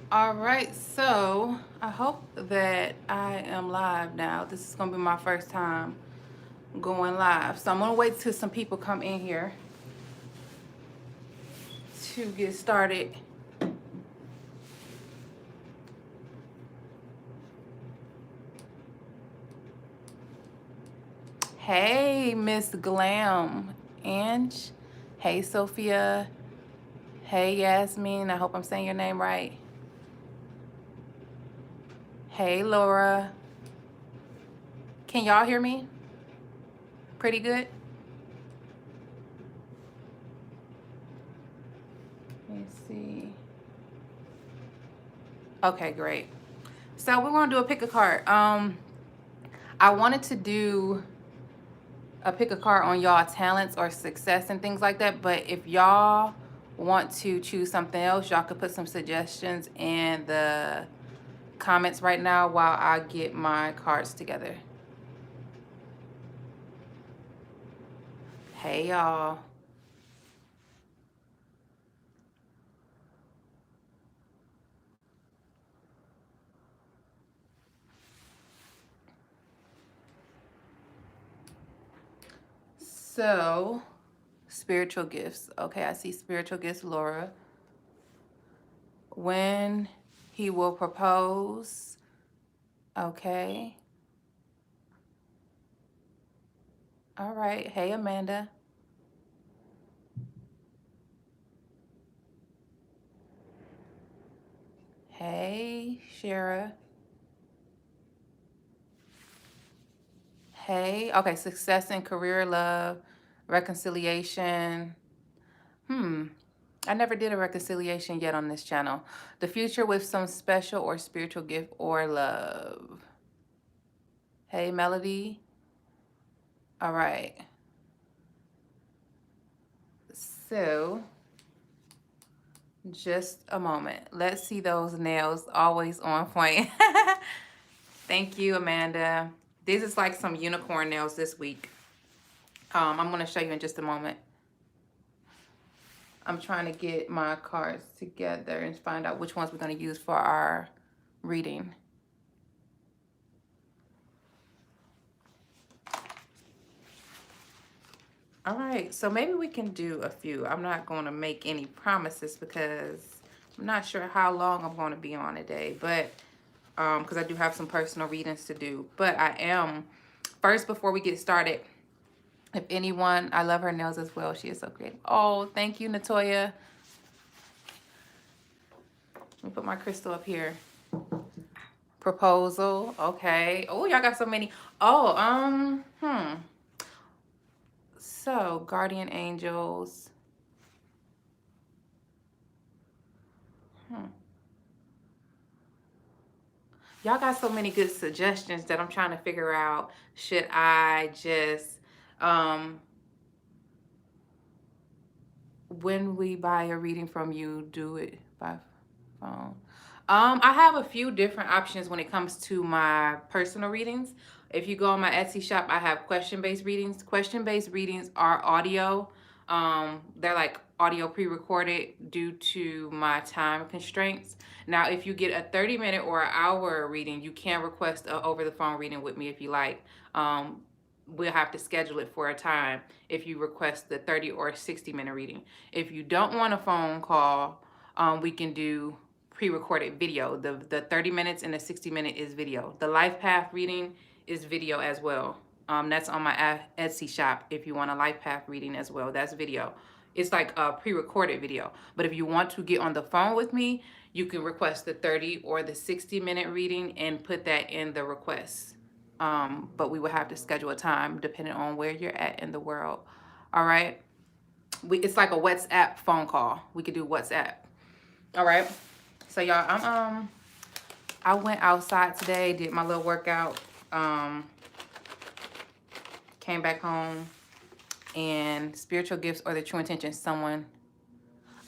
All right, so I hope that I am live now. This is gonna be my first time going live. So I'm gonna wait till some people come in here to get started. Hey, Miss Glam Ange. Hey, Sophia. Hey, Yasmin. I hope I'm saying your name right. Hey, Laura. Can y'all hear me? Pretty good? Let me see. Okay, great. So we're gonna do a pick a card. I wanted to do a pick a card on y'all talents or success and things like that, but if y'all want to choose something else, y'all could put some suggestions in the comments right now while I get my cards together. Hey y'all. So, spiritual gifts. Okay, I see spiritual gifts, Laura. When he will propose. Okay. All right. Hey, Amanda. Hey, Shara. Hey. Okay, success in career, love, reconciliation. I never did a reconciliation yet on this channel. The future with some special or spiritual gift or love. Hey, Melody. All right. So, just a moment. Let's see those nails always on point. Thank you, Amanda. These is like some unicorn nails this week. I'm going to show you in just a moment. I'm trying to get my cards together and find out which ones we're going to use for our reading. All right, so maybe we can do a few. I'm not going to make any promises because I'm not sure how long I'm going to be on today, but because I do have some personal readings to do. But I am, first, before we get started, if anyone, I love her nails as well. She is so creative. Oh, thank you, Natoya. Let me put my crystal up here. Proposal, okay. Oh, y'all got so many. Oh, So, guardian angels. Y'all got so many good suggestions that I'm trying to figure out. Should I just, when we buy a reading from you, do it by phone? I have a few different options when it comes to my personal readings. If you go on my Etsy shop, I have question-based readings. Question-based readings are audio. They're like audio pre-recorded due to my time constraints. Now, if you get a 30-minute or an hour reading, you can request a over-the-phone reading with me if you like. We'll have to schedule it for a time if you request the 30 or 60-minute reading. If you don't want a phone call, we can do pre-recorded video. The 30 minutes and the 60-minute is video. The life path reading is video as well. That's on my Etsy shop if you want a life path reading as well. That's video. It's like a pre-recorded video. But if you want to get on the phone with me, you can request the 30 or the 60-minute reading and put that in the request. But we will have to schedule a time depending on where you're at in the world. All right. It's like a WhatsApp phone call. We could do WhatsApp. All right. So y'all, I went outside today, did my little workout, came back home, and spiritual gifts or the true intention. Someone.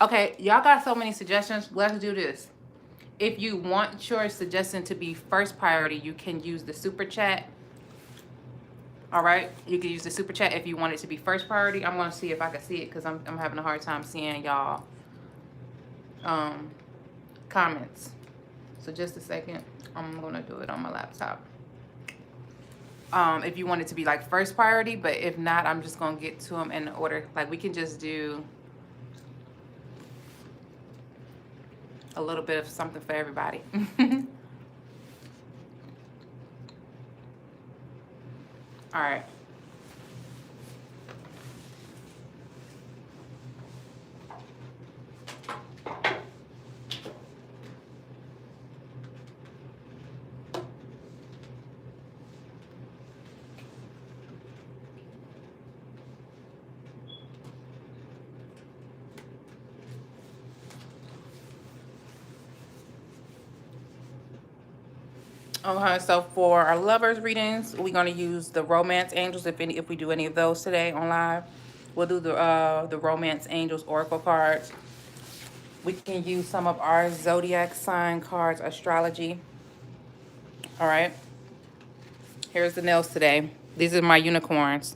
Okay, y'all got so many suggestions. Let's do this. If you want your suggestion to be first priority, you can use the super chat. All right, you can use the super chat if you want it to be first priority. I'm gonna see if I can see it because I'm having a hard time seeing y'all comments. So just a second. I'm gonna do it on my laptop. If you want it to be like first priority, but if not, I'm just gonna get to them in order. Like we can just do a little bit of something for everybody. All right. Okay, so for our lovers readings, we're gonna use the romance angels. If we do any of those today on live, we'll do the romance angels oracle cards. We can use some of our zodiac sign cards, astrology. All right. Here's the nails today. These are my unicorns.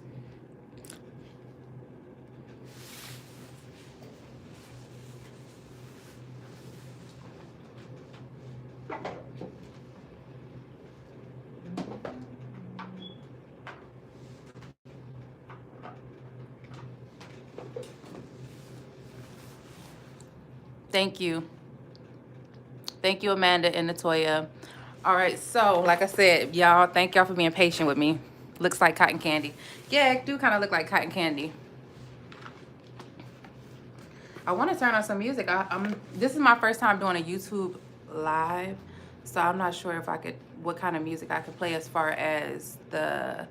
Thank you. Thank you, Amanda and Natoya. All right, so like I said, y'all, thank y'all for being patient with me. Looks like cotton candy. Yeah, it do kind of look like cotton candy. I want to turn on some music. This is my first time doing a YouTube live, so I'm not sure if I could, what kind of music I could play as far as the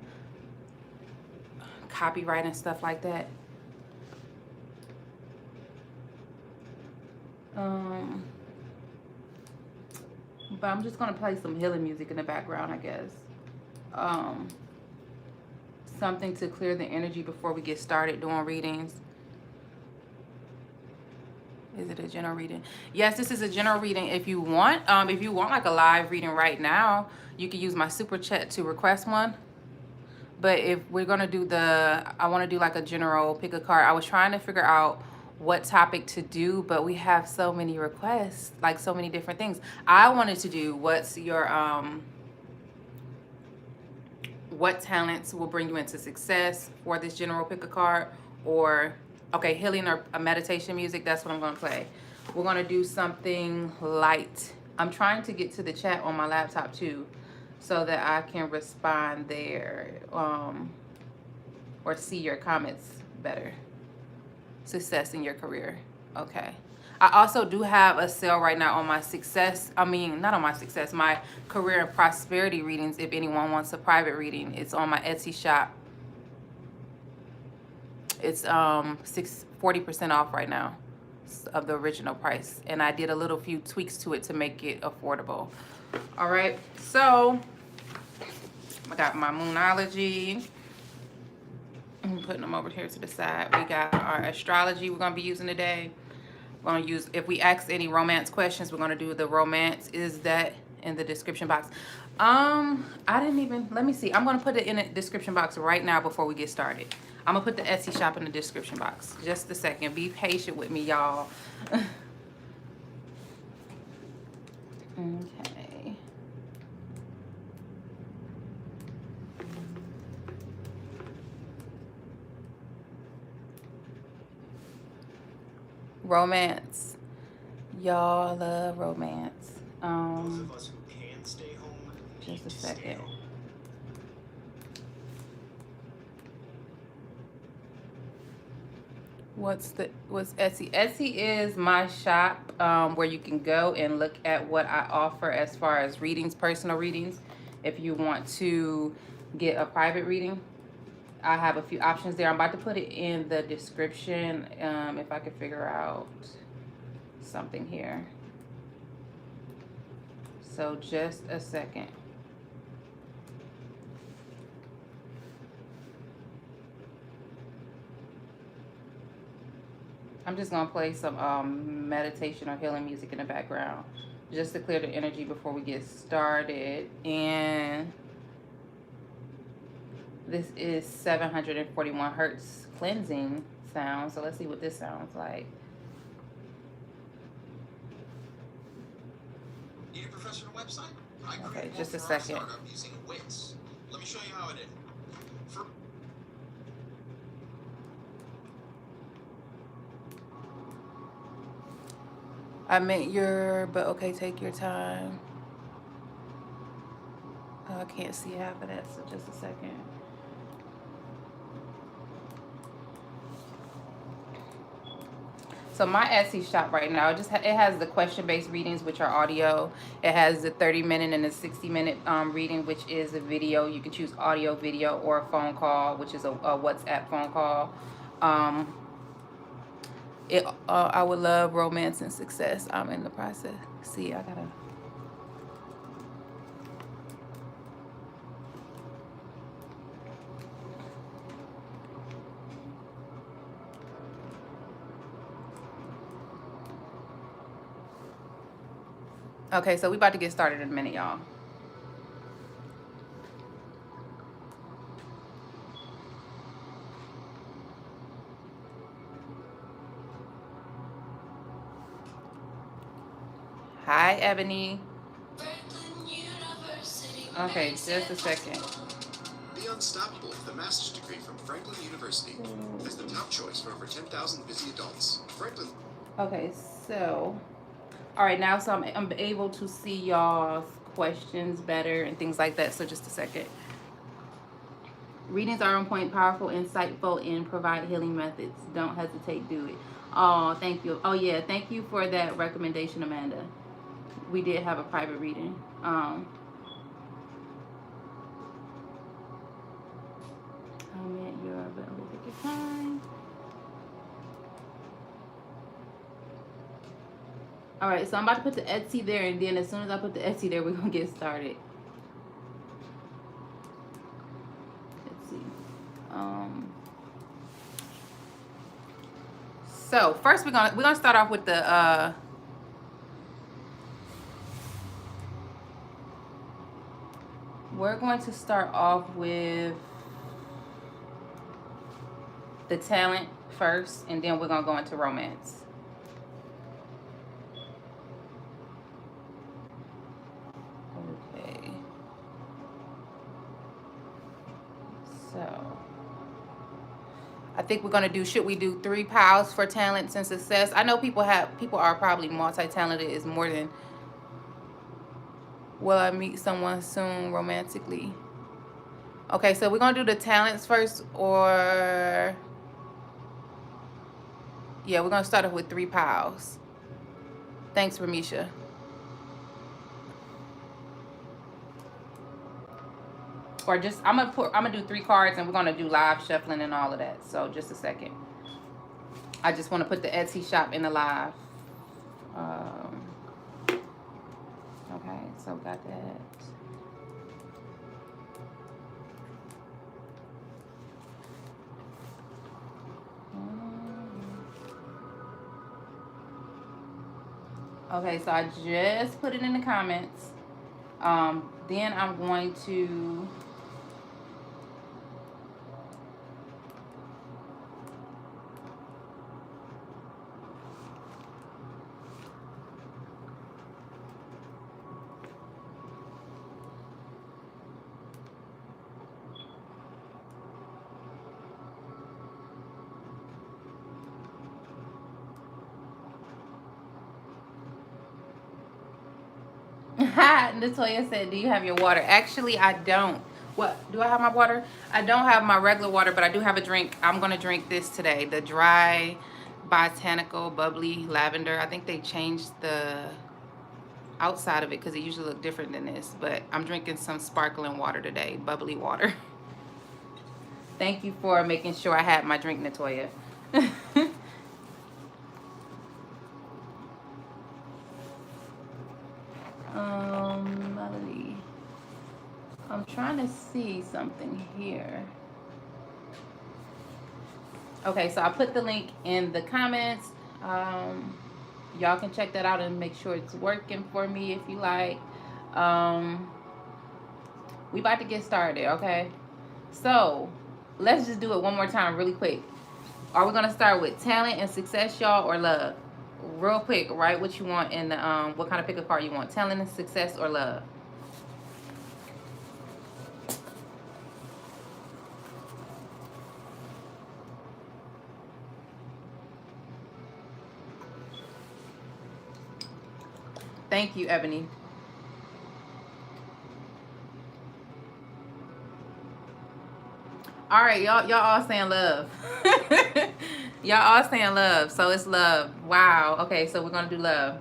copyright and stuff like that. But I'm just gonna play some healing music in the background, I guess. Something to clear the energy before we get started doing readings. Is it a general reading? Yes, this is a general reading. If you want like a live reading right now, you can use my super chat to request one. But if we're gonna do I want to do like a general pick a card. I was trying to figure out what topic to do, but we have so many requests, like so many different things. I wanted to do what's your what talents will bring you into success for this general pick a card, or okay, healing or a meditation music. That's what I'm gonna play. We're gonna do something light. I'm trying to get to the chat on my laptop too, so that I can respond there, or see your comments better. Success in your career. Okay. I also do have a sale right now on my my career and prosperity readings. If anyone wants a private reading, it's on my Etsy shop. It's 40% off right now of the original price, and I did a little few tweaks to it to make it affordable. All right, so I got my Moonology. I'm putting them over here to the side. We got our astrology we're gonna be using today. We're gonna use, if we ask any romance questions, we're gonna do the romance. Is that in the description box? I didn't even, let me see. I'm gonna put it in the description box right now before we get started. I'm gonna put the Etsy shop in the description box. Just a second. Be patient with me, y'all. Okay. Romance. Y'all love romance. Those of us who can stay home need Just a to stay second. home. What's Etsy? Etsy is my shop, where you can go and look at what I offer as far as readings, personal readings. If you want to get a private reading, I have a few options there. I'm about to put it in the description, if I can figure out something here. So just a second. I'm just gonna play some meditation or healing music in the background just to clear the energy before we get started. And this is 741 hertz cleansing sound. So let's see what this sounds like. Need a professional website? I Okay, created just a one for our second. startup using Wix. Let me show you how I did it. For I meant your, but okay, take your time. Oh, I can't see half of that, so just a second. So my Etsy shop right now, it has the question-based readings, which are audio. It has the 30-minute and the 60-minute reading, which is a video. You can choose audio, video, or a phone call, which is a WhatsApp phone call. I would love romance and success. I'm in the process. See, I gotta. Okay, so we about to get started in a minute, y'all. Hi, Ebony. Okay, just a second. Be unstoppable with the master's degree from Franklin University. As the top choice for over 10,000 busy adults. Franklin. Okay, so all right, now so I'm able to see y'all's questions better and things like that. So just a second. Readings are on point, powerful, insightful, and provide healing methods. Don't hesitate, do it. Oh, thank you. Oh yeah, thank you for that recommendation, Amanda. We did have a private reading. I meant your ability to take your time. All right, so I'm about to put the Etsy there, and then as soon as I put the Etsy there, we're gonna get started. Let's see. So first we're gonna start off with the we're going to start off with the talent first, and then we're gonna go into romance. Okay. So I think we're gonna do. Should we do 3 piles for talents and success? I know people are probably multi-talented. Is more than. Will I meet someone soon romantically? Okay, so we're gonna do the talents first, or yeah, we're gonna start off with 3 piles. Thanks, Ramisha. Or just I'm gonna do 3 cards, and we're gonna do live shuffling and all of that. So just a second. I just want to put the Etsy shop in the live. Okay, so got that. Okay, so I just put it in the comments. Then I'm going to Natoya said, do you have your water? Actually, I don't. What? Do I have my water? I don't have my regular water, but I do have a drink. I'm going to drink this today. The dry botanical bubbly lavender. I think they changed the outside of it because it usually looks different than this. But I'm drinking some sparkling water today. Bubbly water. Thank you for making sure I had my drink, Natoya. Melody. I'm trying to see something here. Okay, so I put the link in the comments. Y'all can check that out and make sure it's working for me if you like. We about to get started, okay? So let's just do it one more time really quick. Are we gonna start with talent and success, y'all, or love? Real quick, write what you want in the what kind of pick a card you want. Talent, success, or love. Thank you, Ebony. All right, y'all all saying love. Y'all all saying love, so it's love. Wow. Okay, so we're gonna do love.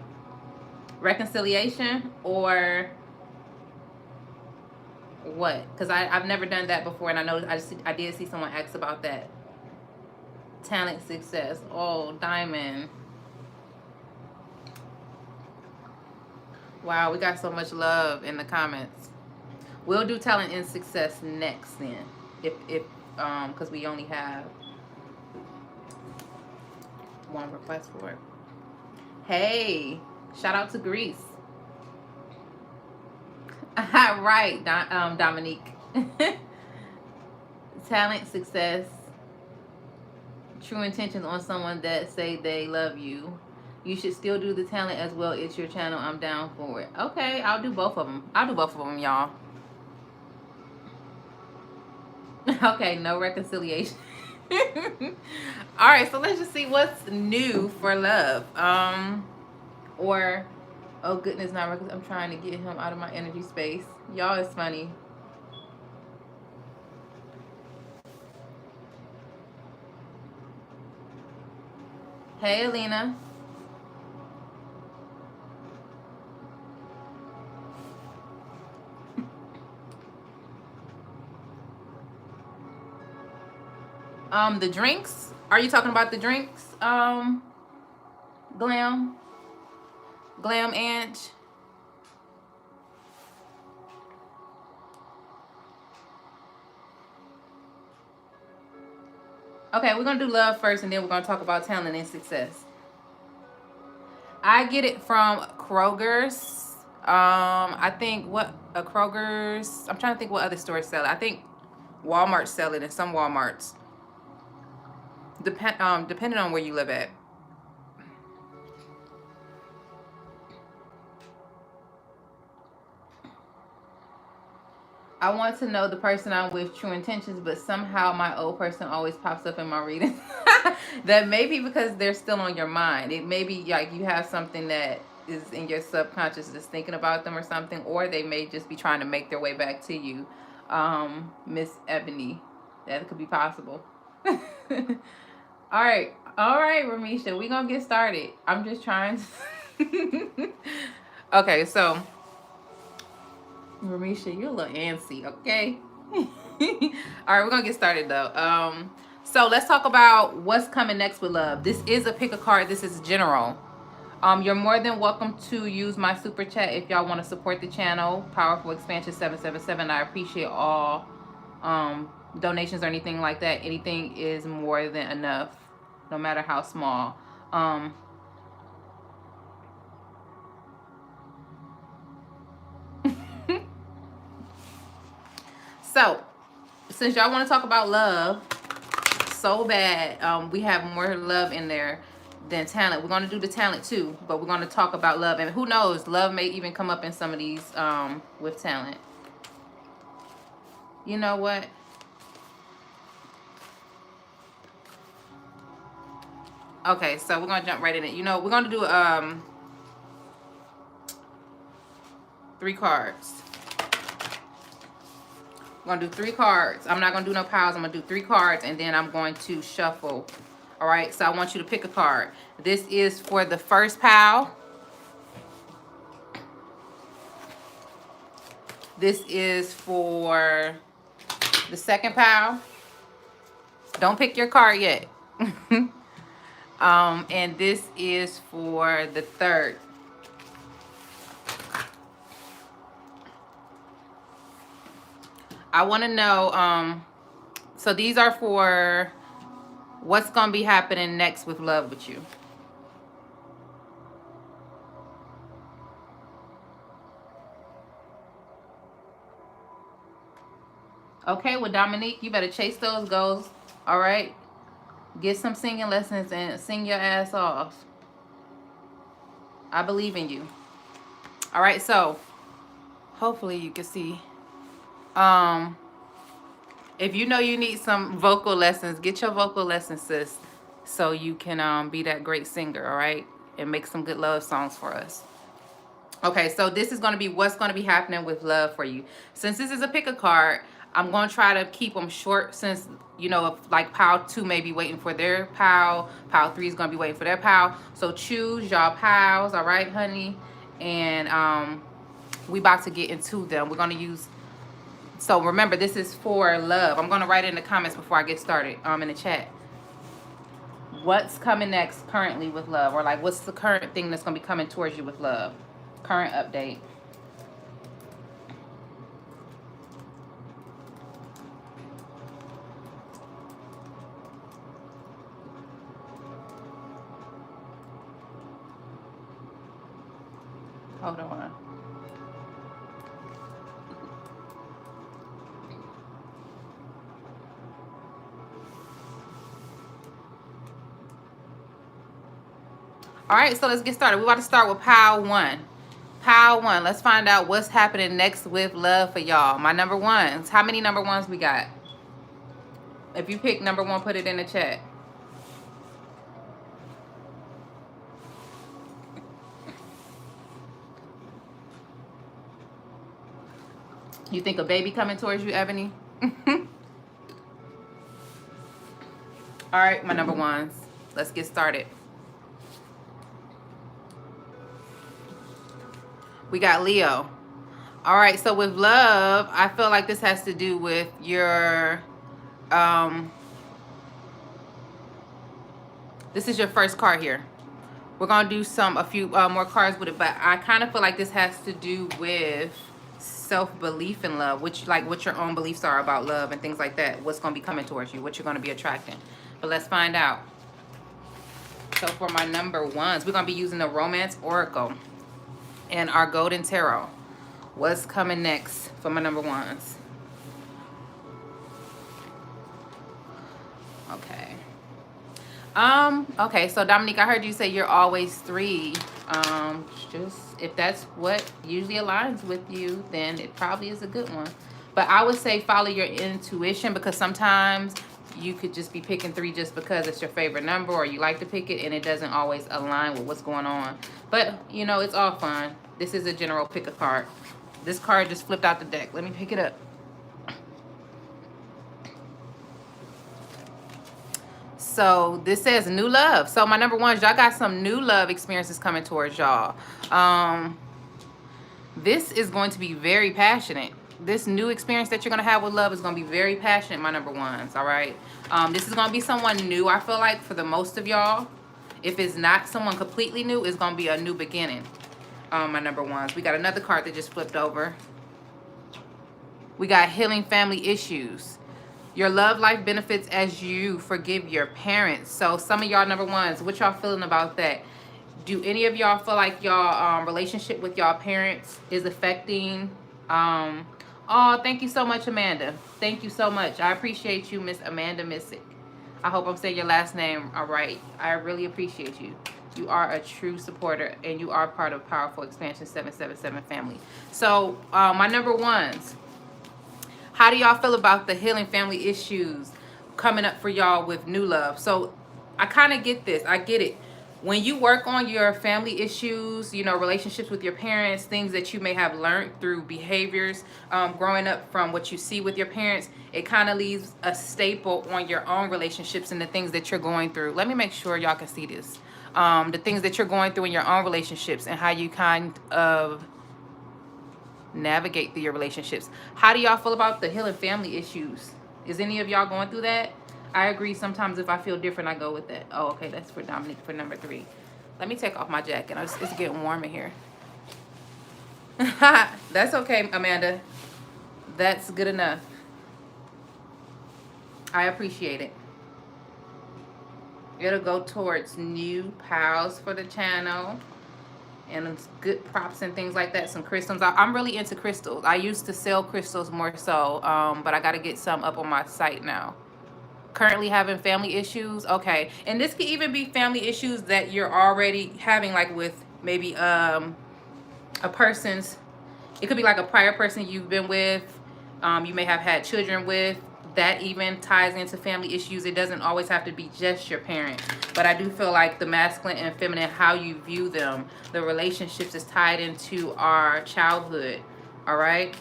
Reconciliation or what? Because I've never done that before, and I know I did see someone ask about that. Talent, success. Oh, diamond. Wow, we got so much love in the comments. We'll do talent and success next then, if because we only have one request for it. Hey, shout out to Greece. Right, Dominique. Talent, success, true intentions on someone that say they love you. You should still do the talent as well. It's your channel. I'm down for it. Okay, I'll do both of them. I'll do both of them, y'all. Okay, no reconciliation. All right, so let's just see what's new for love. Or, oh goodness, not I'm trying to get him out of my energy space. Y'all is funny. Hey, Alina. The drinks. Are you talking about the drinks? Glam Ange. Okay, we're gonna do love first, and then we're gonna talk about talent and success. I get it from Kroger's. I think what a Kroger's. I'm trying to think what other stores sell it. I think Walmart sell it in some Walmarts. Depending on where you live at. I want to know the person I'm with, true intentions, but somehow my old person always pops up in my reading. That may be because they're still on your mind. It may be like you have something that is in your subconscious that's thinking about them or something, or they may just be trying to make their way back to you. Miss Ebony. That could be possible. All right, Ramisha, we're gonna get started. I'm just trying to okay, so Ramisha, you're a little antsy, okay? All right, we're gonna get started though. So let's talk about what's coming next with love. This is a pick a card. This is general. You're more than welcome to use my super chat if y'all want to support the channel. Powerful Expansion 777. I appreciate all donations or anything like that. Anything is more than enough, no matter how small. So, since y'all want to talk about love so bad, we have more love in there than talent. We're going to do the talent too, but we're going to talk about love. And who knows, love may even come up in some of these with talent. You know what? Okay, so we're going to jump right in it. You know, we're going to do 3 cards. I'm going to do 3 cards. I'm not going to do no piles. I'm going to do 3 cards, and then I'm going to shuffle. All right, so I want you to pick a card. This is for the first pile. This is for the second pile. Don't pick your card yet. And this is for the third. I want to know, so these are for what's going to be happening next with love with you. Okay, well, Dominique, you better chase those goals, all right? Get some singing lessons and sing your ass off. I believe in you. All right, so hopefully you can see. Um, if you know you need some vocal lessons, get your vocal lessons, sis, so you can be that great singer, all right? And make some good love songs for us. Okay, so this is going to be what's going to be happening with love for you. Since this is a pick a card, I'm going to try to keep them short since, you know, if like pile 2 may be waiting for their pile. Pile 3 is going to be waiting for their pile. So choose y'all piles, all right, honey? And we about to get into them. We're going to use, so remember, this is for love. I'm going to write it in the comments before I get started in the chat. What's coming next currently with love? Or like, what's the current thing that's going to be coming towards you with love? Current update. Hold on. All right, so let's get started. We're about to start with pile 1. Pile 1. Let's find out what's happening next with love for y'all. My number ones. How many number ones we got? If you pick number 1, put it in the chat. You think a baby coming towards you, Ebony? All right, my number ones. Let's get started. We got Leo. All right, so with love, I feel like this has to do with your, this is your first card here. We're going to do a few more cards with it, but I kind of feel like this has to do with self-belief in love, which like what your own beliefs are about love and things like that. What's going to be coming towards you, what you're going to be attracting. But let's find out. So for my number ones, we're going to be using the Romance Oracle and our Golden Tarot. What's coming next for my number ones? Okay. Okay, so Dominique, I heard you say you're always 3. Just if that's what usually aligns with you, then it probably is a good one. But I would say follow your intuition, because sometimes you could just be picking 3 just because it's your favorite number or you like to pick it, and it doesn't always align with what's going on. But, you know, it's all fun. This is a general pick a card. This card just flipped out the deck. Let me pick it up. So this says new love. So my number ones, y'all got some new love experiences coming towards y'all. This is going to be very passionate. This new experience that you're going to have with love is going to be very passionate, my number ones, all right? This is going to be someone new, I feel like, for the most of y'all. If it's not someone completely new, it's going to be a new beginning, my number ones. We got another card that just flipped over. We got healing family issues. Your love life benefits as you forgive your parents. So some of y'all number ones, what y'all feeling about that? Do any of y'all feel like y'all relationship with y'all parents is affecting? Oh, thank you so much, Amanda. Thank you so much. I appreciate you, Miss Amanda Missick. I hope I'm saying your last name all right. I really appreciate you. You are a true supporter, and you are part of Powerful Expansion 777 family. So my number ones, how do y'all feel about the healing family issues coming up for y'all with new love? So I kind of get this. I get it. When you work on your family issues, you know, relationships with your parents, things that you may have learned through behaviors growing up from what you see with your parents, it kind of leaves a staple on your own relationships and the things that you're going through. Let me make sure y'all can see this. The things that you're going through in your own relationships and how you kind of navigate through your relationships. How do y'all feel about the healing family issues? Is any of y'all going through that? I agree. Sometimes if I feel different, I go with that. Oh, okay. That's for Dominique for number 3. Let me take off my jacket. It's getting warm in here. That's okay, Amanda. That's good enough. I appreciate it. It'll go towards new pals for the channel. And it's good props and things like that. Some crystals. I'm really into crystals. I used to sell crystals more so, but I got to get some up on my site now. Currently having family issues. Okay. And this could even be family issues that you're already having, like with maybe a person's, it could be like a prior person you've been with, you may have had children with, that even ties into family issues. It doesn't always have to be just your parent, but I do feel like the masculine and feminine, how you view them, the relationships is tied into our childhood. All right.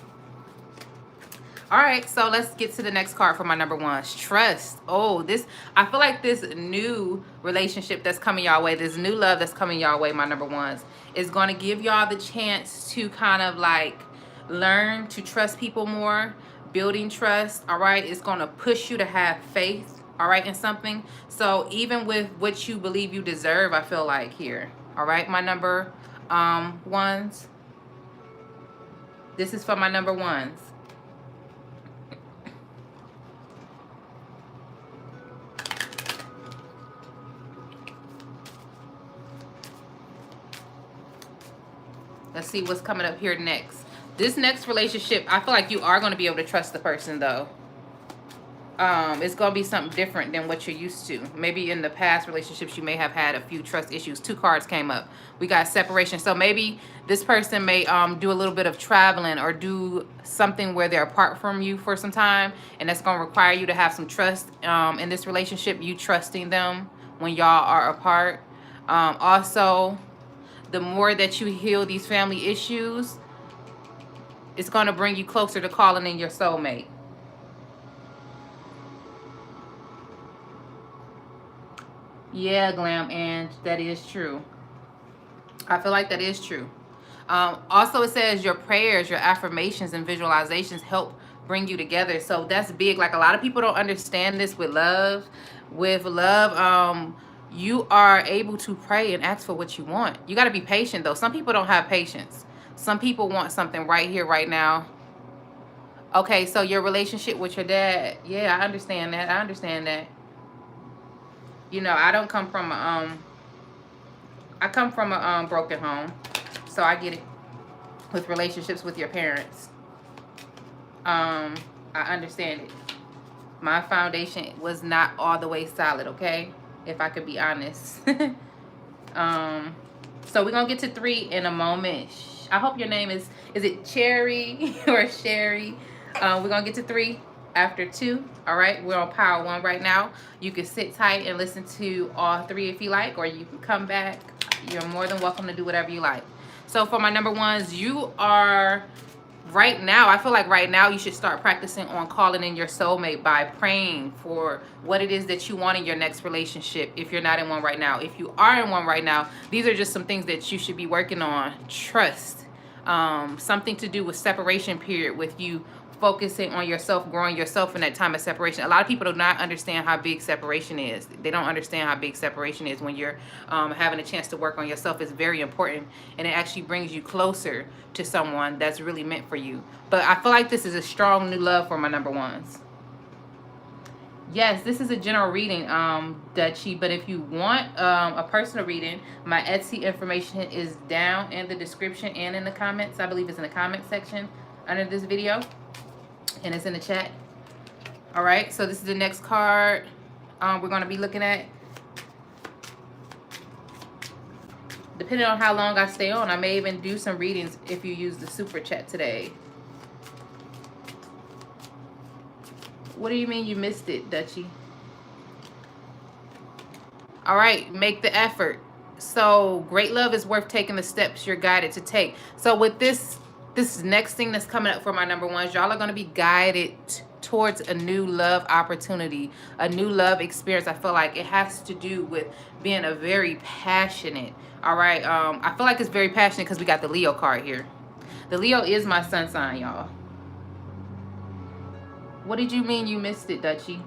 All right, so let's get to the next card for my number ones. Trust. Oh, this, I feel like this new relationship that's coming y'all way, this new love that's coming y'all way, my number ones, is going to give y'all the chance to kind of like learn to trust people more, building trust. All right, it's going to push you to have faith, all right, in something. So even with what you believe you deserve, I feel like here, all right, my number ones, this is for my number ones. Let's see what's coming up here next. This next relationship, I feel like you are going to be able to trust the person, though. It's going to be something different than what you're used to. Maybe in the past relationships, you may have had a few trust issues. 2 cards came up. We got separation. So maybe this person may do a little bit of traveling or do something where they're apart from you for some time. And that's going to require you to have some trust in this relationship, you trusting them when y'all are apart. Also, the more that you heal these family issues, it's going to bring you closer to calling in your soulmate. Yeah, Glam, and that is true. I feel like that is true. Also, it says your prayers, your affirmations, and visualizations help bring you together. So that's big. Like, a lot of people don't understand this with love. With love, you are able to pray and ask for what you want. You got to be patient, though. Some people don't have patience. Some people want something right here, right now. Okay, so your relationship with your dad. Yeah, I understand that. I understand that. You know, I don't come from a, I come from a broken home. So I get it with relationships with your parents. I understand it. My foundation was not all the way solid, okay? If I could be honest. So we're going to get to 3 in a moment. I hope your name is it Cherry or Sherry? We're going to get to 3 after 2. All right, we're on power 1 right now. You can sit tight and listen to all 3 if you like, or you can come back. You're more than welcome to do whatever you like. So for my number ones, you are... Right now, I feel like right now you should start practicing on calling in your soulmate by praying for what it is that you want in your next relationship if you're not in one right now. If you are in one right now, these are just some things that you should be working on. Trust, something to do with separation period, with you focusing on yourself, growing yourself in that time of separation. A lot of people do not understand how big separation is. They don't understand how big separation is. When you're having a chance to work on yourself, it's very important, and it actually brings you closer to someone that's really meant for you. But I feel like this is a strong new love for my number ones. Yes, this is a general reading, Dutchie, but if you want a personal reading, my Etsy information is down in the description and in the comments. I believe it's in the comment section under this video, and it's in the chat. All right, so this is the next card we're going to be looking at. Depending on how long I stay on, I may even do some readings if you use the super chat today. What do you mean you missed it, Dutchie? All right, make the effort. So great love is worth taking the steps you're guided to take. So with this next thing that's coming up for my number ones, y'all are going to be guided towards a new love opportunity, a new love experience. I feel like it has to do with being a very passionate. All right, I feel like it's very passionate because we got the Leo card here. The Leo is my sun sign, y'all. What did you mean you missed it, Dutchie?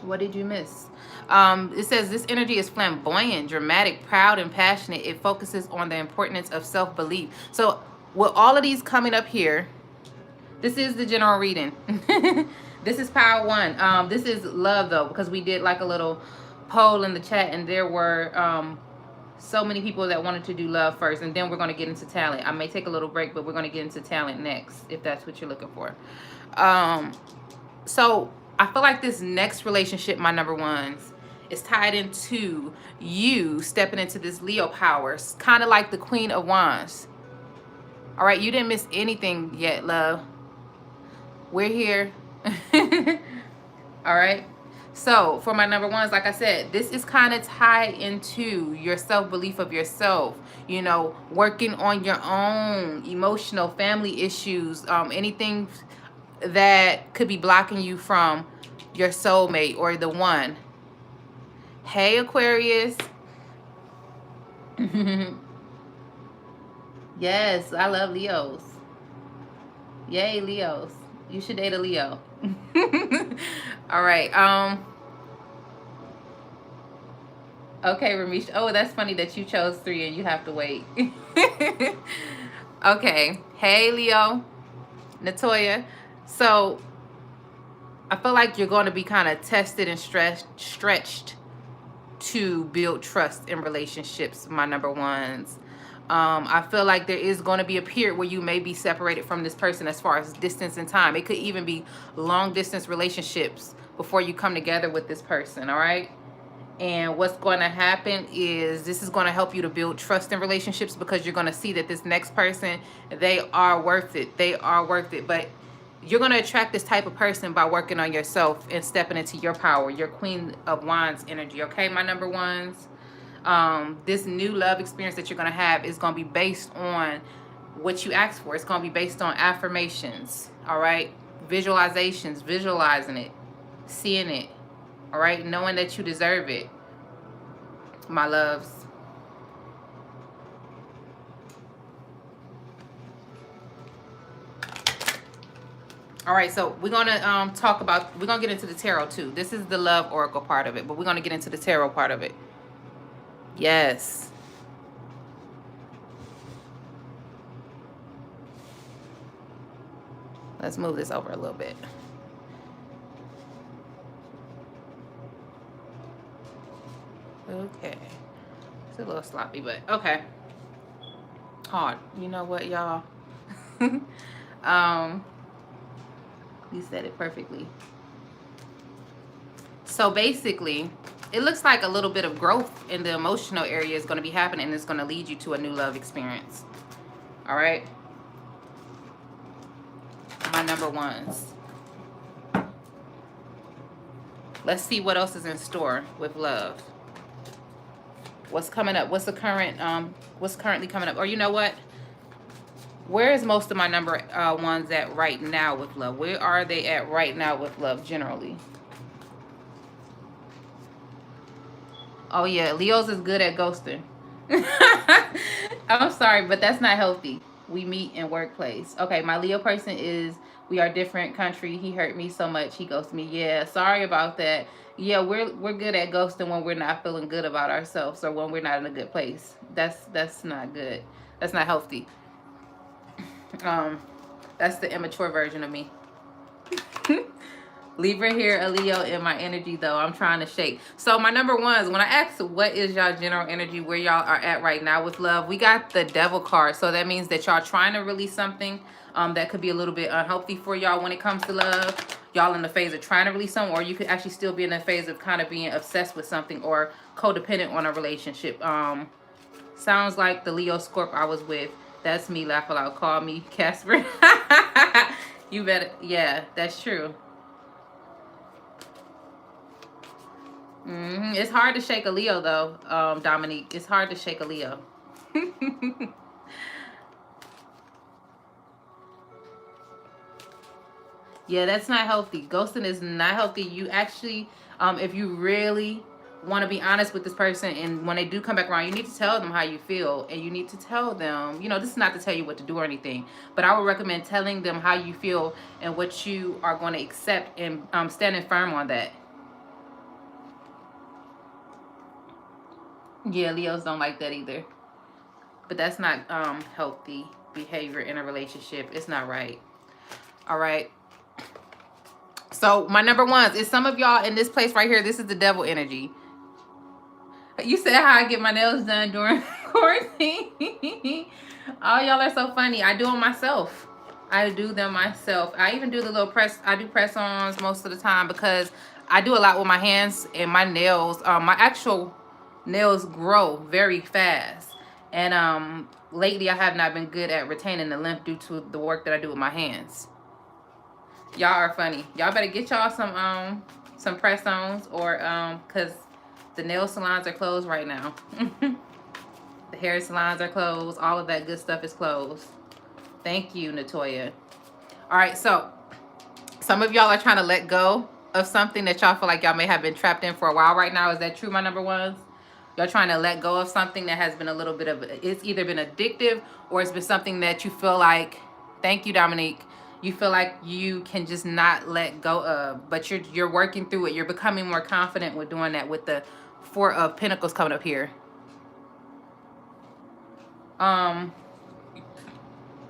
What did you miss? It says this energy is flamboyant, dramatic, proud, and passionate. It focuses on the importance of self-belief. So with all of these coming up here, this is the general reading. This is power 1. This is love, though, because we did like a little poll in the chat, and there were so many people that wanted to do love first, and then we're going to get into talent. I may take a little break, but we're going to get into talent next, if that's what you're looking for. So I feel like this next relationship, my number ones, It's tied into you stepping into this Leo power. It's kind of like the Queen of Wands. All right, you didn't miss anything yet, love. We're here. All right. So for my number ones, like I said, this is kind of tied into your self-belief of yourself, you know, working on your own emotional family issues, anything that could be blocking you from your soulmate or the one. Hey, Aquarius. Yes, I love Leos. Yay, Leos. You should date a Leo. All right. Okay, Ramesh. Oh, that's funny that you chose 3 and you have to wait. Okay. Hey, Leo. Natoya. So I feel like you're going to be kind of tested and stretched to build trust in relationships, my number ones. I feel like there is going to be a period where you may be separated from this person as far as distance and time. It could even be long distance relationships before you come together with this person, all right? And what's going to happen is this is going to help you to build trust in relationships, because you're going to see that this next person, they are worth it. They are worth it. But you're going to attract this type of person by working on yourself and stepping into your power, your Queen of Wands energy, okay, my number ones? This new love experience that you're going to have is going to be based on what you asked for. It's going to be based on affirmations, all right? Visualizations, visualizing it, seeing it, all right? Knowing that you deserve it, my loves. All right, so we're going to we're going to get into the tarot too. This is the love oracle part of it, but we're going to get into the tarot part of it. Yes. Let's move this over a little bit. Okay. It's a little sloppy, but okay. Hard. You know what, y'all? You said it perfectly. So basically, it looks like a little bit of growth in the emotional area is going to be happening, and it's going to lead you to a new love experience. All right? My number ones. Let's see what else is in store with love. What's coming up? What's the current, what's currently coming up? Or you know what? Where is most of my number ones at right now with love? Where are they at right now with love generally? Oh, yeah. Leo's is good at ghosting. I'm sorry, but that's not healthy. We meet in workplace. Okay, my Leo person is, we are different country. He hurt me so much. He ghosted me. Yeah, sorry about that. Yeah, we're good at ghosting when we're not feeling good about ourselves or when we're not in a good place. That's not good. That's not healthy. That's the immature version of me. Libra here, a Leo in my energy, though. I'm trying to shake. So my number ones, when I asked what is y'all general energy, where y'all are at right now with love, we got the Devil card. So that means that y'all trying to release something that could be a little bit unhealthy for y'all when it comes to love. Y'all in the phase of trying to release something, or you could actually still be in the phase of kind of being obsessed with something or codependent on a relationship. Sounds like the Leo Scorp I was with. That's me. Laugh aloud. Call me Casper. You better. Yeah, that's true. It's hard to shake a Leo, though, Dominique. It's hard to shake a Leo. Yeah, that's not healthy. Ghosting is not healthy. You actually, if you really want to be honest with this person, and when they do come back around, you need to tell them how you feel, and you need to tell them, you know, this is not to tell you what to do or anything, but I would recommend telling them how you feel and what you are going to accept, and standing firm on that. Yeah, Leos don't like that either. But that's not healthy behavior in a relationship. It's not right. All right. So my number ones is some of y'all in this place right here. This is the Devil energy. You said how I get my nails done during quarantine. Oh, y'all are so funny. I do them myself. I do them myself. I even do the little press. I do press-ons most of the time because I do a lot with my hands and my nails. My actual nails grow very fast, and lately I have not been good at retaining the length due to the work that I do with my hands. Y'all are funny. Y'all better get y'all some press-ons, or cause the nail salons are closed right now. The hair salons are closed. All of that good stuff is closed. Thank you, Natoya. All right, so some of y'all are trying to let go of something that y'all feel like y'all may have been trapped in for a while right now. Is that true, my number ones? Y'all trying to let go of something that has been a little bit of, it's either been addictive or it's been something that you feel like, thank you, Dominique, you feel like you can just not let go of, but you're working through it. You're becoming more confident with doing that with the Four of Pentacles coming up here.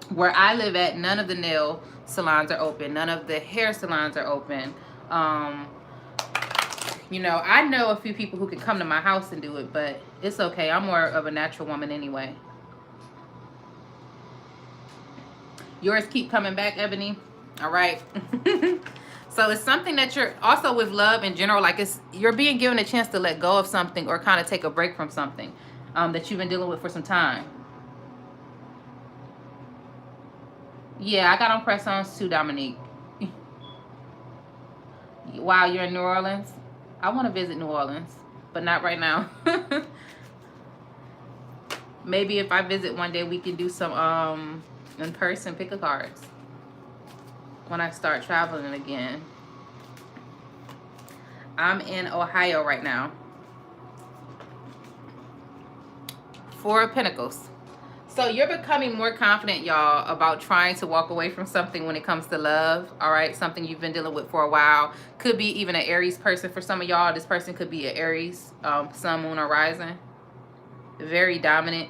Where I live at, none of the nail salons are open. None of the hair salons are open. You know, I know a few people who could come to my house and do it, but it's okay. I'm more of a natural woman anyway. Yours keep coming back, Ebony. All right. So it's something that you're also with love in general, like you're being given a chance to let go of something or kind of take a break from something that you've been dealing with for some time. Yeah, I got on press-ons too, Dominique. Wow, you're in New Orleans? I want to visit New Orleans, but not right now. Maybe if I visit one day, we can do some in-person pick-a cards when I start traveling again. I'm in Ohio right now. Four of Pentacles. So you're becoming more confident, y'all, about trying to walk away from something when it comes to love, all right? Something you've been dealing with for a while. Could be even an Aries person for some of y'all. This person could be an Aries, sun, moon, or rising. Very dominant.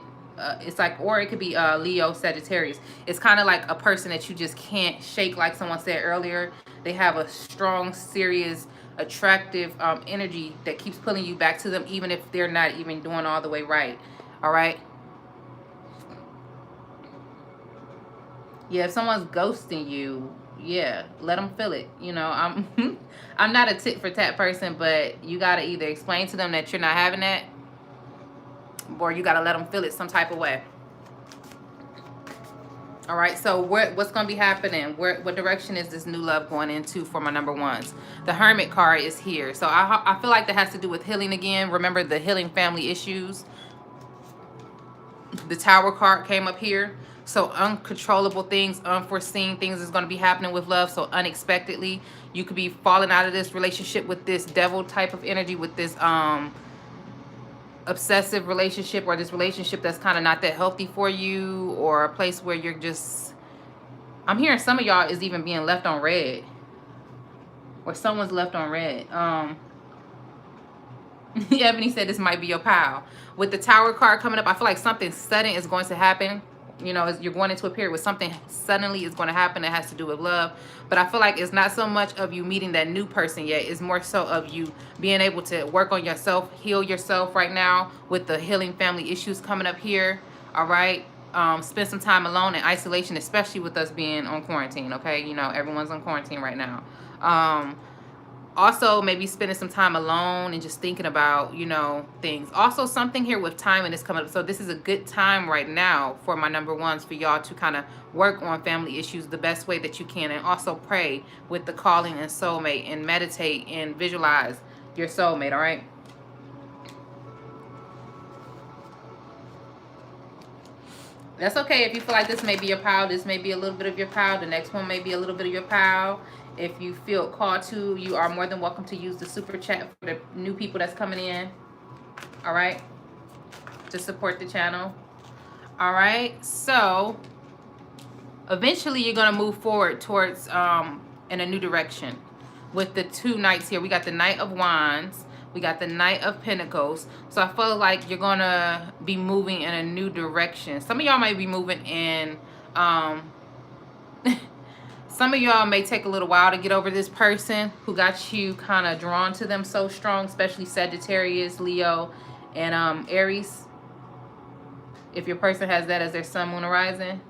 It's like, or it could be Leo, Sagittarius. It's kind of like a person that you just can't shake, like someone said earlier. They have a strong, serious, attractive energy that keeps pulling you back to them, even if they're not even doing all the way right, all right? Yeah, if someone's ghosting you, yeah, let them feel it. You know, I'm not a tit for tat person, but you got to either explain to them that you're not having that, or you got to let them feel it some type of way. All right, so what's going to be happening? What direction is this new love going into for my number ones? The Hermit card is here. So I feel like that has to do with healing again. Remember the healing family issues. The Tower card came up here. So uncontrollable things, unforeseen things is going to be happening with love. So unexpectedly, you could be falling out of this relationship with this devil type of energy, with this obsessive relationship, or this relationship that's kind of not that healthy for you, or a place where you're just, I'm hearing some of y'all is even being left on red, or someone's left on red. Ebony said this might be your pal. With the Tower card coming up, I feel like something sudden is going to happen. You know, you're going into a period where something suddenly is going to happen that has to do with love. But I feel like it's not so much of you meeting that new person yet. It's more so of you being able to work on yourself, heal yourself right now with the healing family issues coming up here. All right. Spend some time alone in isolation, especially with us being on quarantine. Okay. You know, everyone's on quarantine right now. Also, maybe spending some time alone and just thinking about, you know, things. Also, something here with timing is coming up. So this is a good time right now for my number ones, for y'all to kind of work on family issues the best way that you can. And also pray with the calling and soulmate, and meditate and visualize your soulmate, all right? That's okay if you feel like this may be your pal. This may be a little bit of your pal. The next one may be a little bit of your pal. If you feel called to, you are more than welcome to use the super chat for the new people that's coming in. All right. To support the channel. All right. So eventually you're going to move forward towards in a new direction with the two knights here. We got the Knight of Wands. We got the Knight of Pentacles. So I feel like you're going to be moving in a new direction. Some of y'all might be moving in some of y'all may take a little while to get over this person who got you kind of drawn to them so strong, especially Sagittarius, Leo, and Aries. If your person has that as their sun, moon, or rising.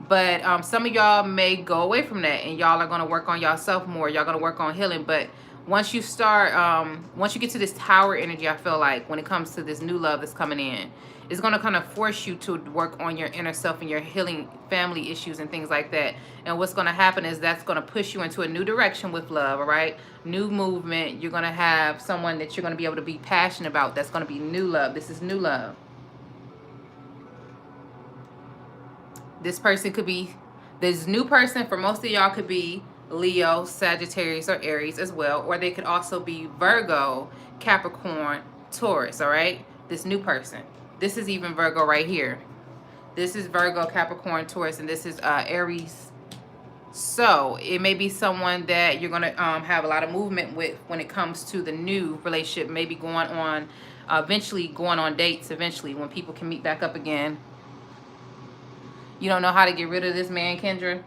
But some of y'all may go away from that, and y'all are going to work on yourself more. Y'all going to work on healing. But once you start, once you get to this tower energy, I feel like when it comes to this new love that's coming in, it's going to kind of force you to work on your inner self and your healing family issues and things like that. And what's going to happen is that's going to push you into a new direction with love, all right? New movement. You're going to have someone that you're going to be able to be passionate about. That's going to be new love. This is new love. This person could be, this new person for most of y'all could be Leo, Sagittarius, or Aries as well. Or they could also be Virgo, Capricorn, Taurus, all right? This new person. This is even Virgo right here. This is Virgo, Capricorn, Taurus, and this is Aries. So it may be someone that you're going to have a lot of movement with when it comes to the new relationship. Maybe going on, eventually going on dates eventually when people can meet back up again. You don't know how to get rid of this man, Kendra?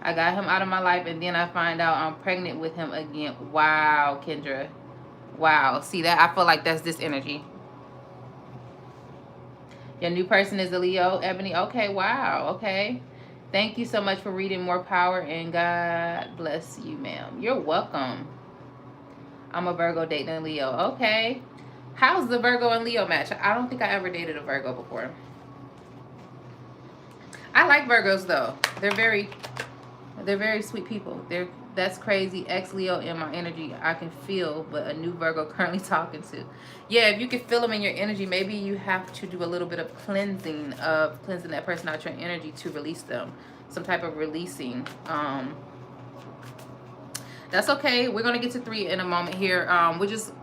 I got him out of my life, and then I find out I'm pregnant with him again. Wow, Kendra. Wow. See that? I feel like that's this energy. Your new person is a Leo, Ebony. Okay, wow. Okay. Thank you so much for reading. More power, and God bless you, ma'am. You're welcome. I'm a Virgo dating a Leo. Okay. How's the Virgo and Leo match? I don't think I ever dated a Virgo before. I like Virgos though. They're very sweet people. That's crazy. Ex-Leo in my energy I can feel, but a new Virgo currently talking to. Yeah, if you can feel them in your energy, maybe you have to do a little bit of cleansing that person out your energy to release them. Some type of releasing. That's okay. We're gonna get to 3 in a moment here.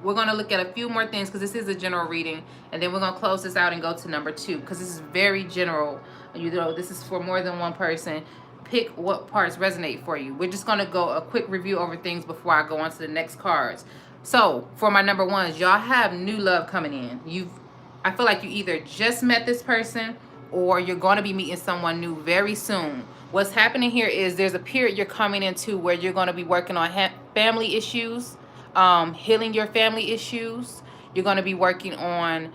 We're gonna look at a few more things because this is a general reading, and then we're gonna close this out and go to number 2 because this is very general. You know, this is for more than one person. Pick what parts resonate for you. We're just gonna go a quick review over things before I go on to the next cards. So for my number 1s, y'all have new love coming in. I feel like you either just met this person or you're going to be meeting someone new very soon. What's happening here is there's a period you're coming into where you're going to be working on family issues, healing your family issues. You're going to be working on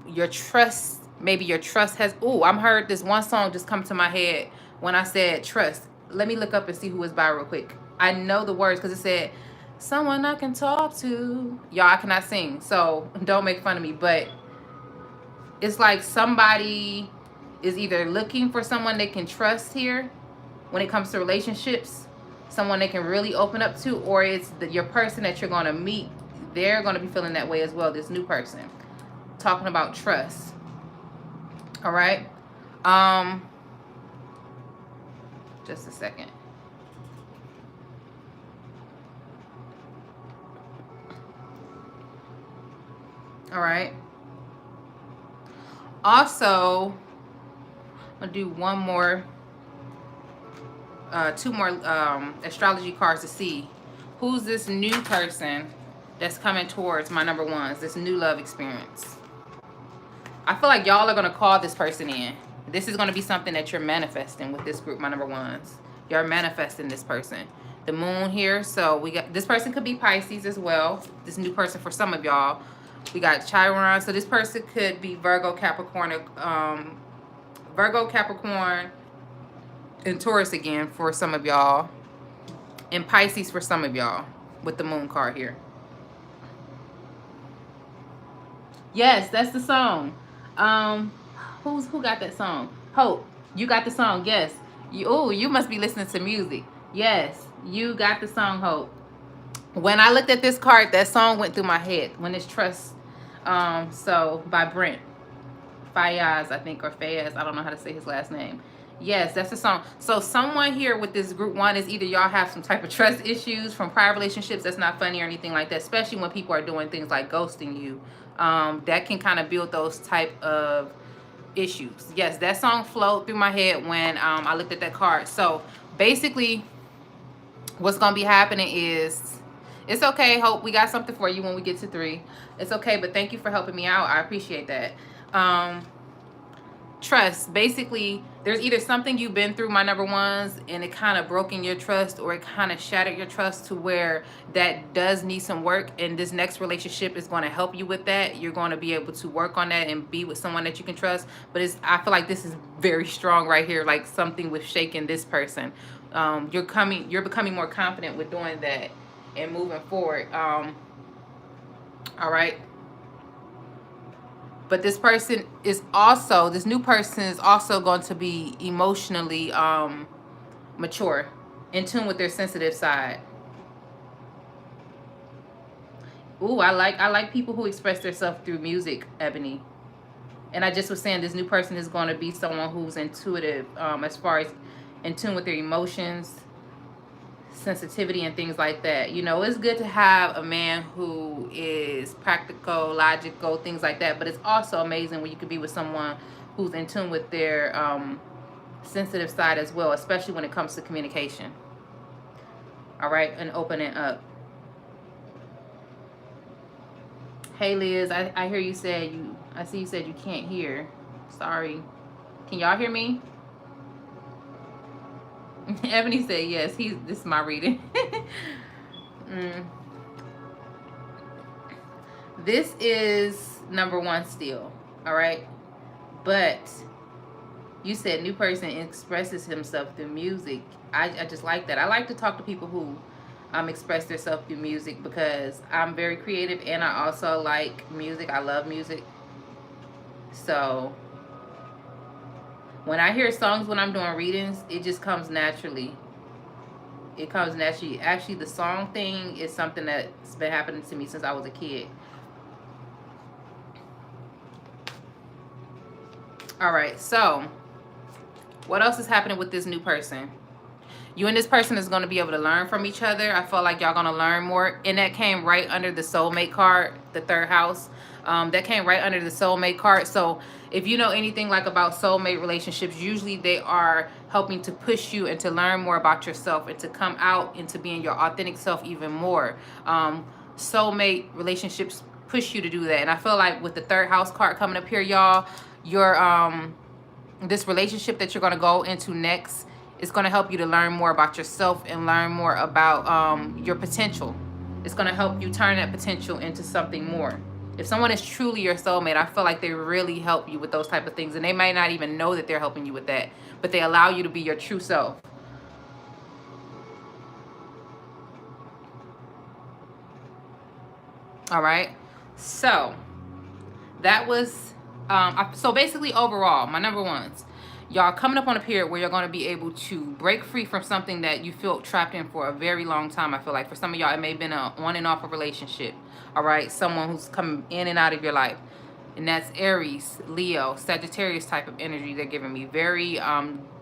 your trust. Maybe your trust has... Ooh, I'm heard this one song just come to my head when I said trust. Let me look up and see who it's by real quick. I know the words because it said, someone I can talk to. Y'all, I cannot sing, so don't make fun of me. But it's like somebody is either looking for someone they can trust here when it comes to relationships, someone they can really open up to, or it's your person that you're going to meet. They're going to be feeling that way as well, this new person. Talking about trust. All right. Just a second. All right. Also, I'm gonna do one more, 2 more astrology cards to see who's this new person that's coming towards my number 1s, this new love experience. I feel like y'all are gonna call this person in. This is gonna be something that you're manifesting with this group, my number 1s. You're manifesting this person. The moon here, so we got this person could be Pisces as well. This new person for some of y'all. We got Chiron, so this person could be Virgo, Capricorn, and Taurus again for some of y'all, and Pisces for some of y'all with the moon card here. Yes, that's the song. Who got that song? Hope, you got the song. Yes. You must be listening to music. Yes, you got the song, Hope. When I looked at this card, that song went through my head. When it's Trust, so by Brent Fayez, I think, or Fayez. I don't know how to say his last name. Yes, that's the song. So someone here with this group 1 is either y'all have some type of trust issues from prior relationships. That's not funny or anything like that, especially when people are doing things like ghosting you. That can kind of build those type of issues. Yes, that song flowed through my head when I looked at that card. So basically what's going to be happening is, it's okay, Hope. We got something for you when we get to 3. It's okay, but thank you for helping me out. I appreciate that. trust. Basically, there's either something you've been through, my number ones, and it kind of broken your trust, or it kind of shattered your trust to where that does need some work. And this next relationship is going to help you with that. You're going to be able to work on that and be with someone that you can trust. But I feel like this is very strong right here, like something with shaking this person. You're becoming more confident with doing that and moving forward. All right. But this new person is also going to be emotionally mature, in tune with their sensitive side. Ooh, I like people who express themselves through music, Ebony. And I just was saying this new person is going to be someone who's intuitive, as far as in tune with their emotions, sensitivity, and things like that. You know, it's good to have a man who is practical, logical, things like that. But it's also amazing when you can be with someone who's in tune with their sensitive side as well, especially when it comes to communication. All right, and opening up. Hey Liz, I hear you said I see you said you can't hear. Sorry. Can y'all hear me? Ebony said yes. This is my reading. This is number one still. All right. But you said new person expresses himself through music. I just like that. I like to talk to people who express themselves through music, because I'm very creative and I also like music. I love music. So when I hear songs when I'm doing readings, it just comes naturally. It comes naturally. Actually, the song thing is something that's been happening to me since I was a kid. All right, so what else is happening with this new person? You and this person is going to be able to learn from each other. I feel like y'all going to learn more. And that came right under the soulmate card, the third house. That came right under the soulmate card. So if you know anything like about soulmate relationships, usually they are helping to push you and to learn more about yourself and to come out into being your authentic self even more. Soulmate relationships push you to do that. And I feel like with the third house card coming up here, y'all, your this relationship that you're going to go into next, it's going to help you to learn more about yourself and learn more about your potential. It's going to help you turn that potential into something more. If someone is truly your soulmate, I feel like they really help you with those type of things. And they might not even know that they're helping you with that, but they allow you to be your true self. All right. So that was, so basically overall, my number ones. Y'all coming up on a period where you're going to be able to break free from something that you feel trapped in for a very long time. I feel like for some of y'all, it may have been a on and off a relationship. All right. Someone who's coming in and out of your life. And that's Aries, Leo, Sagittarius type of energy they're giving me. Very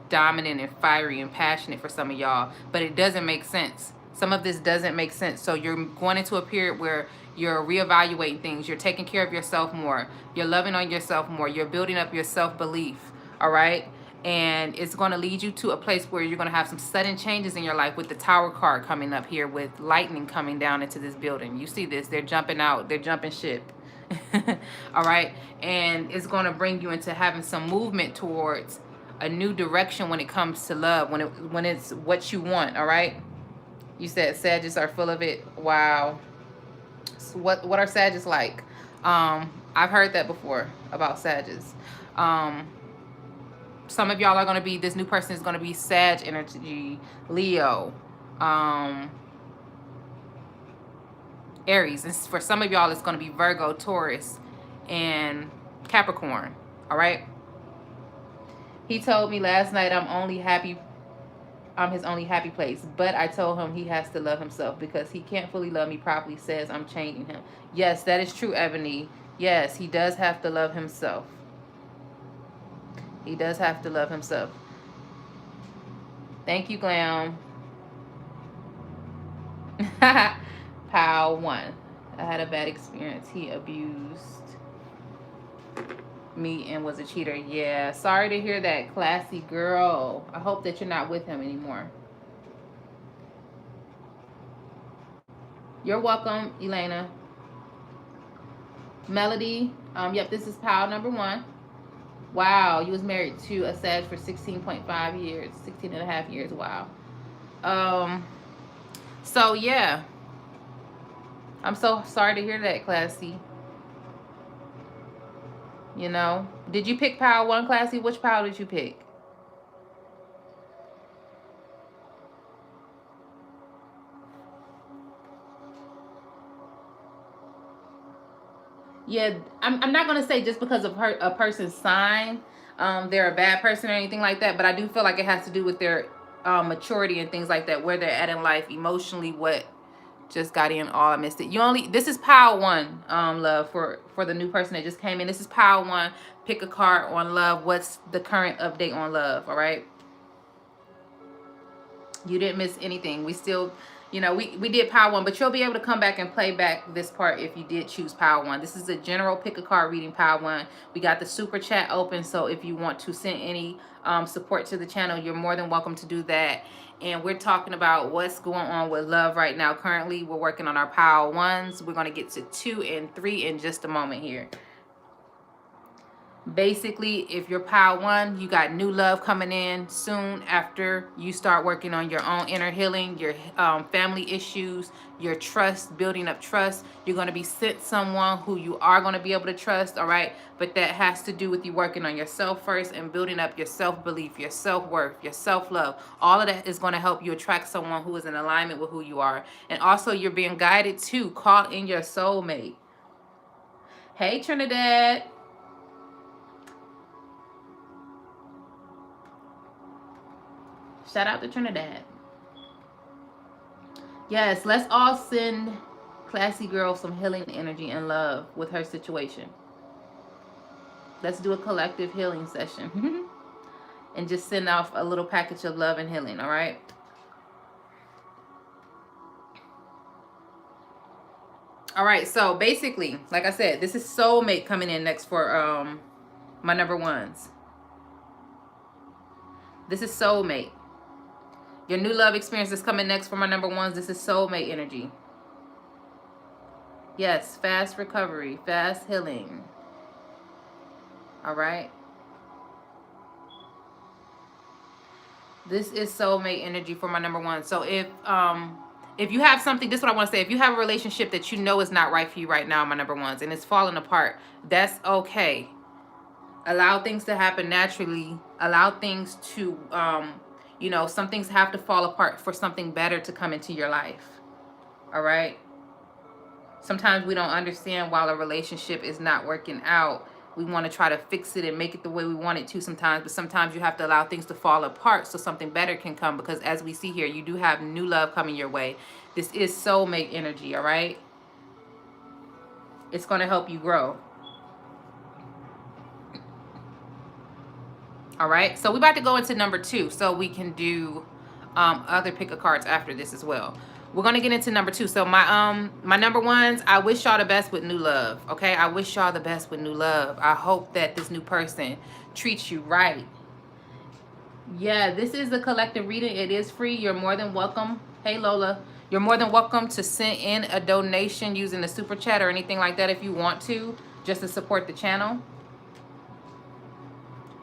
dominant and fiery and passionate for some of y'all. But it doesn't make sense. Some of this doesn't make sense. So you're going into a period where you're reevaluating things. You're taking care of yourself more. You're loving on yourself more. You're building up your self-belief. All right. And it's going to lead you to a place where you're going to have some sudden changes in your life, with the Tower card coming up here, with lightning coming down into this building. You see this? They're jumping out. They're jumping ship. All right. And it's going to bring you into having some movement towards a new direction when it comes to love, when it's what you want. All right. You said Sagittarius are full of it. Wow. So what are Sagittarius like? I've heard that before about Sagittarius. Some of y'all are going to be, this new person is going to be Sag energy, Leo, Aries. And for some of y'all, it's going to be Virgo, Taurus, and Capricorn. All right. He told me last night I'm his only happy place. But I told him he has to love himself because he can't fully love me properly. Says I'm changing him. Yes, that is true, Ebony. Yes, he does have to love himself. He does have to love himself. Thank you, Glam. Pow 1. I had a bad experience. He abused me and was a cheater. Yeah, sorry to hear that, classy girl. I hope that you're not with him anymore. You're welcome, Elena. Melody. Yep, this is pile number 1. Wow, you was married to a Sag for 16.5 years, 16 and a half years. Wow. Um, so yeah, I'm so sorry to hear that, Classy. You know, did you pick pile one, Classy? Which pile did you pick? Yeah, I'm not gonna say just because of a person's sign, they're a bad person or anything like that. But I do feel like it has to do with their maturity and things like that, where they're at in life emotionally. What just got in? Oh, I missed it. You only, this is pile one, love, for the new person that just came in. This is pile one. Pick a card on love. What's the current update on love? All right. You didn't miss anything. We still, you know, we did power one, but you'll be able to come back and play back this part if you did choose power one. This is a general pick a card reading power one. We got the super chat open, so if you want to send any support to the channel, you're more than welcome to do that. And we're talking about what's going on with love right now. Currently, we're working on our power ones. We're going to get to 2 and 3 in just a moment here. Basically, if you're pile one, you got new love coming in soon after you start working on your own inner healing, your family issues, your trust, building up trust. You're going to be sent someone who you are going to be able to trust, all right? But that has to do with you working on yourself first and building up your self-belief, your self-worth, your self-love. All of that is going to help you attract someone who is in alignment with who you are. And also, you're being guided to call in your soulmate. Hey, Trinidad. Shout out to Trinidad. Yes, let's all send Classy Girl some healing energy and love with her situation. Let's do a collective healing session. And just send off a little package of love and healing, all right? All right, so basically, like I said, this is soulmate coming in next for my number ones. This is soulmate. Your new love experience is coming next for my number ones. This is soulmate energy. Yes, fast recovery, fast healing. All right. This is soulmate energy for my number one. So if you have something, this is what I want to say. If you have a relationship that you know is not right for you right now, my number ones, and it's falling apart, that's okay. Allow things to happen naturally. Allow things to, you know, some things have to fall apart for something better to come into your life. All right. Sometimes we don't understand while a relationship is not working out. We want to try to fix it and make it the way we want it to sometimes. But sometimes you have to allow things to fall apart so something better can come. Because as we see here, you do have new love coming your way. This is soulmate energy, all right? It's going to help you grow. All right, so we're about to go into number 2 so we can do other pick a cards after this as well. We're going to get into number 2. So my number ones, I wish y'all the best with new love, okay? I wish y'all the best with new love. I hope that this new person treats you right. Yeah, this is a collective reading. It is free. You're more than welcome. Hey, Lola. You're more than welcome to send in a donation using the super chat or anything like that if you want to, just to support the channel.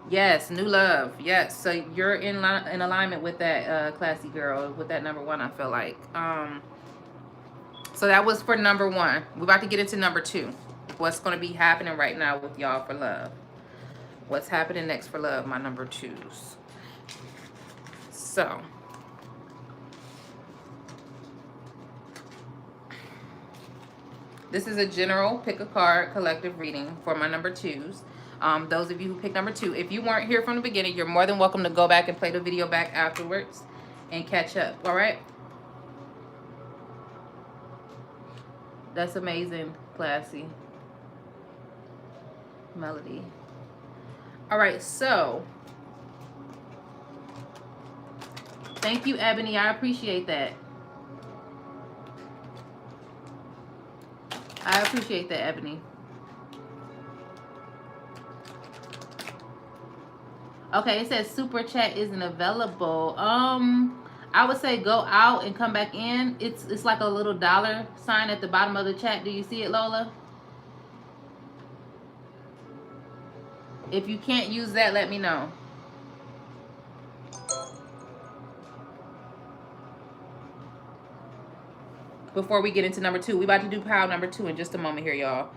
Yes, new love. Yes, so you're in alignment with that Classy Girl, with that number one, I feel like. So that was for number 1. We're about to get into number 2. What's going to be happening right now with y'all for love? What's happening next for love, my number 2s? So this is a general pick a card collective reading for my number 2s. Those of you who picked number 2, if you weren't here from the beginning, you're more than welcome to go back and play the video back afterwards and catch up, all right? That's amazing, Classy. Melody. All right, so thank you, Ebony. I appreciate that. I appreciate that, Ebony. Okay, it says super chat isn't available. I would say go out and come back in. It's like a little dollar sign at the bottom of the chat. Do you see it, Lola? If you can't use that, let me know. Before we get into number 2. We about to do pile number 2 in just a moment here, y'all.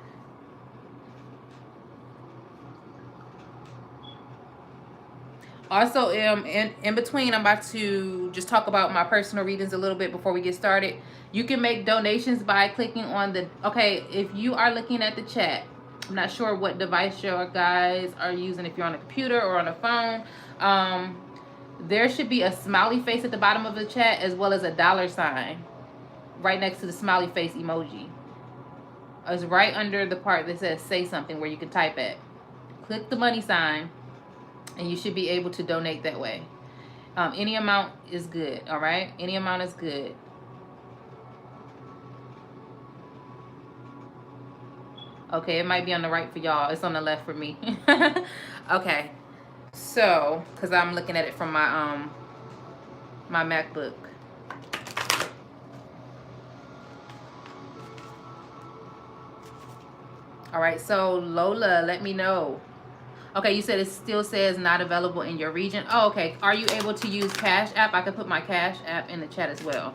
Also, in between, I'm about to just talk about my personal readings a little bit before we get started. You can make donations by clicking on the... Okay, if you are looking at the chat, I'm not sure what device your guys are using, if you're on a computer or on a phone. There should be a smiley face at the bottom of the chat, as well as a $sign right next to the smiley face emoji. It's right under the part that says say something, where you can type it. Click the money sign, and you should be able to donate that way. Any amount is good, all right? Any amount is good. Okay, it might be on the right for y'all. It's on the left for me. Okay, so, because I'm looking at it from my my MacBook. All right, so Lola, let me know. Okay, you said it still says not available in your region. Oh, okay. Are you able to use Cash App? I can put my Cash App in the chat as well.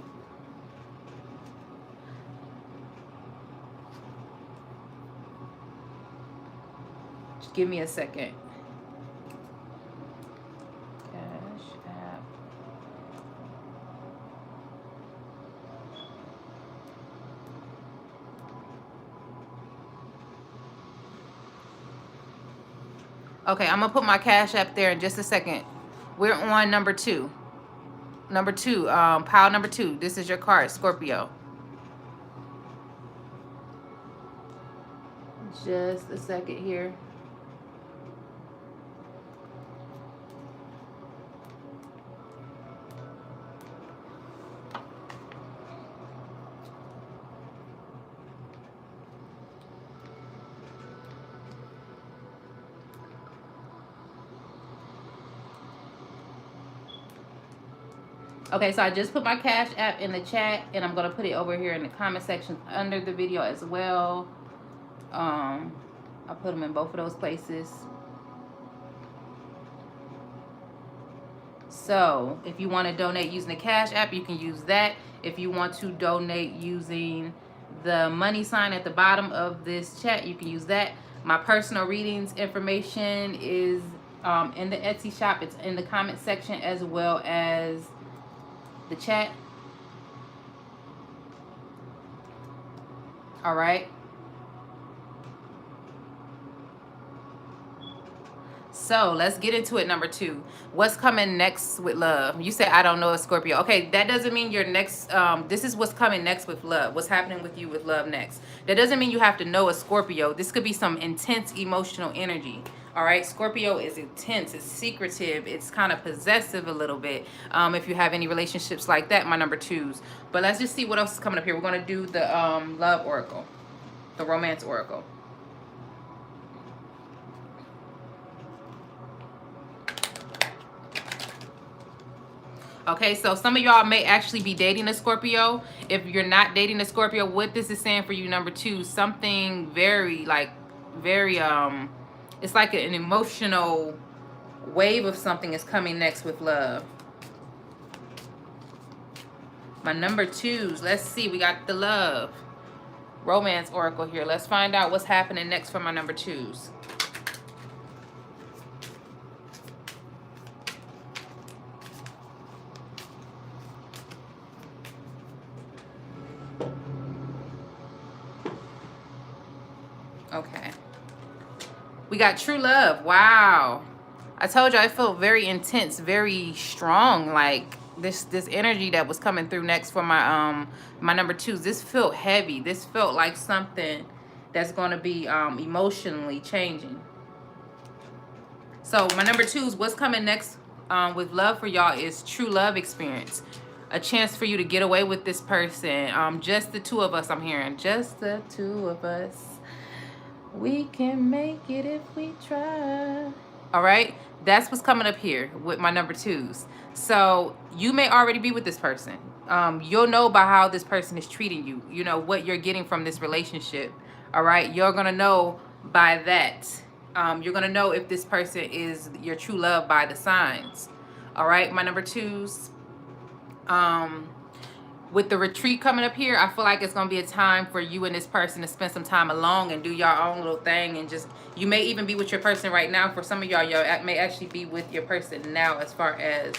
Just give me a second. Cash App. Okay, I'm gonna put my Cash App there in just a second. We're on number 2. Number 2, pile number 2. This is your card, Scorpio. Just a second here. Okay, so I just put my Cash App in the chat, and I'm going to put it over here in the comment section under the video as well. I put them in both of those places. So if you want to donate using the Cash App, you can use that. If you want to donate using the money sign at the bottom of this chat, you can use that. My personal readings information is in the Etsy shop. It's in the comment section as well as the chat. All right. So let's get into it. Number 2, what's coming next with love? You said I don't know a Scorpio. Okay, that doesn't mean your next this is what's coming next with love. What's happening with you with love next? That doesn't mean you have to know a Scorpio. This could be some intense emotional energy. All right, Scorpio is intense, it's secretive, it's kind of possessive a little bit. If you have any relationships like that, my number 2s. But let's just see what else is coming up here. We're going to do the love oracle, the romance oracle. Okay, so some of y'all may actually be dating a Scorpio. If you're not dating a Scorpio, what this is saying for you, number 2, something very, it's like an emotional wave of something is coming next with love. My number 2s, let's see, we got the love romance oracle here. Let's find out what's happening next for my number 2s. Okay. We got true love. Wow. I told you I felt very intense, very strong. Like this energy that was coming through next for my my number 2s. This felt heavy. This felt like something that's going to be emotionally changing. So my number 2s, what's coming next with love for y'all is true love experience. A chance for you to get away with this person. Just the 2 of us, I'm hearing. Just the 2 of us. We can make it if we try. All right, that's what's coming up here with my number 2s. So you may already be with this person. You'll know by how this person is treating you. You know what you're getting from this relationship. All right, you're gonna know by that. You're going to know if this person is your true love by the signs. All right, my number twos. With the retreat coming up here, I feel like it's going to be a time for you and this person to spend some time alone and do your own little thing. And just, you may even be with your person right now. For some of y'all, y'all may actually be with your person now as far as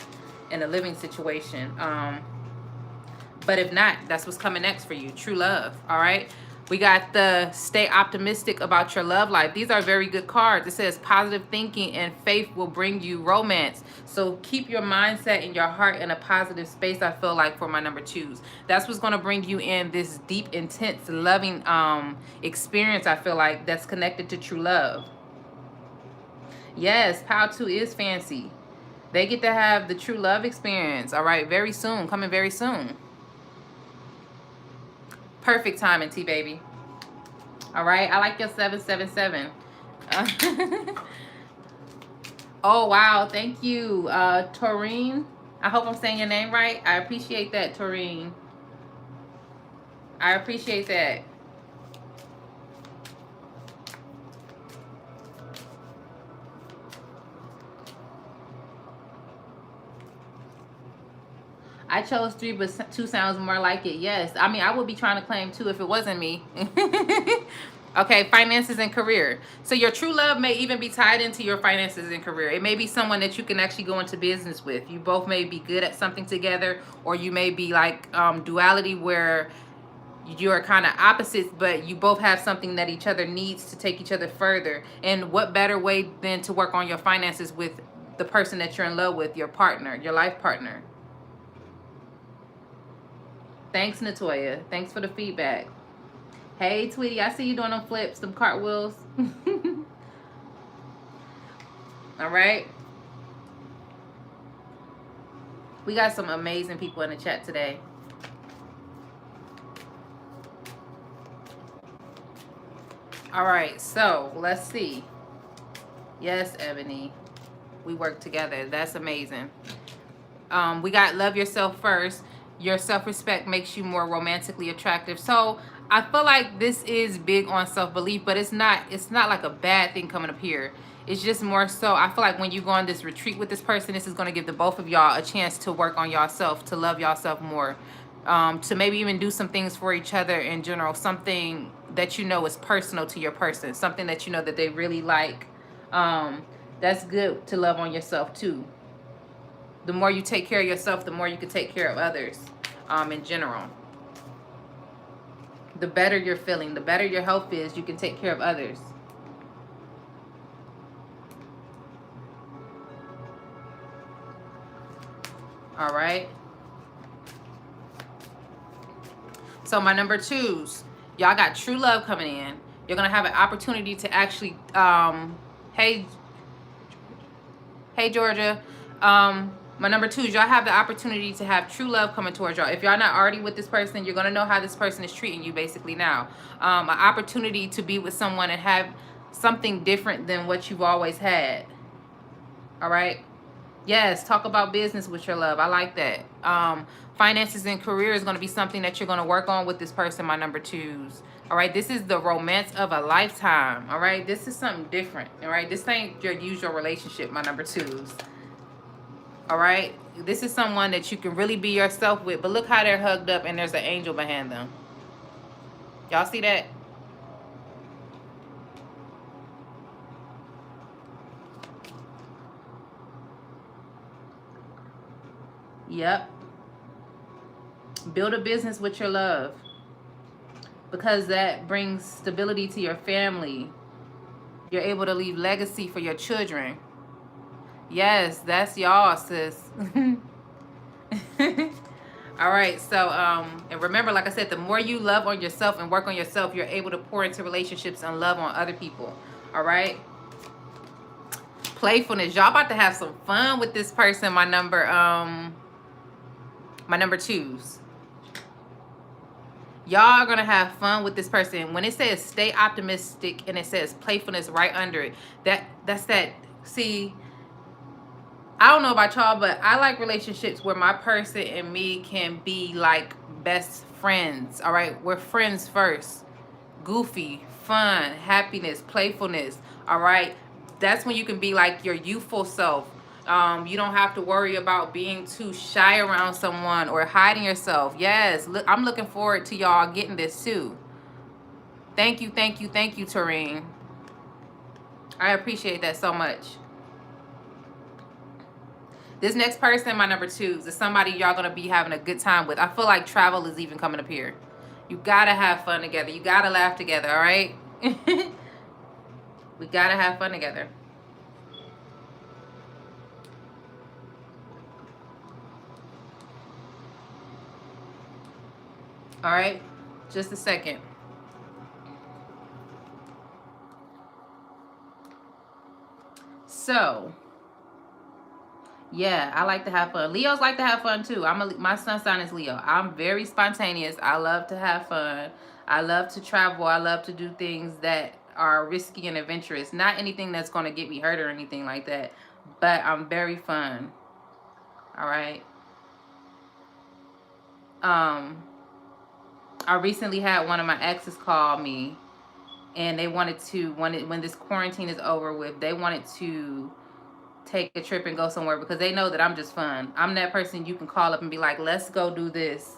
in a living situation. But if not, that's what's coming next for you. True love. All right. We got the stay optimistic about your love life. These are very good cards. It says positive thinking and faith will bring you romance. So keep your mindset and your heart in a positive space, I feel like, for my number twos. That's what's going to bring you in this deep, intense, loving experience, I feel like, that's connected to true love. Yes, Pile 2 is fancy. They get to have the true love experience, all right, very soon, coming very soon. Perfect timing, T-Baby. All right, I like your 777. Oh, wow, thank you, Taurine. I hope I'm saying your name right. I appreciate that, Taurine. I appreciate that. I chose 3, but 2 sounds more like it. Yes. I mean, I would be trying to claim 2 if it wasn't me. Okay, finances and career. So your true love may even be tied into your finances and career. It may be someone that you can actually go into business with. You both may be good at something together, or you may be like duality where you're kind of opposites, but you both have something that each other needs to take each other further. And what better way than to work on your finances with the person that you're in love with, your partner, your life partner. Thanks, Natoya. Thanks for the feedback. Hey, Tweety, I see you doing them flips, them cartwheels. All right. We got some amazing people in the chat today. All right, so let's see. Yes, Ebony. We work together. That's amazing. We got love yourself first. Your self-respect makes you more romantically attractive. So I feel like this is big on self-belief, but it's not like a bad thing coming up here. It's just more so, I feel like when you go on this retreat with this person, this is going to give the both of y'all a chance to work on yourself, to love yourself more, to maybe even do some things for each other in general, something that you know is personal to your person, something that you know that they really like. That's good to love on yourself too. The more you take care of yourself, the more you can take care of others in general. The better you're feeling, the better your health is, you can take care of others. All right. So my number twos, y'all got true love coming in. You're going to have an opportunity to actually, hey, Georgia. My number twos, y'all have the opportunity to have true love coming towards y'all. If y'all not already with this person, you're going to know how this person is treating you basically now. An opportunity to be with someone and have something different than what you've always had. All right. Yes, talk about business with your love. I like that. Finances and career is going to be something that you're going to work on with this person, my number twos. All right, this is the romance of a lifetime. All right, this is something different. All right, this ain't your usual relationship, my number twos. All right, this is someone that you can really be yourself with. But look how they're hugged up and there's an angel behind them. Y'all see that? Yep. Build a business with your love, because that brings stability to your family. You're able to leave legacy for your children. Yes, that's y'all, sis. All right, so and remember, like I said, the more you love on yourself and work on yourself, you're able to pour into relationships and love on other people. All right. Playfulness. Y'all about to have some fun with this person, my number twos. Y'all are gonna have fun with this person. When it says stay optimistic and it says playfulness right under it, that's that. See, I don't know about y'all, but I like relationships where my person and me can be like best friends. All right, we're friends first. goofy, fun, happiness, playfulness. All right, that's when you can be like your youthful self. You don't have to worry about being too shy around someone or hiding yourself. Yes, look, I'm looking forward to y'all getting this too. Thank you, thank you, thank you, Tareen. I appreciate that so much. This next person, my number 2s, is somebody y'all gonna be having a good time with. I feel like travel is even coming up here. You gotta have fun together. You gotta laugh together, all right? We gotta have fun together. All right, just a second. So, yeah, I like to have fun. Leos like to have fun too. My sun sign is Leo. I'm very spontaneous. I love to have fun. I love to travel. I love to do things that are risky and adventurous. Not anything that's going to get me hurt or anything like that. But I'm very fun. All right. I recently had one of my exes call me, and they wanted to, when this quarantine is over with, they wanted to take a trip and go somewhere because they know that I'm just fun. I'm that person you can call up and be like, let's go do this.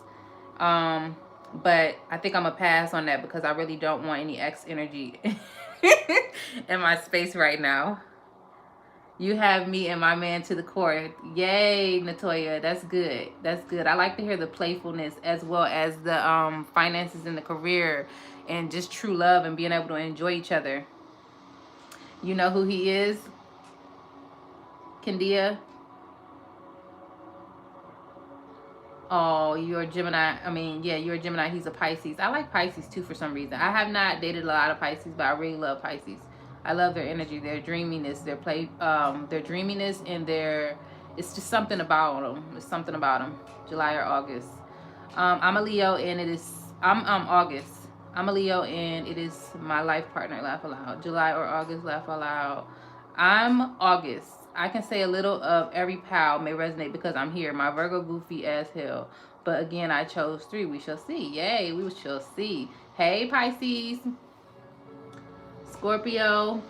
But I think I'm gonna pass on that because I really don't want any ex energy in my space right now. You have me and my man to the core. Yay, Natoya. That's good. That's good. I like to hear the playfulness as well as the finances in the career and just true love and being able to enjoy each other. You know who he is, Kandia? Oh, you're a Gemini. I mean, yeah, you're a Gemini. He's a Pisces. I like Pisces too for some reason. I have not dated a lot of Pisces, but I really love Pisces. I love their energy, their dreaminess, their dreaminess, and their. It's just something about them. It's something about them. July or August. I'm a Leo, and it is. I'm August. I'm a Leo, and it is my life partner. Laugh aloud. July or August. Laugh aloud. I'm August. I can say a little of every pal may resonate because I'm here. My Virgo goofy as hell. But again, I chose 3. We shall see. Yay, we shall see. Hey, Pisces. Scorpio.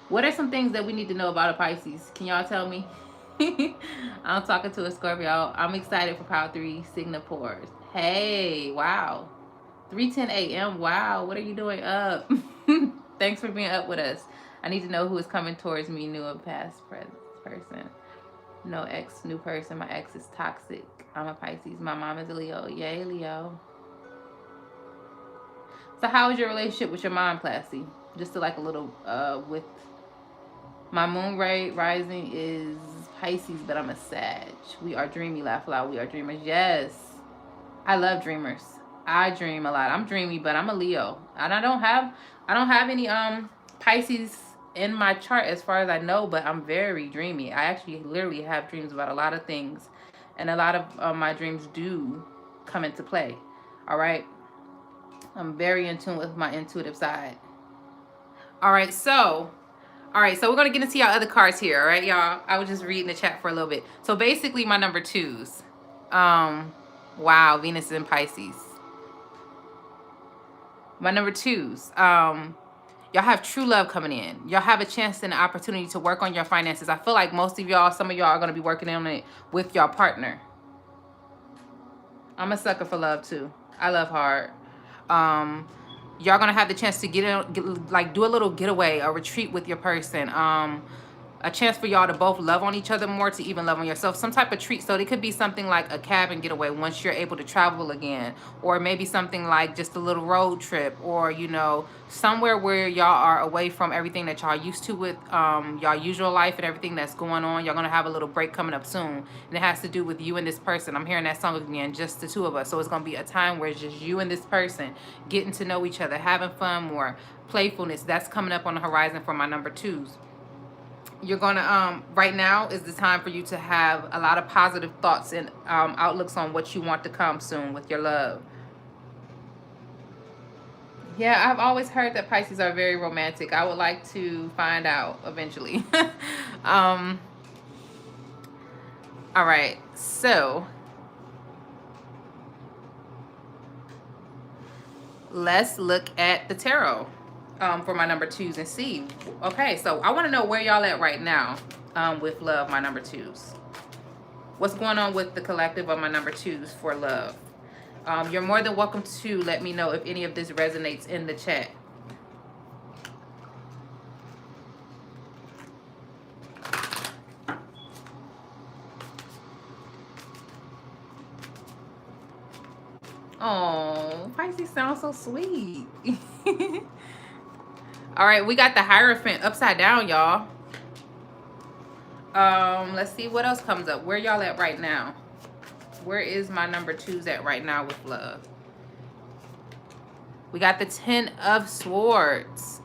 What are some things that we need to know about a Pisces? Can y'all tell me? I'm talking to a Scorpio. I'm excited for Power 3 Singapore. Hey, wow. 3:10 a.m. Wow, what are you doing up? Thanks for being up with us. I need to know who is coming towards me, new or past person. No ex, new person. My ex is toxic. I'm a Pisces. My mom is a Leo. Yay, Leo. So how is your relationship with your mom, Classy? Just to like a little with my moon rising is Pisces, but I'm a Sag. We are dreamy, laugh loud. We are dreamers. Yes. I love dreamers. I dream a lot. I'm dreamy, but I'm a Leo. And I don't have any Pisces in my chart as far as I know, but I'm very dreamy. I actually literally have dreams about a lot of things, and a lot of my dreams do come into play. All right. I'm very in tune with my intuitive side. All right, so we're gonna get into y'all other cards here. All right, y'all. I was just reading the chat for a little bit. So basically, my number 2s. Wow, Venus is in Pisces. My number 2s. Y'all have true love coming in. Y'all have a chance and an opportunity to work on your finances. I feel like most of y'all, some of y'all are gonna be working on it with your partner. I'm a sucker for love too. I love hard. Y'all gonna have the chance to do a little getaway, a retreat with your person. A chance for y'all to both love on each other more, to even love on yourself. Some type of treat. So it could be something like a cabin getaway once you're able to travel again, or maybe something like just a little road trip, or somewhere where y'all are away from everything that y'all used to with y'all usual life and everything that's going on. Y'all gonna have a little break coming up soon, and it has to do with you and this person. I'm hearing that song again, just the 2 of us. So it's gonna be a time where it's just you and this person getting to know each other, having fun more, playfulness. That's coming up on the horizon for my number 2s. You're gonna right now is the time for you to have a lot of positive thoughts and outlooks on what you want to come soon with your love. Yeah, I've always heard that Pisces are very romantic. I would like to find out eventually. All right, so let's look at the tarot for my number twos and see. Okay, so I want to know where y'all at right now with love, my number twos. What's going on with the collective of my number twos for love? You're more than welcome to let me know if any of this resonates in the chat. Oh, Pisces sounds so sweet. All right, we got the Hierophant upside down, y'all. Let's see what else comes up. Where y'all at right now? Where is my number twos at right now with love? We got the Ten of Swords.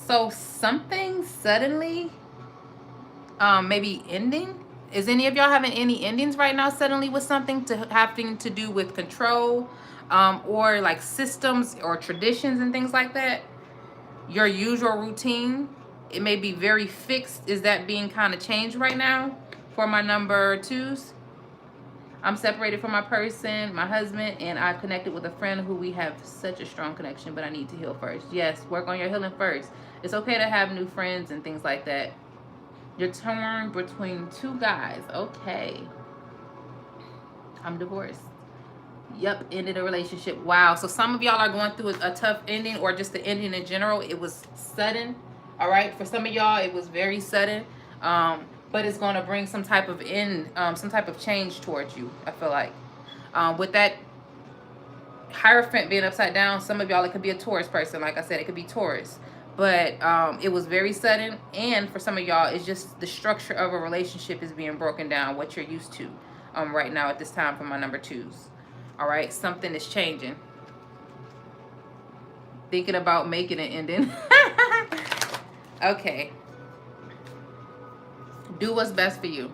So something suddenly maybe ending. Is any of y'all having any endings right now suddenly with something having to do with control or like systems or traditions and things like that? Your usual routine, it may be very fixed. Is that being kind of changed right now for my number twos? I'm separated from my person, my husband, and I've connected with a friend who we have such a strong connection, but I need to heal first. Yes, work on your healing first. It's okay to have new friends and things like that. You're torn between two guys. Okay. I'm divorced. Yep, ended a relationship. Wow. So some of y'all are going through a tough ending, or just the ending in general. It was sudden. All right. For some of y'all, it was very sudden. But it's going to bring some type of some type of change towards you, I feel like. With that Hierophant being upside down, some of y'all, it could be a Taurus person. Like I said, it could be Taurus. But it was very sudden. And for some of y'all, it's just the structure of a relationship is being broken down, what you're used to right now at this time for my number twos. All right, something is changing. Thinking about making an ending. Okay. Do what's best for you.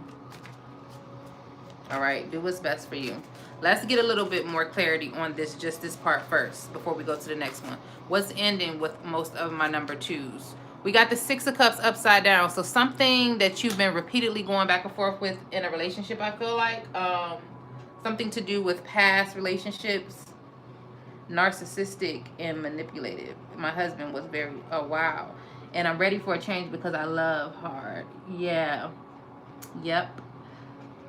All right, do what's best for you. Let's get a little bit more clarity on this, just this part first, before we go to the next one. What's ending with most of my number twos? We got the Six of Cups upside down. So something that you've been repeatedly going back and forth with in a relationship, I feel like. Something to do with past relationships. Narcissistic and manipulative. My husband was very, oh wow. And I'm ready for a change because I love hard. Yeah. Yep.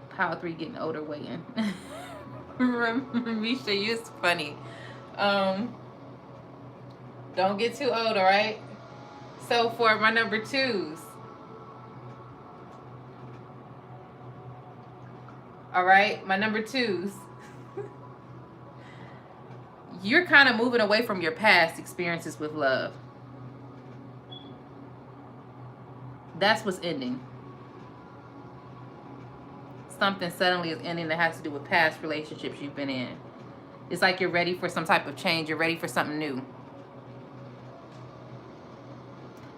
Power 3 getting older weighing. Misha, you're funny. Don't get too old, all right? So for my number twos. All right, my number twos. You're kind of moving away from your past experiences with love. That's what's ending. Something suddenly is ending that has to do with past relationships you've been in. It's like you're ready for some type of change. You're ready for something new.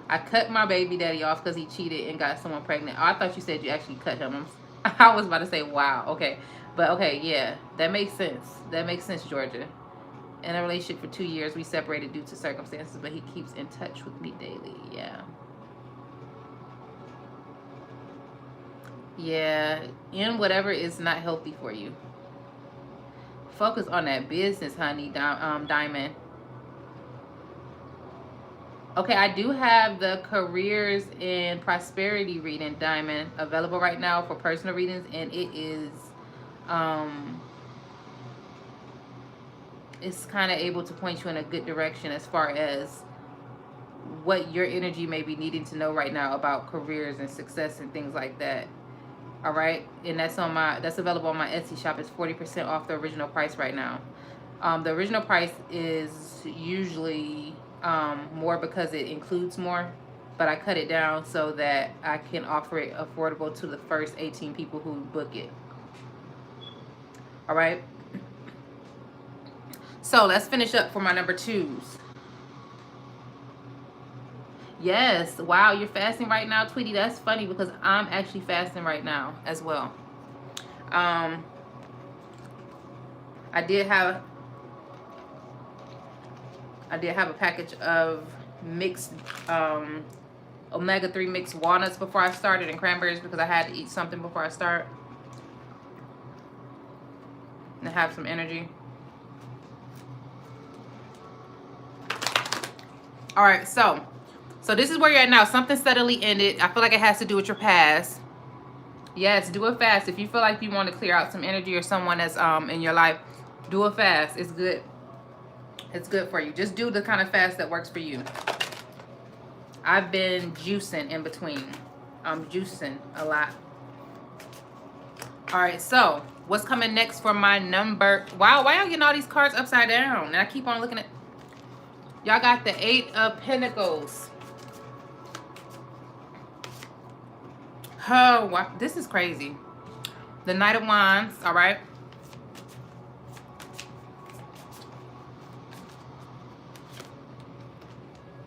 I cut my baby daddy off because he cheated and got someone pregnant. Oh, I thought you said you actually cut him. I was about to say, wow. Okay. But okay, yeah. That makes sense. That makes sense, Georgia. In a relationship for 2 years, we separated due to circumstances, but he keeps in touch with me daily. Yeah. Yeah. And whatever is not healthy for you. Focus on that business, honey, Diamond. Okay, I do have the careers and prosperity reading, Diamond, available right now for personal readings, and it is it's kind of able to point you in a good direction as far as what your energy may be needing to know right now about careers and success and things like that. All right, and that's available on my Etsy shop. It's 40% off the original price right now. The original price is usually more because it includes more, but I cut it down so that I can offer it affordable to the first 18 people who book it. All right. So let's finish up for my number twos. Yes. Wow, you're fasting right now, Tweety. That's funny because I'm actually fasting right now as well. I did have a package of mixed omega-3 mixed walnuts before I started, and cranberries because I had to eat something before I start. and have some energy. All right, so this is where you're at now. Something suddenly ended. I feel like it has to do with your past. Yes, do it fast. If you feel like you want to clear out some energy or someone that's in your life, do it fast. It's good. It's good for you. Just do the kind of fast that works for you. I've been juicing in between. I'm juicing a lot. All right, so what's coming next for my number? Wow, why y'all getting all these cards upside down? And I keep on looking at... Y'all got the 8 of Pentacles. Oh, wow. This is crazy. The Knight of Wands, all right?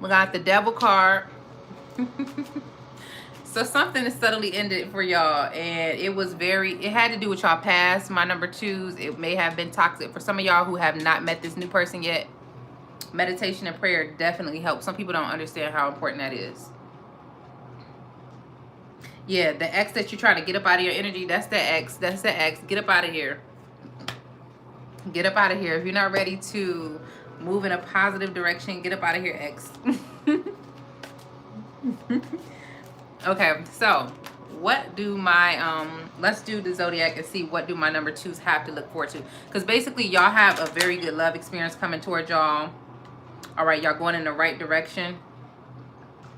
We got the Devil card. So something is suddenly ended for y'all, and it had to do with y'all past, my number 2s. It may have been toxic for some of y'all who have not met this new person yet. Meditation and prayer definitely helps. Some people don't understand how important that is. Yeah, the ex that you're trying to get up out of your energy, that's the ex. That's the ex. Get up out of here. Get up out of here. If you're not ready to move in a positive direction, get up out of here, ex. Okay, so what do my let's do the zodiac and see what do my number 2s have to look forward to, because basically y'all have a very good love experience coming toward y'all. All right, y'all going in the right direction,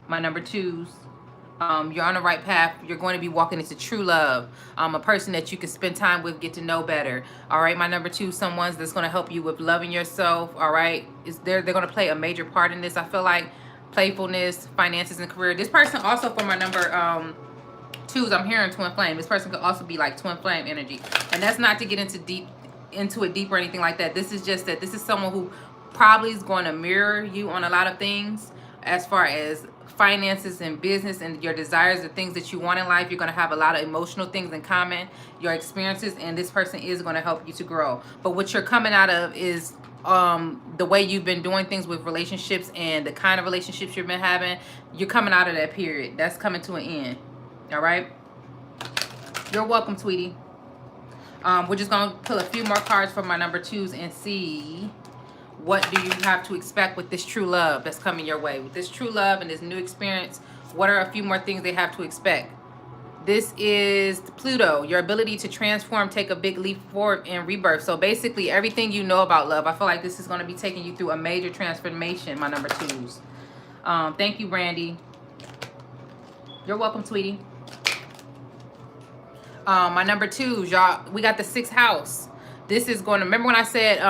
my number 2s. You're on the right path. You're going to be walking into true love, a person that you can spend time with, get to know better. All right, my number 2, someone that's going to help you with loving yourself. All right, they're going to play a major part in this. I feel like playfulness, finances, and career. This person also, for my number 2s, I'm hearing twin flame. This person could also be like twin flame energy, and that's not to get into it deep or anything like that. This is just that this is someone who probably is going to mirror you on a lot of things as far as finances and business and your desires, the things that you want in life. You're going to have a lot of emotional things in common, your experiences, and this person is going to help you to grow. But what you're coming out of is the way you've been doing things with relationships and the kind of relationships you've been having. You're coming out of that period. That's coming to an end. All right, you're welcome, sweetie. We're just gonna pull a few more cards for my number 2s and see what do you have to expect with this true love that's coming your way. With this true love and this new experience, what are a few more things they have to expect? This is Pluto, your ability to transform, take a big leap forward in rebirth. So basically everything you know about love, I feel like this is going to be taking you through a major transformation, my number 2s. Thank you, Brandy. You're welcome, sweetie. My number 2s, y'all, we got the 6th house. This is going to, remember when I said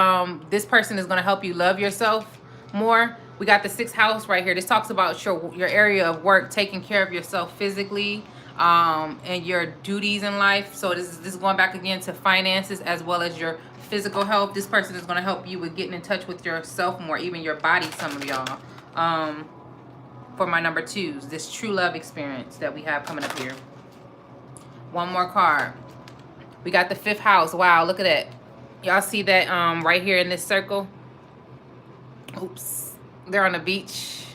this person is going to help you love yourself more? We got the 6th house right here. This talks about your area of work, taking care of yourself physically, and your duties in life. So this is going back again to finances as well as your physical health. This person is going to help you with getting in touch with yourself more, even your body, some of y'all. For my number 2s, this true love experience that we have coming up here. One more card. We got the 5th house. Wow, look at that. Y'all see that right here in this circle? Oops. They're on the beach.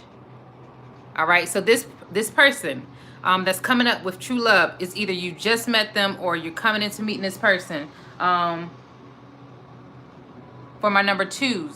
All right, so this person that's coming up with true love is either you just met them or you're coming into meeting this person. For my number 2s,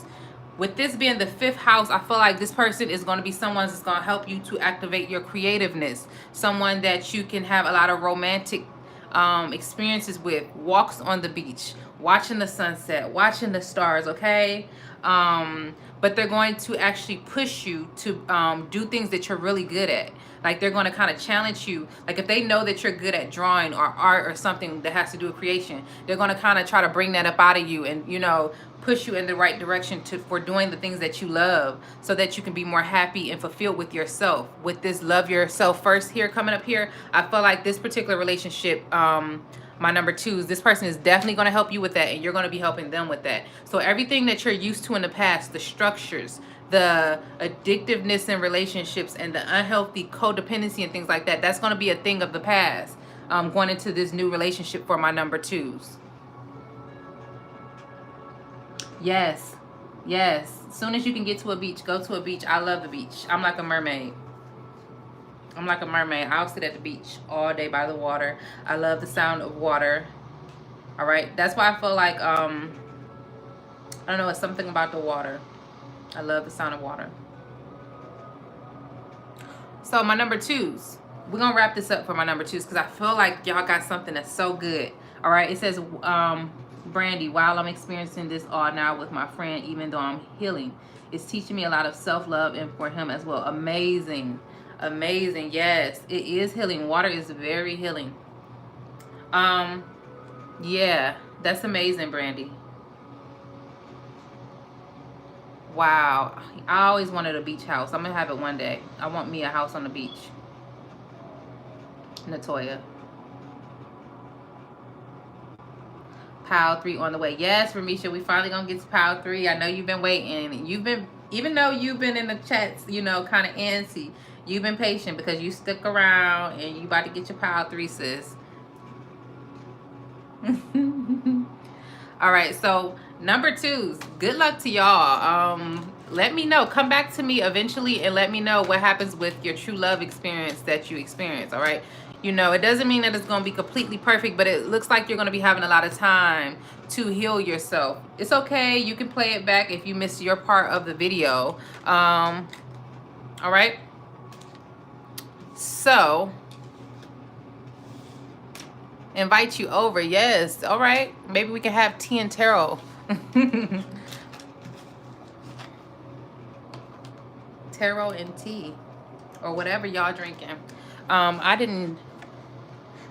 with this being the 5th house, I feel like this person is going to be someone that's going to help you to activate your creativeness. Someone that you can have a lot of romantic experiences with. Walks on the beach, watching the sunset, watching the stars, okay? But they're going to actually push you to do things that you're really good at. Like they're going to kind of challenge you. Like if they know that you're good at drawing or art or something that has to do with creation, they're going to kind of try to bring that up out of you and, you know, push you in the right direction for doing the things that you love so that you can be more happy and fulfilled with yourself. With this love yourself first here coming up here, I feel like this particular relationship, my number 2s, this person is definitely going to help you with that, and you're going to be helping them with that. So everything that you're used to in the past, the structures, the addictiveness in relationships, and the unhealthy codependency and things like that, that's going to be a thing of the past going into this new relationship for my number 2s. Yes, yes. As soon as you can get to a beach, go to a beach. I love the beach. I'm like a mermaid. I'm like a mermaid. I'll sit at the beach all day by the water. I love the sound of water. All right. That's why I feel like, I don't know, it's something about the water. I love the sound of water. So my number twos. We're going to wrap this up for my number twos because I feel like y'all got something that's so good. All right. It says, Brandy, while I'm experiencing this all now with my friend, even though I'm healing, it's teaching me a lot of self-love and for him as well. Amazing. Amazing. Yes, it is healing. Water is very healing. Yeah, that's amazing, Brandy. Wow. I always wanted a beach house. I'm going to have it one day. I want me a house on the beach. Natoya. Pile 3 on the way. Yes, Ramisha, we finally gonna get to Pile 3. I know you've been waiting. You've been, even though you've been in the chats, you know, kind of antsy, you've been patient because you stuck around and you about to get your Pile 3, sis. All right, so number twos, good luck to y'all. Let me know. Come back to me eventually and let me know what happens with your true love experience that you experience. All right. You know, it doesn't mean that it's going to be completely perfect, but it looks like you're going to be having a lot of time to heal yourself. It's okay. You can play it back if you missed your part of the video. All right. So, invite you over. Yes. All right. Maybe we can have tea and tarot. Tarot and tea. Or whatever y'all drinking. I didn't...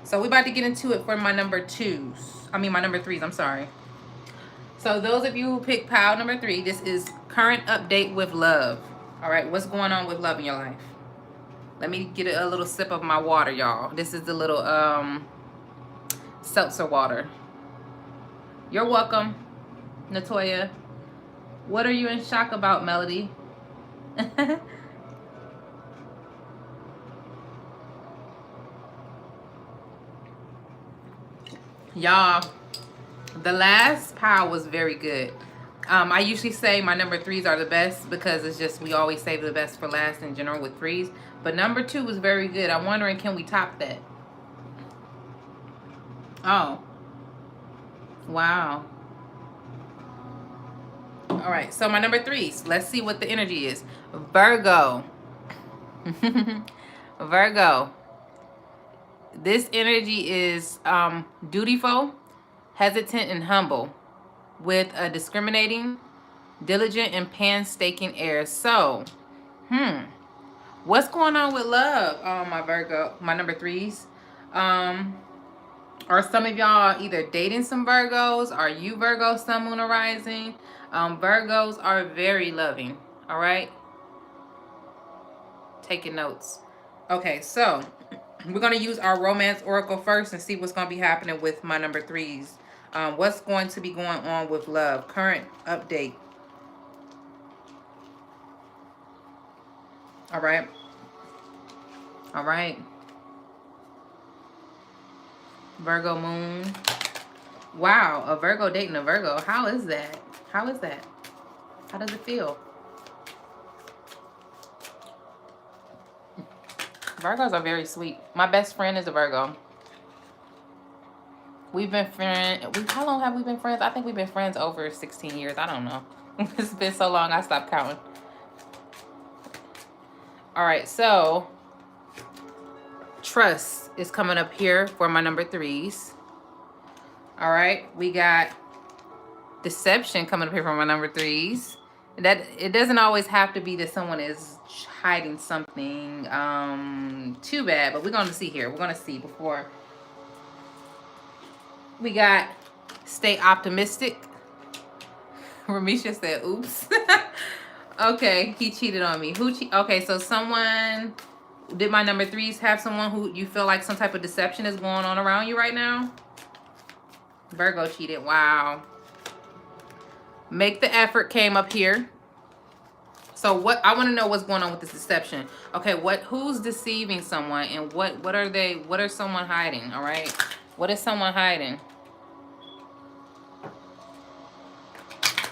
So we're about to get into it for my number twos. I mean, my number threes. I'm sorry. So those of you who picked pile number 3, this is current update with love. All right. What's going on with love in your life? Let me get a little sip of my water, y'all. This is the little seltzer water. You're welcome, Natoya. What are you in shock about, Melody? Y'all, the last pile was very good. I usually say my number 3s are the best because it's just we always save the best for last in general with 3s. But number 2 was very good. I'm wondering, can we top that? Oh. Wow. All right, so my number 3s. Let's see what the energy is. Virgo. Virgo. This energy is dutiful, hesitant, and humble, with a discriminating, diligent, and painstaking air. So, what's going on with love, my Virgo, my number 3s? Are some of y'all either dating some Virgos? Are you Virgo, Sun, Moon, or Rising? Virgos are very loving, all right? Taking notes. Okay, so we're going to use our romance oracle first and see what's going to be happening with my number 3s. What's going to be going on with love? Current update. All right. All right. Virgo moon. Wow, a Virgo dating a Virgo. How is that? How is that? How does it feel? Virgos are very sweet. My best friend is a Virgo. We've been friends. How long have we been friends? I think we've been friends over 16 years. I don't know. It's been so long, I stopped counting. All right, so trust is coming up here for my number 3s. All right, we got deception coming up here for my number 3s. That it doesn't always have to be that someone is hiding something too bad, but we're going to see here. We're going to see before. We got stay optimistic. Ramisha said, oops. Okay, he cheated on me. Okay, so someone, did my number 3s have someone who you feel like some type of deception is going on around you right now? Virgo cheated. Wow. Make the effort came up here. So what I want to know what's going on with this deception. Okay, who's deceiving someone and what are someone hiding? All right. What is someone hiding?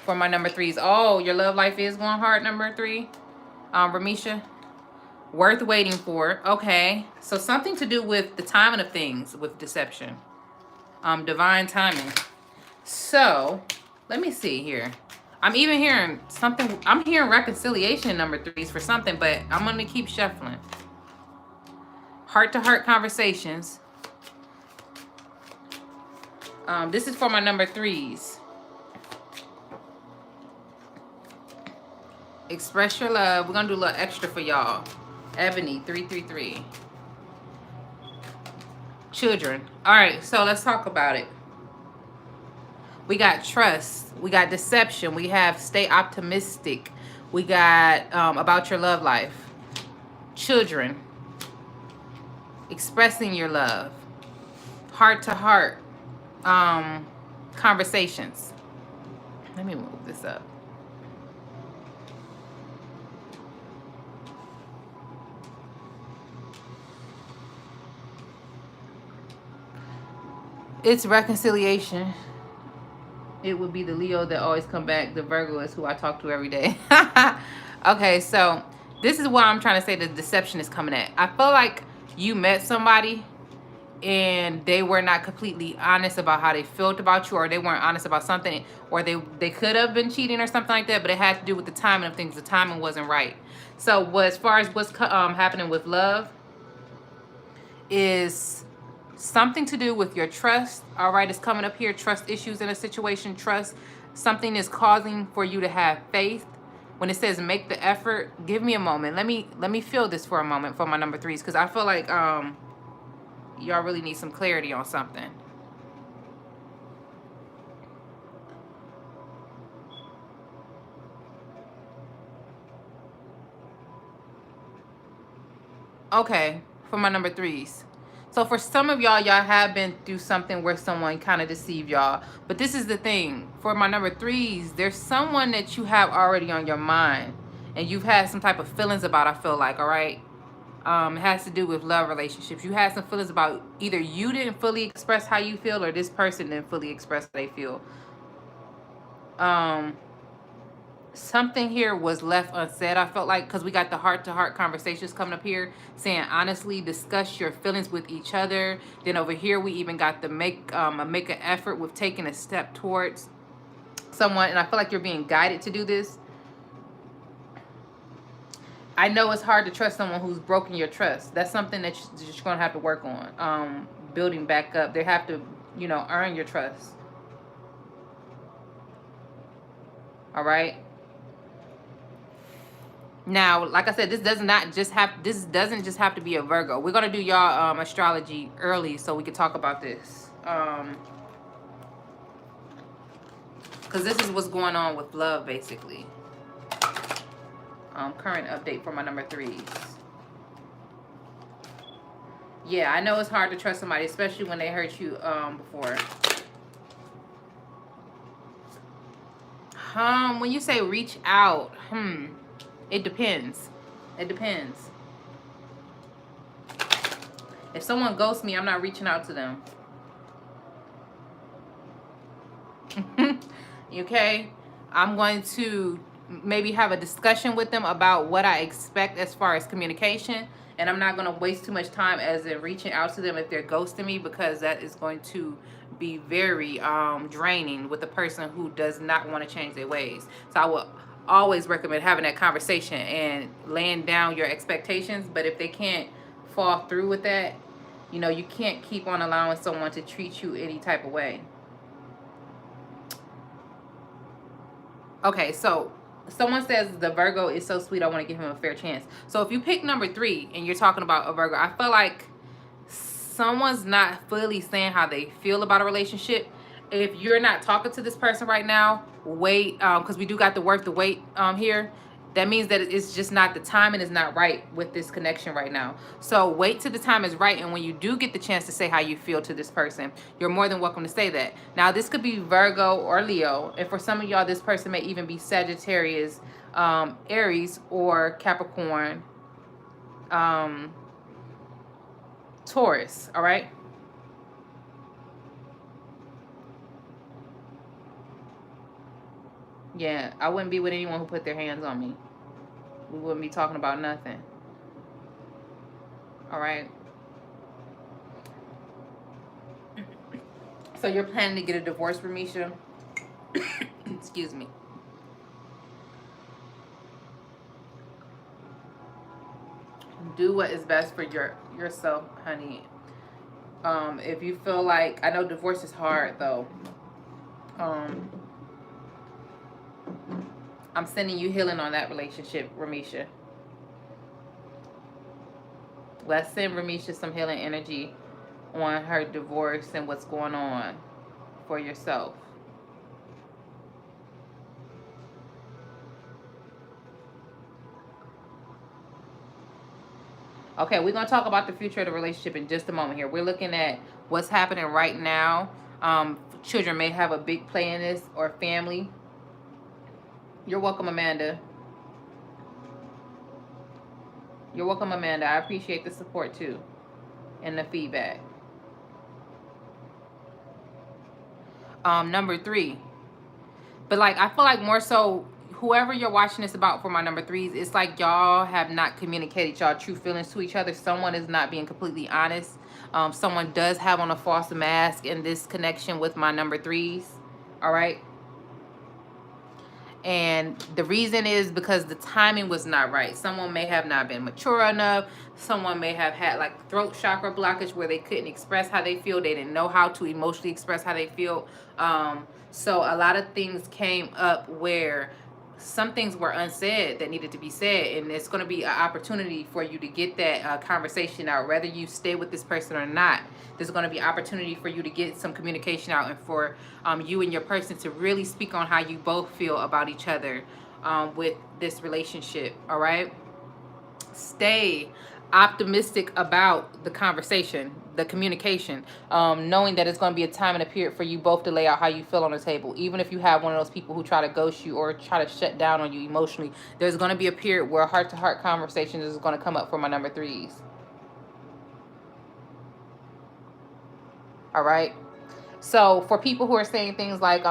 For my number 3s. Oh, your love life is going hard, number 3. Ramisha. Worth waiting for. Okay. So something to do with the timing of things with deception. Divine timing. So, let me see here. I'm even hearing something. I'm hearing reconciliation number 3s for something, but I'm going to keep shuffling. Heart-to-heart conversations. This is for my number 3s. Express your love. We're going to do a little extra for y'all. Ebony, 333. Children. All right, so let's talk about it. We got trust. We got deception. We have stay optimistic. We got about your love life. Children. Expressing your love. Heart-to-heart conversations. Let me move this up. It's reconciliation. It would be the Leo that always come back. The Virgo is who I talk to every day. Okay, so this is what I'm trying to say the deception is coming at. I feel like you met somebody and they were not completely honest about how they felt about you, or they weren't honest about something, or they could have been cheating or something like that, but it had to do with the timing of things. The timing wasn't right. So as far as what's happening with love is something to do with your trust. All right, it's coming up here. Trust issues in a situation. Trust. Something is causing for you to have faith. When it says make the effort, give me a moment. Let me feel this for a moment for my number 3s, because I feel like y'all really need some clarity on something. Okay, for my number 3s. So for some of y'all have been through something where someone kind of deceived y'all. But this is the thing. For my number 3s, there's someone that you have already on your mind. And you've had some type of feelings about, I feel like, all right? It has to do with love relationships. You had some feelings about either you didn't fully express how you feel, or this person didn't fully express how they feel. Something here was left unsaid, I felt like, because we got the heart-to-heart conversations coming up here saying honestly discuss your feelings with each other. Then over here we even got the make an effort with taking a step towards someone, and I feel like you're being guided to do this. I know it's hard to trust someone who's broken your trust. That's something that you're going to have to work on, building back up. They have to, earn your trust. All right. Now, like I said, this doesn't just have to be a Virgo. We're gonna do y'all astrology early so we can talk about this. Because this is what's going on with love, basically. Current update for my number 3s. Yeah, I know it's hard to trust somebody, especially when they hurt you before. When you say reach out, it depends. It depends. If someone ghosts me, I'm not reaching out to them. Okay? I'm going to maybe have a discussion with them about what I expect as far as communication. And I'm not going to waste too much time as in reaching out to them if they're ghosting me, because that is going to be very draining with a person who does not want to change their ways. So I will always recommend having that conversation and laying down your expectations. But if they can't fall through with that, you can't keep on allowing someone to treat you any type of way. Okay, so someone says the Virgo is so sweet, I want to give him a fair chance. So if you pick number 3 and you're talking about a Virgo, I feel like someone's not fully saying how they feel about a relationship. If you're not talking to this person right now, wait, because we do got the worth the wait here. That means that it's just not, the timing is not right with this connection right now. So wait till the time is right, and when you do get the chance to say how you feel to this person, you're more than welcome to say that. Now, this could be Virgo or Leo, and for some of y'all, this person may even be Sagittarius, Aries, or Capricorn, Taurus, all right? Yeah, I wouldn't be with anyone who put their hands on me. We wouldn't be talking about nothing. All right. So you're planning to get a divorce, Ramisha? Excuse me. Do what is best for yourself, honey. If you feel like, I know divorce is hard though. I'm sending you healing on that relationship, Ramisha. Let's send Ramisha some healing energy on her divorce and what's going on for yourself. Okay, we're going to talk about the future of the relationship in just a moment here. We're looking at what's happening right now. Children may have a big play in this, or family. You're welcome, Amanda. You're welcome, Amanda. I appreciate the support too and the feedback. Number 3. But like, I feel like more so, whoever you're watching this about for my number 3s, it's like y'all have not communicated y'all true feelings to each other. Someone is not being completely honest. Someone does have on a false mask in this connection with my number 3s. All right. And the reason is because the timing was not right. Someone may have not been mature enough. Someone may have had like throat chakra blockage where they couldn't express how they feel. They didn't know how to emotionally express how they feel. So a lot of things came up where some things were unsaid that needed to be said, and it's going to be an opportunity for you to get that conversation out, whether you stay with this person or not. There's going to be opportunity for you to get some communication out, and for you and your person to really speak on how you both feel about each other with this relationship. All right, stay optimistic about the conversation, the communication, knowing that it's going to be a time and a period for you both to lay out how you feel on the table. Even if you have one of those people who try to ghost you or try to shut down on you emotionally, there's going to be a period where heart-to-heart conversations is going to come up for my number 3s. All right. So for people who are saying things like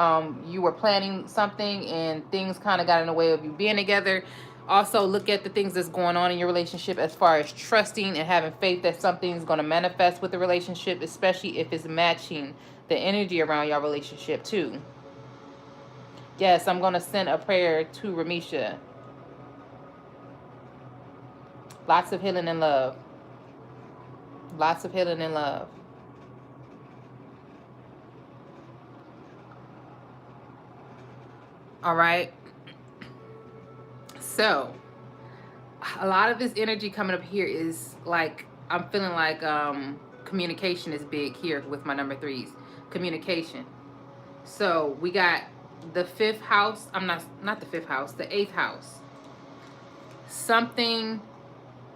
you were planning something and things kind of got in the way of you being together, also look at the things that's going on in your relationship as far as trusting and having faith that something's going to manifest with the relationship, especially if it's matching the energy around your relationship too. Yes, I'm going to send a prayer to Ramisha. Lots of healing and love. Lots of healing and love. All right. So a lot of this energy coming up here is like, I'm feeling like communication is big here with my number 3s. Communication. So we got the 5th house. I'm not the 5th house, the 8th house. Something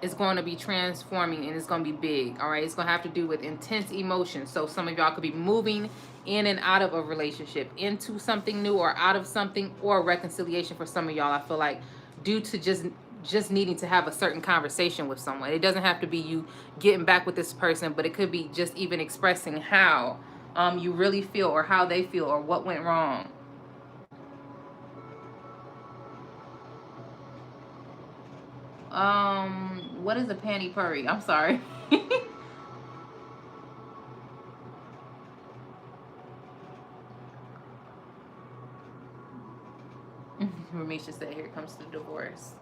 is going to be transforming, and it's going to be big. All right. It's going to have to do with intense emotion. So some of y'all could be moving in and out of a relationship, into something new or out of something, or reconciliation for some of y'all. I feel like due to just needing to have a certain conversation with someone. It doesn't have to be you getting back with this person, but it could be just even expressing how you really feel, or how they feel, or what went wrong. What is a panty purry? I'm sorry. Ramisha said, here comes the divorce.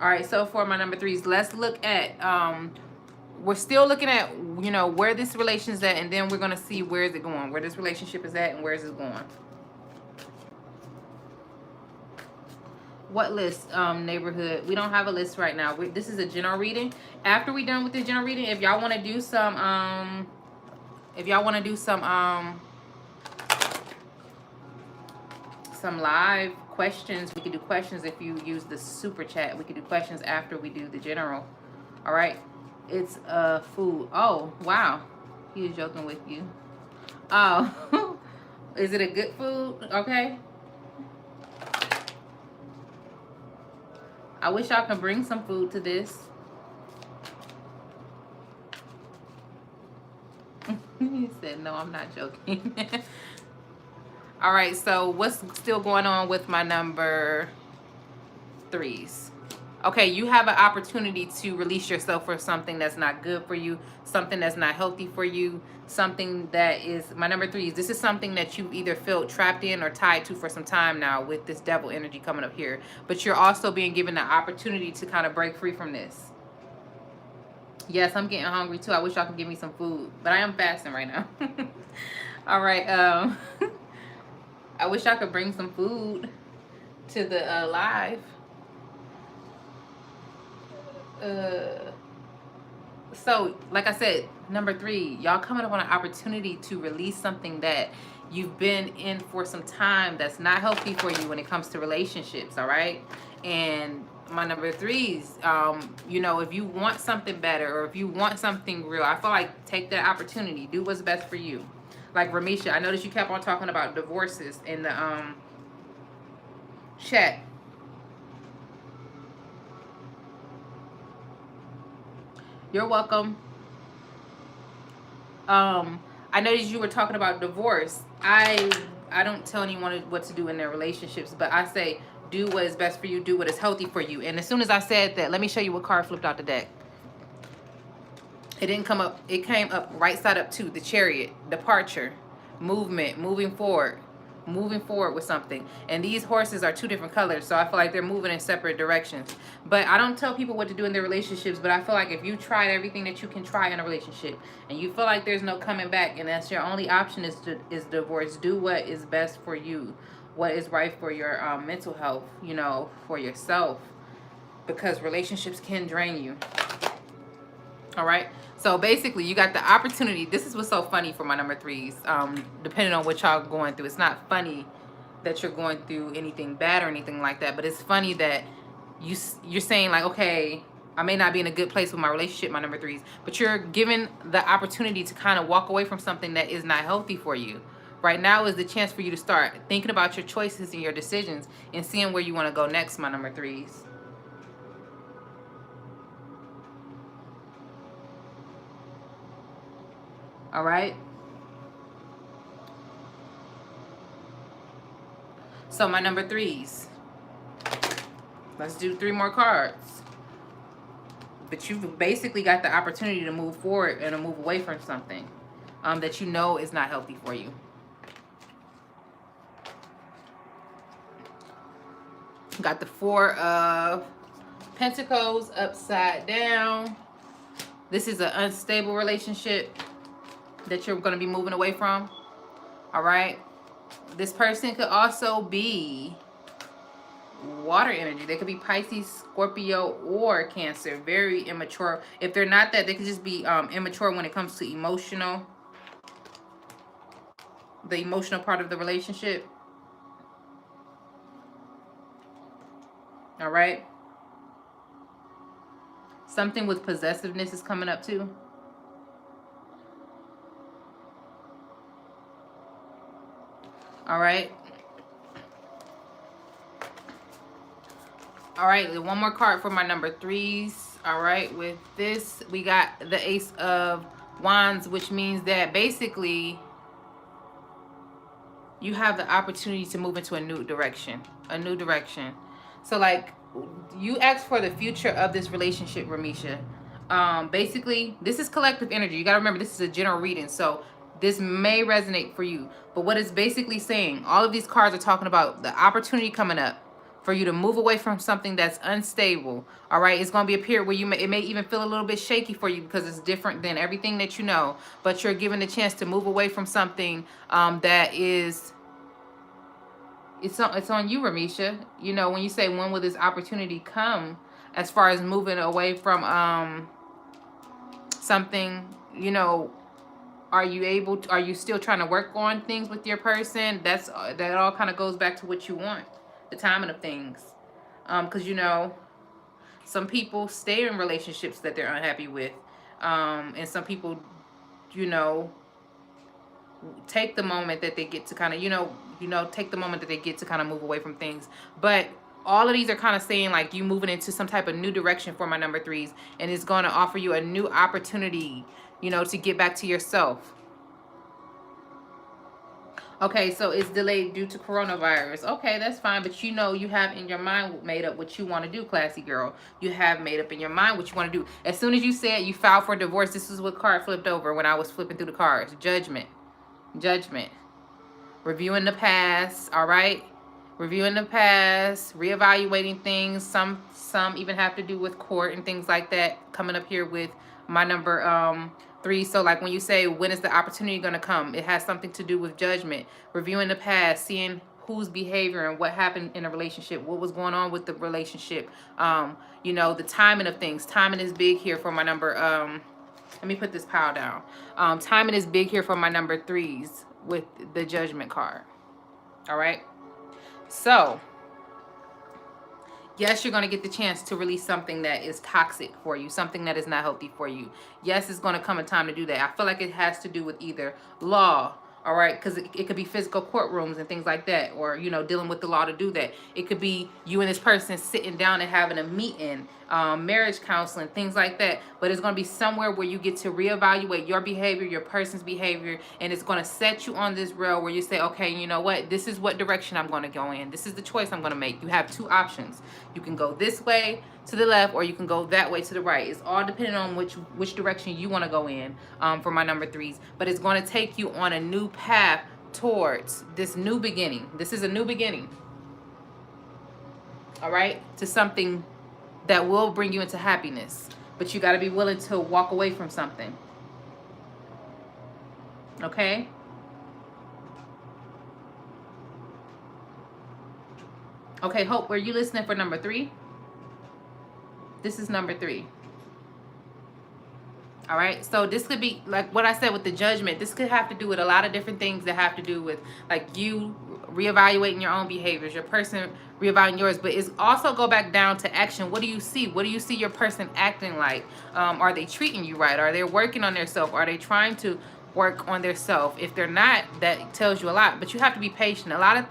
All right, so for my number 3s, let's look at, we're still looking at, you know, where this relation's at, and then we're going to see where is it going, where this relationship is at, and where is it going. What list? Neighborhood. We don't have a list right now. This is a general reading. After we're done with the general reading, if y'all want to do some, some live questions, we could do questions. If you use the super chat, we could do questions after we do the general. All right. It's food. Oh, wow. He was joking with you. Oh, is it a good food? Okay. I wish y'all can bring some food to this. He said, no, I'm not joking. All right, so what's still going on with my number 3s? Okay, you have an opportunity to release yourself for something that's not good for you, something that's not healthy for you, something that is, my number 3 is, this is something that you either feel trapped in or tied to for some time now with this devil energy coming up here. But you're also being given the opportunity to kind of break free from this. Yes, I'm getting hungry too. I wish y'all could give me some food, but I am fasting right now. All right. I wish I could bring some food to the live. So, like I said, number 3, y'all coming up on an opportunity to release something that you've been in for some time that's not healthy for you when it comes to relationships, all right? And my number 3s, you know, if you want something better or if you want something real, I feel like take that opportunity. Do what's best for you. Like Ramisha, I noticed you kept on talking about divorces in the chat. You're welcome. I noticed you were talking about divorce. I don't tell anyone what to do in their relationships, but I say do what is best for you, do what is healthy for you. And as soon as I said that, let me show you what card flipped out the deck. It didn't come up, it came up right side up to the Chariot, departure, movement, moving forward with something. And these horses are 2 different colors, so I feel like they're moving in separate directions. But I don't tell people what to do in their relationships, but I feel like if you tried everything that you can try in a relationship and you feel like there's no coming back and that's your only option is divorce, do what is best for you, what is right for your mental health, you know, for yourself, because relationships can drain you. All right. So basically, you got the opportunity. This is what's so funny for my number 3s. Depending on what y'all going through, it's not funny that you're going through anything bad or anything like that. But it's funny that you're saying like, okay, I may not be in a good place with my relationship, my number 3s, but you're given the opportunity to kind of walk away from something that is not healthy for you. Right now is the chance for you to start thinking about your choices and your decisions and seeing where you want to go next, my number 3s. All right. So my number 3s. Let's do 3 more cards. But you've basically got the opportunity to move forward and to move away from something that you know is not healthy for you. Got the 4 of Pentacles upside down. This is an unstable relationship that you're going to be moving away from. All right. This person could also be water energy. They could be Pisces, Scorpio, or Cancer. Very immature. If they're not that, they could just be immature when it comes to the emotional part of the relationship. All right. Something with possessiveness is coming up too. All right. All right, one more card for my number 3s. All right, with this, we got the Ace of Wands, which means that basically you have the opportunity to move into a new direction. So like, you asked for the future of this relationship, Ramisha. Basically, this is collective energy. You got to remember, this is a general reading, so this may resonate for you. But what it's basically saying, all of these cards are talking about the opportunity coming up for you to move away from something that's unstable. All right, it's going to be a period where it may even feel a little bit shaky for you because it's different than everything that you know. But you're given the chance to move away from something that is... It's on you, Ramisha. You know, when you say when will this opportunity come, as far as moving away from something, you know, are you still trying to work on things with your person? That all kind of goes back to what you want, the timing of things. Because, you know, some people stay in relationships that they're unhappy with. And some people, you know, take the moment that they get to kind of, take the moment that they get to kind of move away from things. But all of these are kind of saying like you moving into some type of new direction for my number 3s, and it's going to offer you a new opportunity, you know, to get back to yourself. Okay, so it's delayed due to coronavirus. Okay, that's fine, but you know you have in your mind made up what you want to do, classy girl. You have made up in your mind what you want to do. As soon as you said you filed for divorce, this is what card flipped over when I was flipping through the cards. Judgment. Judgment. Reviewing the past, all right? Reviewing the past, reevaluating things. Some even have to do with court and things like that. Coming up here with my number 3. So like when you say when is the opportunity going to come, it has something to do with judgment. Reviewing the past, seeing whose behavior and what happened in a relationship, what was going on with the relationship. You know, the timing of things. Timing is big here for my number. Let me put this pile down. Timing is big here for my number 3s with the judgment card. All right. So, yes, you're going to get the chance to release something that is toxic for you, something that is not healthy for you. Yes, it's going to come a time to do that. I feel like it has to do with either law, all right, because it could be physical courtrooms and things like that, or, you know, dealing with the law to do that. It could be you and this person sitting down and having a meeting, marriage counseling, things like that. But it's going to be somewhere where you get to reevaluate your behavior, your person's behavior, and it's going to set you on this rail where you say, okay, you know what? This is what direction I'm going to go in. This is the choice I'm going to make. You have 2 options. You can go this way to the left, or you can go that way to the right. It's all depending on which direction you want to go in for my number 3s. But it's going to take you on a new path towards this new beginning. This is a new beginning. All right? To something that will bring you into happiness. But you got to be willing to walk away from something. Okay? Okay, Hope, were you listening for number 3? This is number 3. All right, so this could be like what I said with the judgment. This could have to do with a lot of different things that have to do with like you reevaluating your own behaviors, your person reevaluating yours. But it's also go back down to action. What do you see? What do you see your person acting like? Are they treating you right? Are they working on themselves? Are they trying to work on themselves? If they're not, that tells you a lot. But you have to be patient. A lot of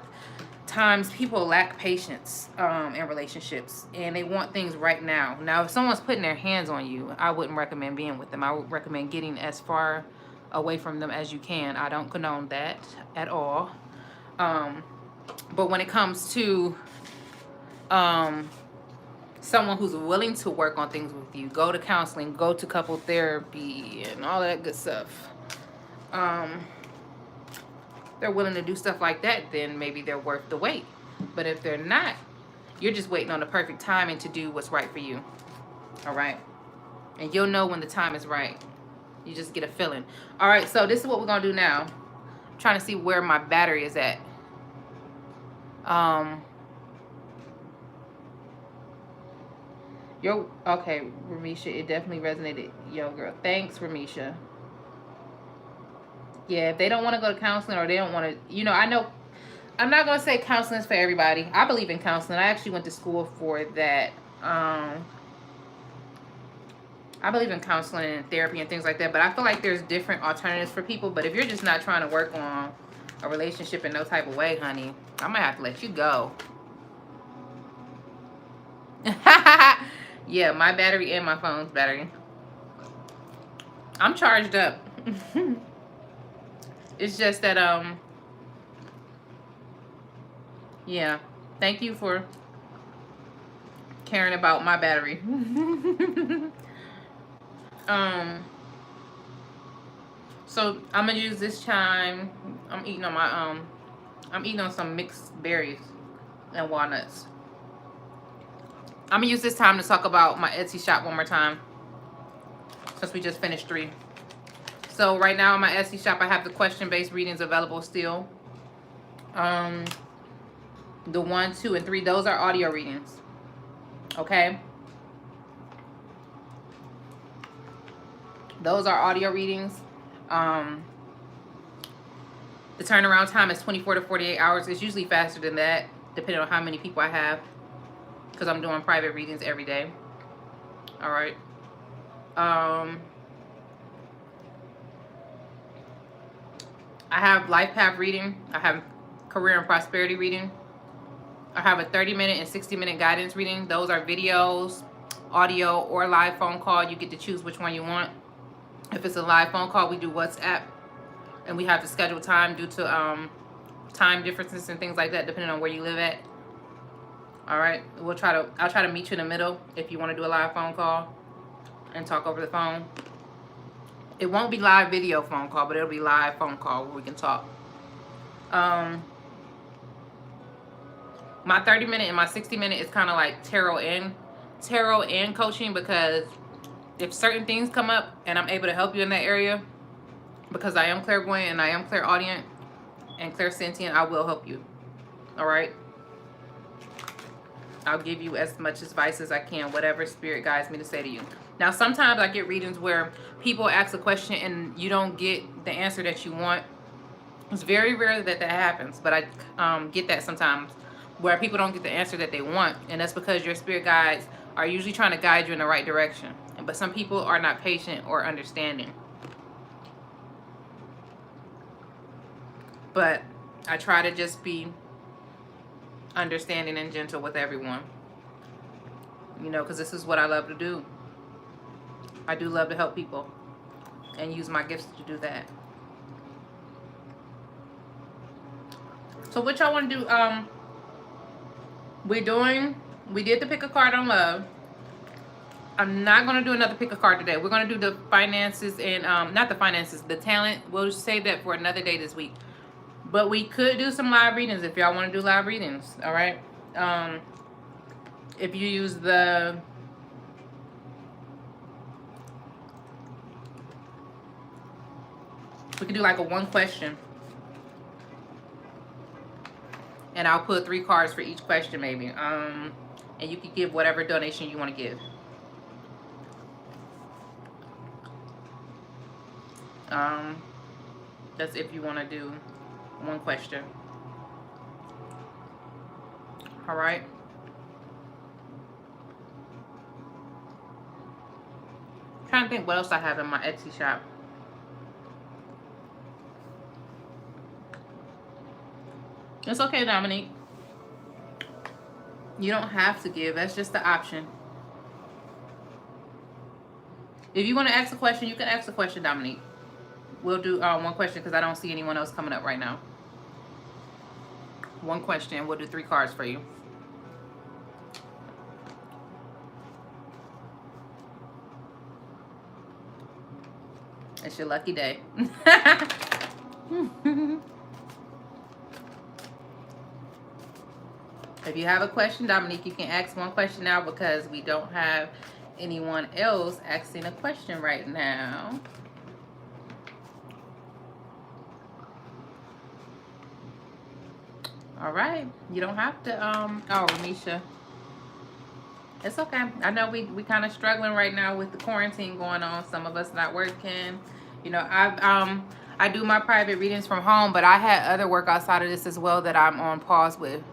times people lack patience in relationships, and they want things right now. Now, if someone's putting their hands on you, I wouldn't recommend being with them. I would recommend getting as far away from them as you can. I don't condone that at all. But when it comes to someone who's willing to work on things with you, go to counseling, go to couple therapy, and all that good stuff, they're willing to do stuff like that, then maybe they're worth the wait. But if they're not, you're just waiting on the perfect timing to do what's right for you. All right? And you'll know when the time is right. You just get a feeling. All right, so this is what we're going to do now. I'm trying to see where my battery is at. Okay, Ramisha, it definitely resonated. Yo, girl. Thanks, Ramisha. Yeah, if they don't want to go to counseling, or they don't want to, you know, I know, I'm not going to say counseling is for everybody. I believe in counseling. I actually went to school for that. I believe in counseling and therapy and things like that, but I feel like there's different alternatives for people. But if you're just not trying to work on a relationship in no type of way, honey, I might have to let you go. Yeah, my battery and my phone's battery. I'm charged up. It's just that, yeah, thank you for caring about my battery. So I'm gonna use this time. I'm eating on my, I'm eating on some mixed berries and walnuts. I'm gonna use this time to talk about my Etsy shop one more time, since we just finished 3. So right now on my Etsy shop, I have the question-based readings available still. The 1, 2, and 3, those are audio readings. Okay? Those are audio readings. The turnaround time is 24 to 48 hours. It's usually faster than that, depending on how many people I have, because I'm doing private readings every day. All right. I have life path reading. I have career and prosperity reading. I have a 30-minute and 60-minute guidance reading. Those are videos, audio, or live phone call. You get to choose which one you want. If it's a live phone call, we do WhatsApp, and we have to schedule time due to time differences and things like that, depending on where you live at. All right, I'll try to meet you in the middle if you want to do a live phone call and talk over the phone. It won't be live video phone call, but it'll be live phone call where we can talk. My 30-minute and my 60-minute is kind of like tarot and coaching, because if certain things come up and I'm able to help you in that area, because I am clairvoyant and I am clairaudient and clairsentient, I will help you. All right, I'll give you as much advice as I can, whatever spirit guides me to say to you. Now, sometimes I get readings where people ask a question and you don't get the answer that you want. It's very rare that happens, but I get that sometimes, where people don't get the answer that they want, and that's because your spirit guides are usually trying to guide you in the right direction. But some people are not patient or understanding. But I try to just be understanding and gentle with everyone, you know, because this is what I love to do. I do love to help people and use my gifts to do that. So what y'all want to do? We did the pick a card on love. I'm not going to do another pick a card today. We're going to do the finances and not the finances, the talent. We'll save that for another day this week. But we could do some live readings if y'all want to do live readings. All right. If you use the we could do like a one question. And I'll put 3 cards for each question maybe. And you can give whatever donation you want to give. That's if you want to do one question. All right. Trying to think what else I have in my Etsy shop. It's okay, Dominique. You don't have to give. That's just the option. If you want to ask a question, you can ask a question, Dominique. We'll do one question because I don't see anyone else coming up right now. One question. We'll do 3 cards for you. It's your lucky day. If you have a question, Dominique, you can ask one question now because we don't have anyone else asking a question right now. All right. You don't have to, oh, Ramisha. It's okay. I know we kind of struggling right now with the quarantine going on. Some of us not working. You know, I do my private readings from home, but I had other work outside of this as well that I'm on pause with.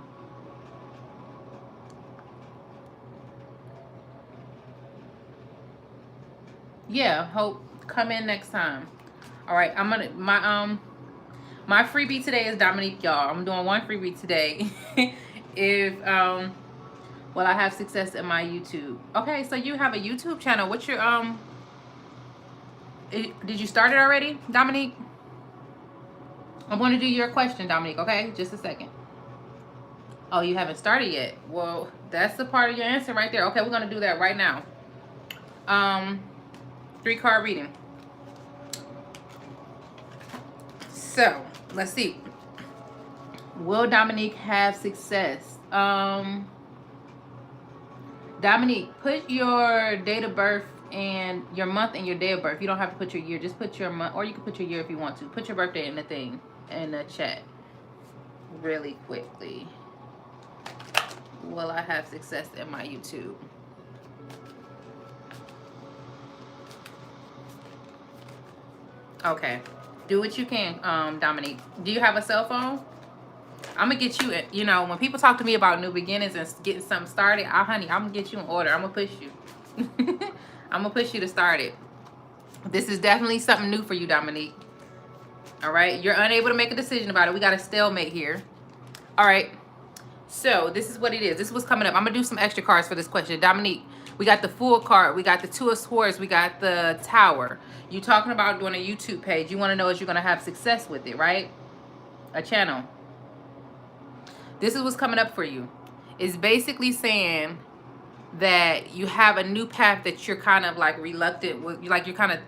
Yeah, hope come in next time. All right, I'm gonna my freebie today is Dominique, y'all. I'm doing one freebie today. If well, I have success in my YouTube. Okay, so you have a YouTube channel. What's your did you start it already, Dominique? I'm going to do your question, Dominique. Okay, just a second. Oh, you haven't started yet. Well, that's the part of your answer right there. Okay, we're going to do that right now. 3-card reading. So let's see. Will Dominique have success? Dominique, put your date of birth and your month and your day of birth. You don't have to put your year. Just put your month, or you can put your year if you want to. Put your birthday in the thing, in the chat really quickly. Will I have success in my YouTube? Okay. Do what you can, Dominique. Do you have a cell phone? I'm going to get you, you know, when people talk to me about new beginnings and getting something started, honey, I'm going to get you in order. I'm going to push you. I'm going to push you to start it. This is definitely something new for you, Dominique. All right? You're unable to make a decision about it. We got a stalemate here. All right. So this is what it is. This is what's coming up. I'm going to do some extra cards for this question. Dominique, we got the Fool card. We got the 2 of Swords. We got the Tower. You talking about doing a YouTube page. You want to know if you're going to have success with it, right? A channel. This is what's coming up for you. It's basically saying that you have a new path that you're kind of like reluctant with, like you're kind of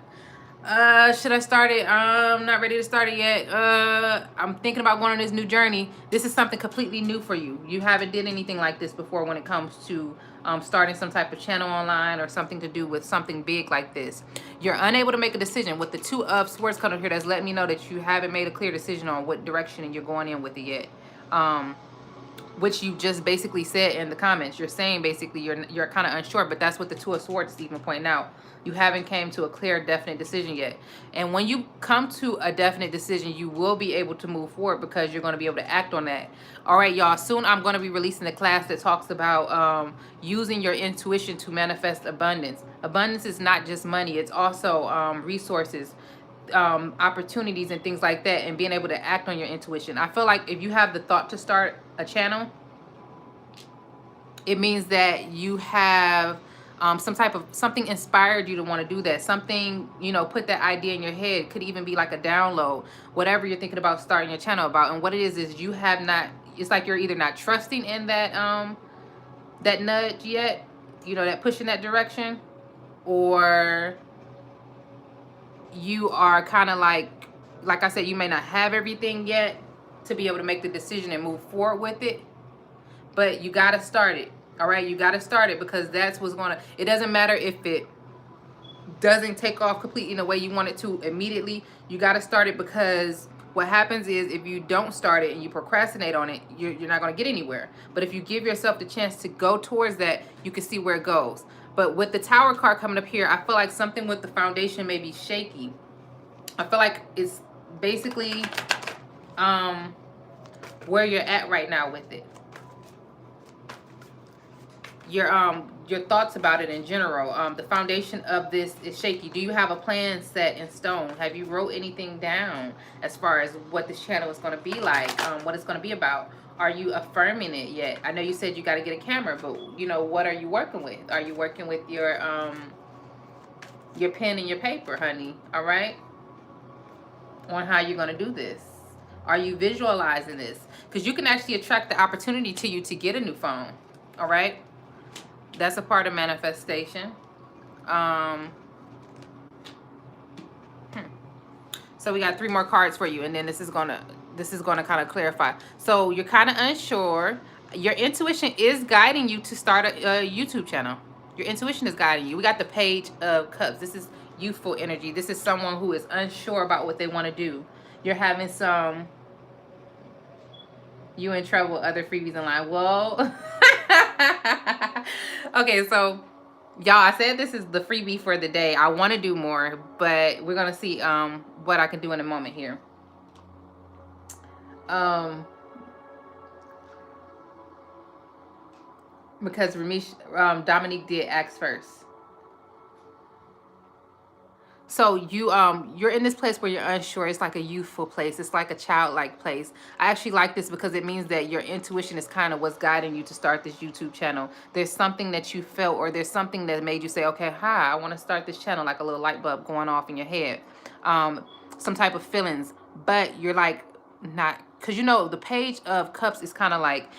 should I start it? I'm not ready to start it yet. I'm thinking about going on this new journey. This is something completely new for you. You haven't did anything like this before when it comes to starting some type of channel online or something to do with something big like this. You're unable to make a decision. With the 2 of Swords coming up here, that's letting me know that you haven't made a clear decision on what direction you're going in with it yet. Which you just basically said in the comments. You're saying basically you're kind of unsure, but that's what the 2 of Swords is even pointing out. You haven't came to a clear, definite decision yet. And when you come to a definite decision, you will be able to move forward because you're going to be able to act on that. All right, y'all. Soon I'm going to be releasing a class that talks about using your intuition to manifest abundance. Abundance is not just money. It's also resources, opportunities and things like that, and being able to act on your intuition. I feel like if you have the thought to start a channel, it means that you have some type of something inspired you to want to do that. Something, you know, put that idea in your head. Could even be like a download, whatever you're thinking about starting your channel about. And what it is you have not, it's like you're either not trusting in that that nudge yet, you know, that push in that direction, or you are kind of like I said, you may not have everything yet to be able to make the decision and move forward with it, but you got to start it. All right, you got to start it, because that's what's going to, it doesn't matter if it doesn't take off completely in the way you want it to immediately. You got to start it, because what happens is if you don't start it and you procrastinate on it, you're not going to get anywhere. But if you give yourself the chance to go towards that, you can see where it goes. But with the Tower card coming up here, I feel like something with the foundation may be shaky. I feel like it's basically where you're at right now with it. Your thoughts about it in general. The foundation of this is shaky. Do you have a plan set in stone? Have you wrote anything down as far as what this channel is going to be like, what it's going to be about? Are you affirming it yet? I know you said you got to get a camera, but you know, what are you working with? Are you working with your pen and your paper, honey? All right, on how you're going to do this. Are you visualizing this? Because you can actually attract the opportunity to you to get a new phone. All right, that's a part of manifestation. So we got 3 more cards for you, and then this is gonna kind of clarify. So you're kind of unsure. Your intuition is guiding you to start a YouTube channel. Your intuition is guiding you. We got the Page of Cups. This is youthful energy. This is someone who is unsure about what they want to do. You're having some you in trouble, other freebies in line. Well, okay, so y'all, I said this is the freebie for the day. I want to do more, but we're gonna see what I can do in a moment here. Because Dominique did ask first. So you're in this place where you're unsure. It's like a youthful place. It's like a childlike place. I actually like this because it means that your intuition is kind of what's guiding you to start this YouTube channel. There's something that you felt, or there's something that made you say, okay, hi, I want to start this channel, like a little light bulb going off in your head. Some type of feelings, but you're like not, because you know the Page of Cups is kind of like,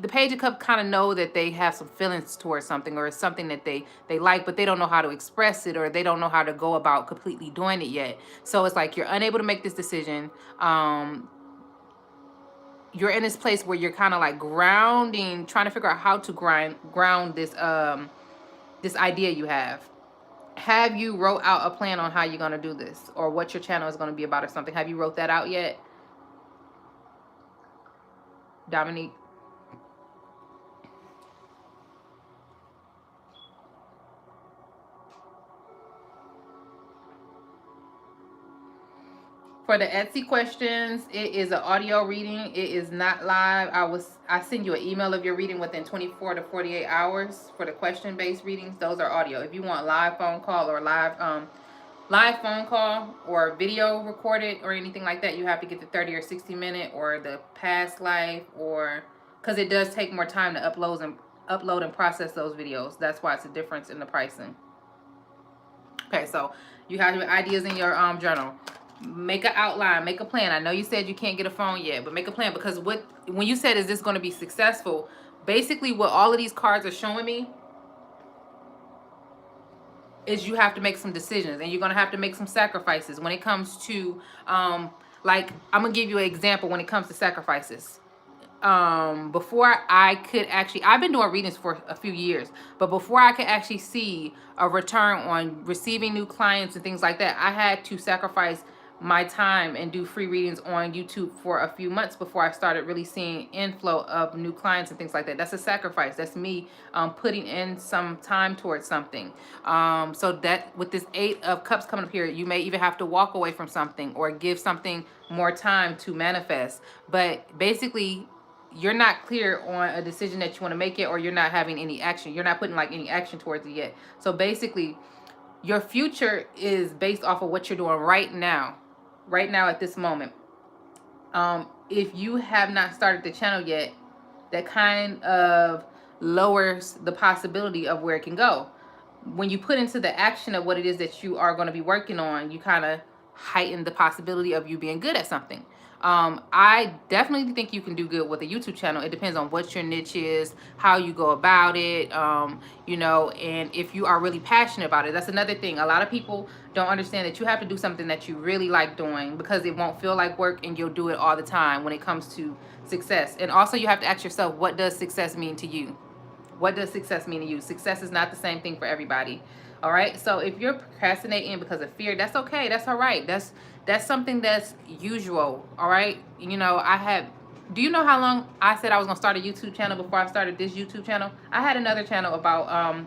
the Page of Cups kind of know that they have some feelings towards something, or it's something that they like, but they don't know how to express it, or they don't know how to go about completely doing it yet. So it's like you're unable to make this decision. You're in this place where you're kind of like grounding, trying to figure out how to ground this this idea you have. Have you wrote out a plan on how you're going to do this, or what your channel is going to be about, or something? Have you wrote that out yet, Dominique? For the Etsy questions, it is an audio reading. It is not live. I send you an email of your reading within 24 to 48 hours. For the question-based readings, those are audio. If you want live phone call or live phone call or video recorded or anything like that, you have to get the 30 or 60 minute or the past life, or because it does take more time to upload and process those videos. That's why it's a difference in the pricing. Okay, so you have your ideas in your journal. Make an outline, make a plan. I know you said you can't get a phone yet, but make a plan, because when you said, is this going to be successful? Basically, what all of these cards are showing me is you have to make some decisions, and you're going to have to make some sacrifices when it comes to, like, I'm going to give you an example when it comes to sacrifices. Before I could actually, I've been doing readings for a few years, but before I could actually see a return on receiving new clients and things like that, I had to sacrifice my time and do free readings on YouTube for a few months before I started really seeing inflow of new clients and things like that. That's a sacrifice. That's me putting in some time towards something. So that with this 8 of Cups coming up here, you may even have to walk away from something or give something more time to manifest. But basically, you're not clear on a decision that you want to make yet, or you're not having any action. You're not putting like any action towards it yet. So basically, your future is based off of what you're doing right now at this moment. If you have not started the channel yet, that kind of lowers the possibility of where it can go. When you put into the action of what it is that you are going to be working on, you kind of heighten the possibility of you being good at something. I definitely think you can do good with a YouTube channel. It depends on what your niche is, how you go about it, you know, and if you are really passionate about it. That's another thing. A lot of people don't understand that you have to do something that you really like doing, because it won't feel like work and you'll do it all the time when it comes to success. And also, you have to ask yourself, what does success mean to you? What does success mean to you? Success is not the same thing for everybody. All right. So if you're procrastinating because of fear, that's okay. That's all right. That's something that's usual. All right. You know, do you know how long I said I was going to start a YouTube channel before I started this YouTube channel? I had another channel about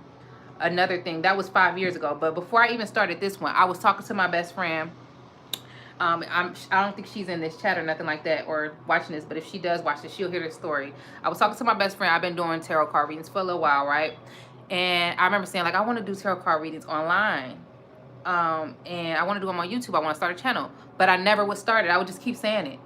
another thing. That was 5 years ago. But before I even started this one, I was talking to my best friend. I don't think she's in this chat or nothing like that, or watching this, but if she does watch this, she'll hear this story. I was talking to my best friend. I've been doing tarot card readings for a little while, right? And I remember saying, like, I want to do tarot card readings online. And I want to do them on YouTube. I want to start a channel. But I never would start it. I would just keep saying it.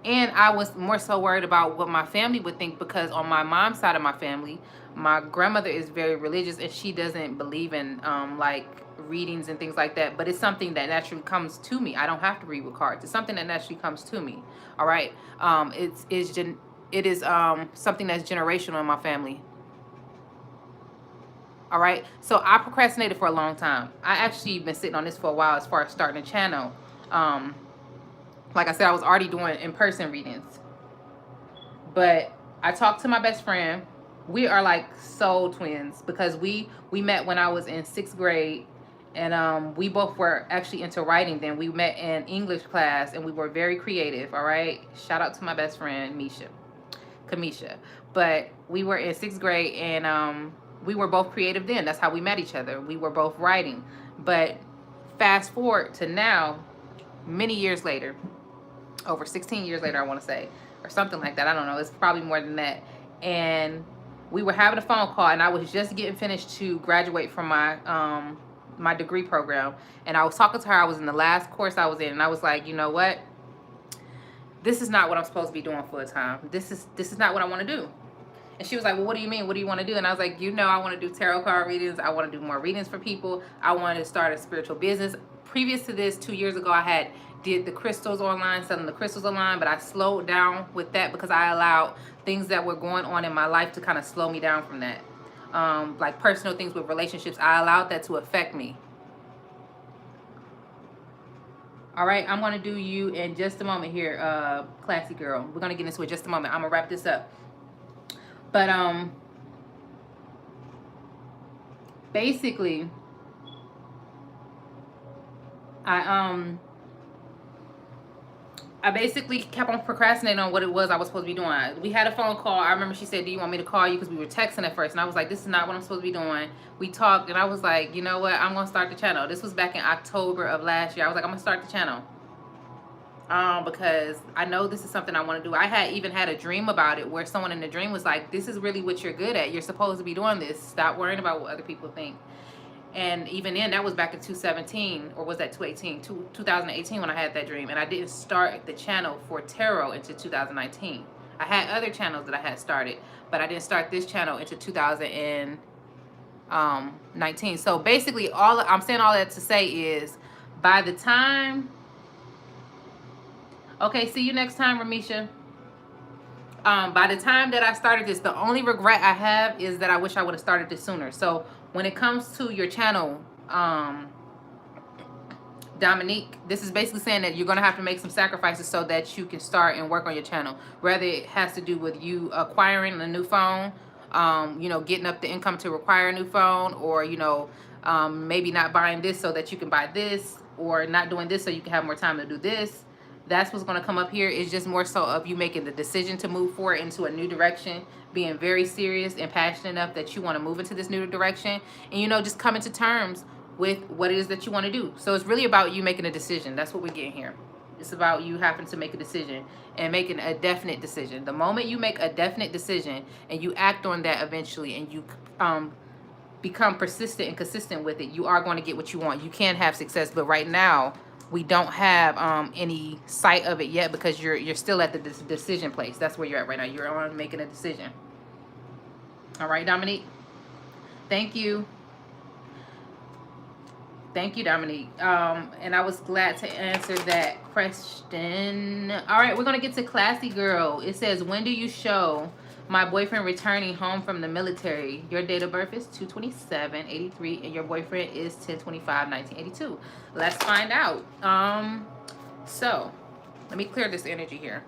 And I was more so worried about what my family would think, because on my mom's side of my family, my grandmother is very religious, and she doesn't believe in like readings and things like that. But it's something that naturally comes to me. I don't have to read with cards. It's something that naturally comes to me. All right. It is something that's generational in my family. All right. So I procrastinated for a long time. I actually been sitting on this for a while as far as starting a channel. Like I said, I was already doing in-person readings. But I talked to my best friend. We are like soul twins, because we met when I was in 6th grade. And we both were actually into writing then. We met in English class, and we were very creative, all right? Shout out to my best friend, Kamisha. But we were in 6th grade, and we were both creative then. That's how we met each other. We were both writing. But fast forward to now, many years later, over 16 years later, I want to say, or something like that. I don't know. It's probably more than that. And we were having a phone call, and I was just getting finished to graduate from my my degree program. And I was talking to her. I was in the last course I was in, and I was like, you know what? This is not what I'm supposed to be doing full time. This is not what I want to do. And she was like, well, what do you mean? What do you want to do? And I was like, you know, I want to do tarot card readings. I want to do more readings for people. I wanted to start a spiritual business. Previous to this, 2 years ago, I did the crystals online, selling the crystals online, but I slowed down with that because I allowed things that were going on in my life to kind of slow me down from that. Like personal things with relationships, I allowed that to affect me. All right, I'm going to do you in just a moment here, classy girl. We're going to get into it in just a moment. I'm going to wrap this up. But basically, I basically kept on procrastinating on what it was I was supposed to be doing. We had a phone call. I remember she said, do you want me to call you? Because we were texting at first. And I was like, this is not what I'm supposed to be doing. We talked, and I was like, you know what? I'm going to start the channel. This was back in October of last year. I was like, I'm going to start the channel. Because I know this is something I want to do. I had even had a dream about it, where someone in the dream was like, this is really what you're good at. You're supposed to be doing this. Stop worrying about what other people think. And even then, that was back in 2017, or was that 2018 when I had that dream. And I didn't start the channel for tarot until 2019. I had other channels that I had started, but I didn't start this channel until 2019. So basically, I'm saying all that to say is, by the time Okay, see you next time, Ramisha. By the time that I started this, the only regret I have is that I wish I would have started this sooner. So when it comes to your channel, Dominique, this is basically saying that you're going to have to make some sacrifices so that you can start and work on your channel. Whether it has to do with you acquiring a new phone, getting up the income to require a new phone, or, maybe not buying this so that you can buy this, or not doing this so you can have more time to do this. That's what's going to come up here. It's just more so of you making the decision to move forward into a new direction, being very serious and passionate enough that you want to move into this new direction, and, just coming to terms with what it is that you want to do. So it's really about you making a decision. That's what we're getting here. It's about you having to make a decision and making a definite decision. The moment you make a definite decision and you act on that eventually, and you become persistent and consistent with it, you are going to get what you want. You can have success, but right now we don't have any sight of it yet, because you're still at the decision place. That's where you're at right now. You're on making a decision. All right, Dominique. Thank you. Thank you, Dominique. And I was glad to answer that question. All right, we're going to get to Classy Girl. It says, when do you show my boyfriend returning home from the military? Your date of birth is 2/27/83, and your boyfriend is 10/25/1982. Let's find out. So let me clear this energy here.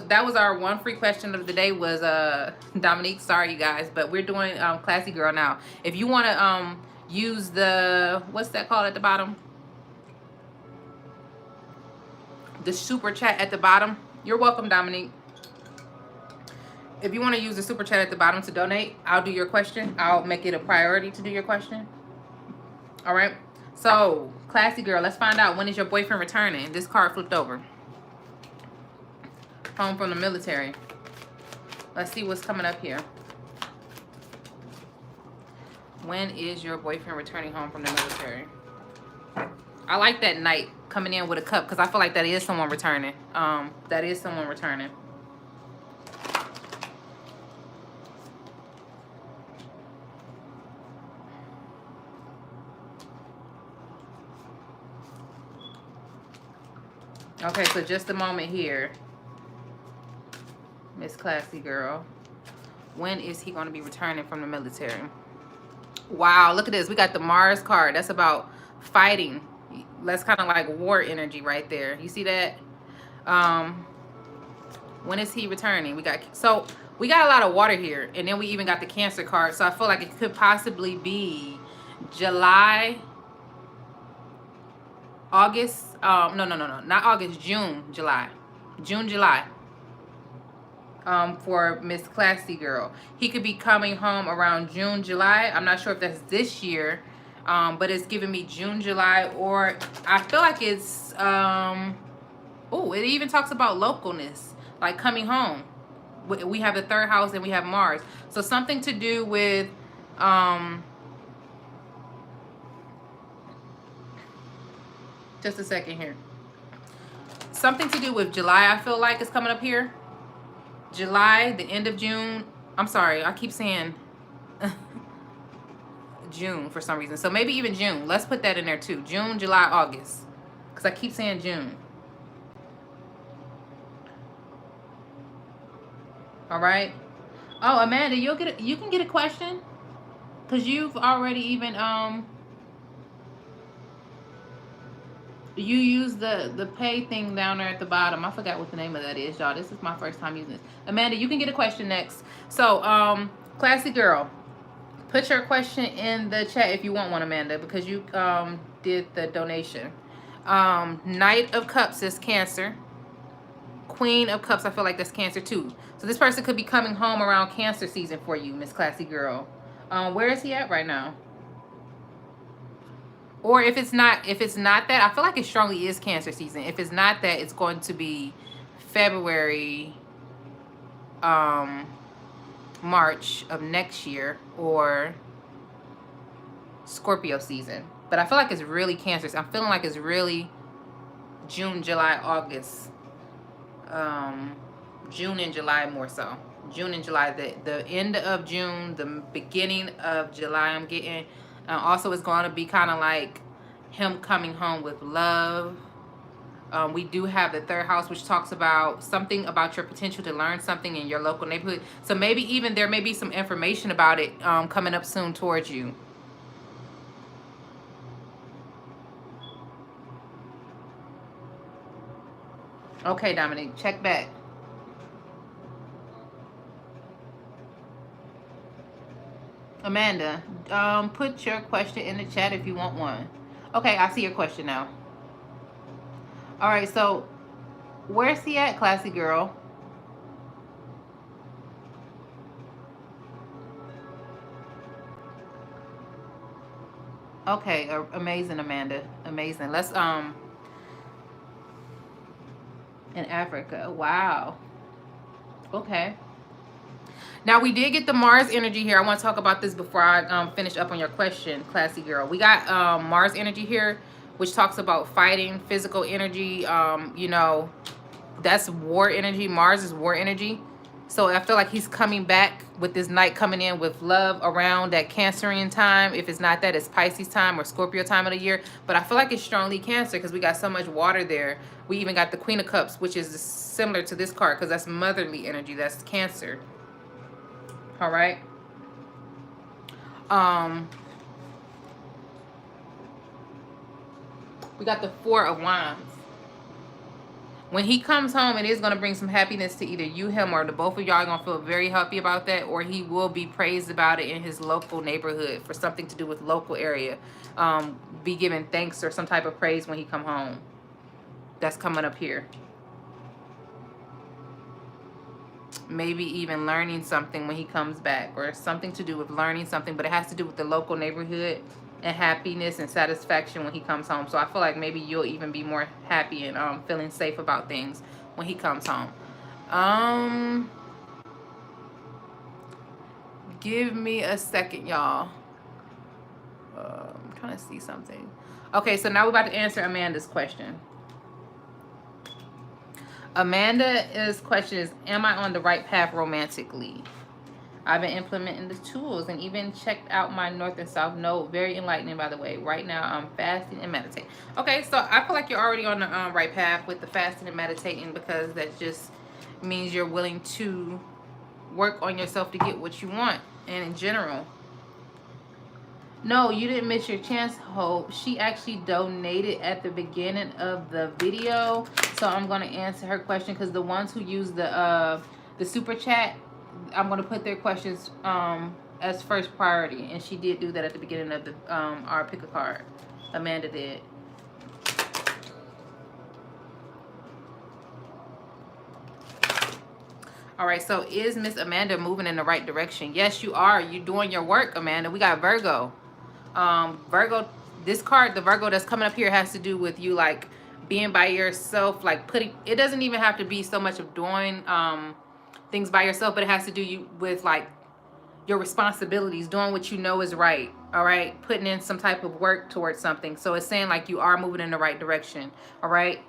That was our one free question of the day, was Dominique. Sorry you guys, but we're doing Classy Girl now. If you want to use the, what's that called at the bottom, the super chat at the bottom, you're welcome, Dominique. If you want to use the super chat at the bottom to donate, I'll do your question. I'll make it a priority to do your question. All right, so Classy Girl, let's find out, when is your boyfriend returning? This card flipped over. Home from the military. Let's see what's coming up here. When is your boyfriend returning home from the military? I like that knight coming in with a cup, because I feel like that is someone returning. That is someone returning. Okay, so just a moment here. Miss Classy Girl. When is he going to be returning from the military? Wow, look at this. We got the Mars card. That's about fighting. That's kind of like war energy right there. You see that? When is he returning? We got a lot of water here. And then we even got the Cancer card. So I feel like it could possibly be July, August. No. Not August. June, July. For Miss Classy Girl. He could be coming home around June, July. I'm not sure if that's this year, but it's giving me June, July, or I feel like it's, it even talks about localness, like coming home. We have the third house and we have Mars. So something to do with, just a second here. Something to do with July, I feel like, is coming up here. July, the end of June. I'm sorry, I keep saying June for some reason. So maybe even June. Let's put that in there too. June, July, August. Because I keep saying June. All right. Oh, Amanda, you can get a question? Because you've already even you use the pay thing down there at the bottom. I forgot what the name of that is, y'all. This is my first time using this. Amanda, you can get a question next. So, Classy Girl, put your question in the chat if you want one, Amanda, because you did the donation. Knight of Cups is Cancer. Queen of Cups, I feel like that's Cancer too. So this person could be coming home around Cancer season for you, Miss Classy Girl. Where is he at right now? Or if it's not that, I feel like it strongly is Cancer season. If it's not that, it's going to be February, March of next year, or Scorpio season. But I feel like it's really Cancer. I'm feeling like it's really June, July, August. June and July more so. June and July. The end of June, the beginning of July, I'm getting. Also, it's going to be kind of like him coming home with love. We do have the third house, which talks about something about your potential to learn something in your local neighborhood. So maybe even there may be some information about it coming up soon towards you. Okay, Dominic, check back. Amanda, put your question in the chat if you want one. Okay, I see your question now. All right, so where's he at, classy girl? Okay, amazing, Amanda. Amazing. Let's in Africa. Wow. Okay. Now we did get the Mars energy here. I want to talk about this before I finish up on your question, classy girl. We got Mars energy here, which talks about fighting, physical energy. You know, that's war energy. Mars is war energy. So I feel like he's coming back with this night coming in with love around that Cancerian time. If it's not that, it's Pisces time or Scorpio time of the year. But I feel like it's strongly Cancer because we got so much water there. We even got the Queen of Cups, which is similar to this card because that's motherly energy. That's Cancer. All right. We got the Four of Wands. When he comes home, it is going to bring some happiness to either you, him, or the both of y'all are going to feel very happy about that, or he will be praised about it in his local neighborhood for something to do with local area. Be given thanks or some type of praise when he come home. That's coming up here. Maybe even learning something when he comes back, or something to do with learning something, but it has to do with the local neighborhood and happiness and satisfaction when he comes home. So I feel like maybe you'll even be more happy and feeling safe about things when he comes home. Give me a second, y'all. I'm trying to see something. Okay, so now we're about to answer Amanda's question. Amanda's question is, am I on the right path romantically? I've been implementing the tools and even checked out my North and South Node. Very enlightening, by the way. Right now, I'm fasting and meditating. Okay, so I feel like you're already on the right path with the fasting and meditating, because that just means you're willing to work on yourself to get what you want. And in general, no, you didn't miss your chance, Hope. She actually donated at the beginning of the video. So I'm going to answer her question, because the ones who use the super chat, I'm going to put their questions as first priority. And she did do that at the beginning of the our pick a card. Amanda did. All right, so is Miss Amanda moving in the right direction? Yes, you are. You're doing your work, Amanda. We got Virgo. Virgo, this card, the Virgo that's coming up here, has to do with you, like, being by yourself, like putting, it doesn't even have to be so much of doing things by yourself, but it has to do with like your responsibilities, doing what you know is right. All right, putting in some type of work towards something. So it's saying like you are moving in the right direction. All right,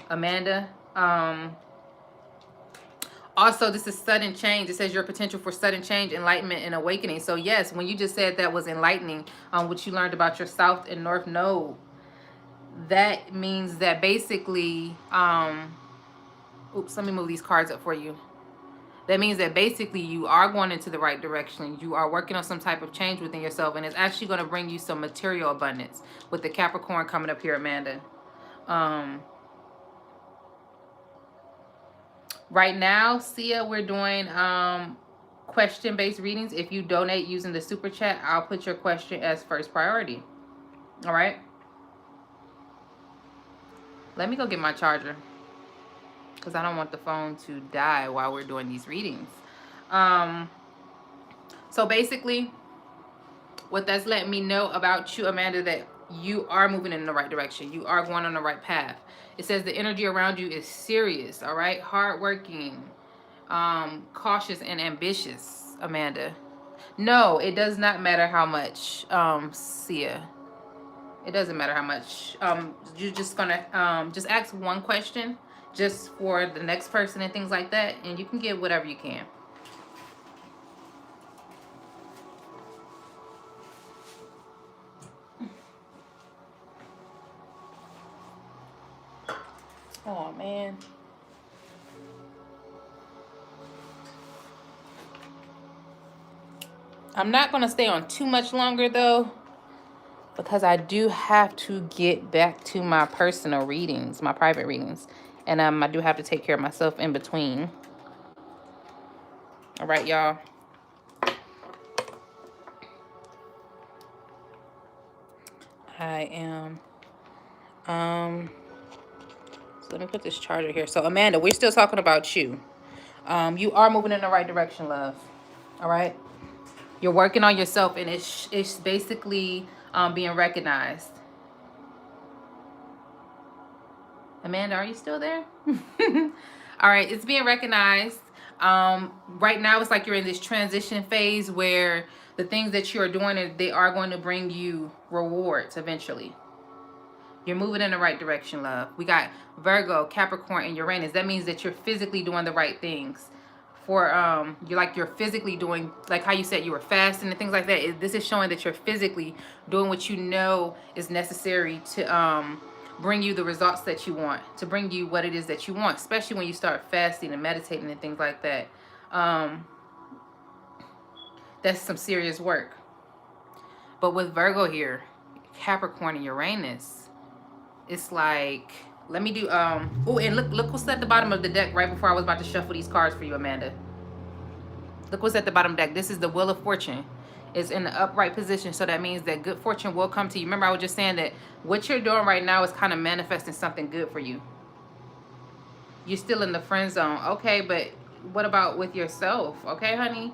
Amanda. Also, this is sudden change. It says your potential for sudden change, enlightenment, and awakening. So yes, when you just said that was enlightening, what you learned about your South and North Node, that means that basically, oops, let me move these cards up for you. That means that basically you are going into the right direction. You are working on some type of change within yourself, and it's actually going to bring you some material abundance with the Capricorn coming up here, Amanda. Right now, Sia, we're doing question-based readings. If you donate using the super chat, I'll put your question as first priority. All right? Let me go get my charger, because I don't want the phone to die while we're doing these readings. So basically, what that's letting me know about you, Amanda, that you are moving in the right direction. You are going on the right path. It says the energy around you is serious, all right? Hardworking, cautious, and ambitious, Amanda. No, it does not matter how much, Sia. It doesn't matter how much. You're just gonna just ask one question just for the next person and things like that, and you can get whatever you can. Oh man. I'm not going to stay on too much longer though, because I do have to get back to my personal readings, my private readings. And I do have to take care of myself in between. All right, y'all. I am so let me put this charger here. So Amanda, we're still talking about you. You are moving in the right direction, love. All right. You're working on yourself, and it's basically being recognized. Amanda, are you still there? All right, it's being recognized. Right now, it's like you're in this transition phase where the things that you are doing, they are going to bring you rewards eventually. You're moving in the right direction, love. We got Virgo, Capricorn, and Uranus. That means that you're physically doing the right things. You're physically doing, like how you said you were fasting and things like that. This is showing that you're physically doing what you know is necessary to bring you the results that you want, to bring you what it is that you want, especially when you start fasting and meditating and things like that. That's some serious work. But with Virgo here, Capricorn and Uranus, it's like, let me do oh, and look what's at the bottom of the deck right before I was about to shuffle these cards for you, Amanda. Look what's at the bottom deck. This is the Wheel of Fortune. It's in the upright position, so that means that good fortune will come to you. Remember, I was just saying that what you're doing right now is kind of manifesting something good for you. You're still in the friend zone. Okay, but what about with yourself? Okay, honey?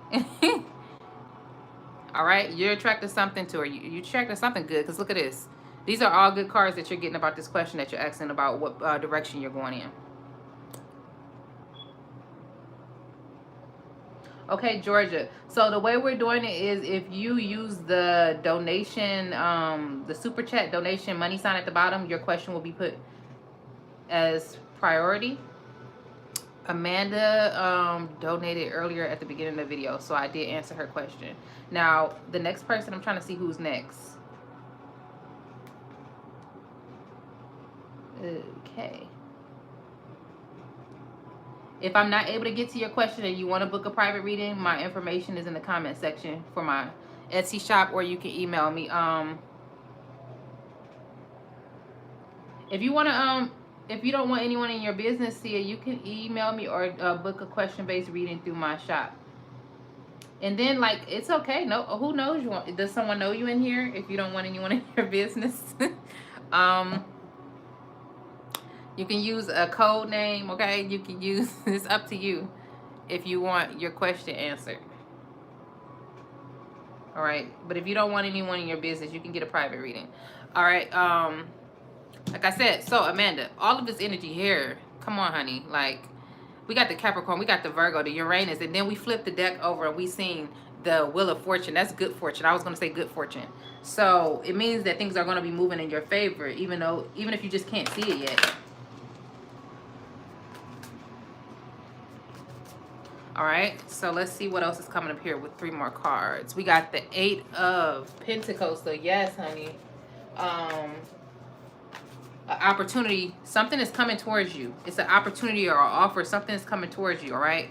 All right, you're attracting something to her. You're attracting something good, because look at this. These are all good cards that you're getting about this question that you're asking about what direction you're going in. Okay, Georgia. So the way we're doing it is if you use the donation, the super chat donation money sign at the bottom, your question will be put as priority. Amanda donated earlier at the beginning of the video, so I did answer her question. Now, the next person, I'm trying to see who's next. Okay. If I'm not able to get to your question and you want to book a private reading, my information is in the comment section for my Etsy shop, or you can email me. If you want to, if you don't want anyone in your business see it, you can email me or book a question-based reading through my shop. And then, like, it's okay. No, who knows you? Does someone know you in here? If you don't want anyone in your business, you can use a code name. Okay, you can use. It's up to you if you want your question answered. All right, but if you don't want anyone in your business, you can get a private reading. All right. Like I said, so Amanda, all of this energy here. Come on, honey. Like, we got the Capricorn, we got the Virgo, the Uranus, and then we flipped the deck over and we seen the Wheel of Fortune. That's good fortune. I was going to say good fortune. So it means that things are going to be moving in your favor, even if you just can't see it yet. All right, so let's see what else is coming up here with 3 more cards. We got the 8 of Pentacles. So yes, honey. An opportunity, something is coming towards you. It's an opportunity or an offer. Something is coming towards you, all right?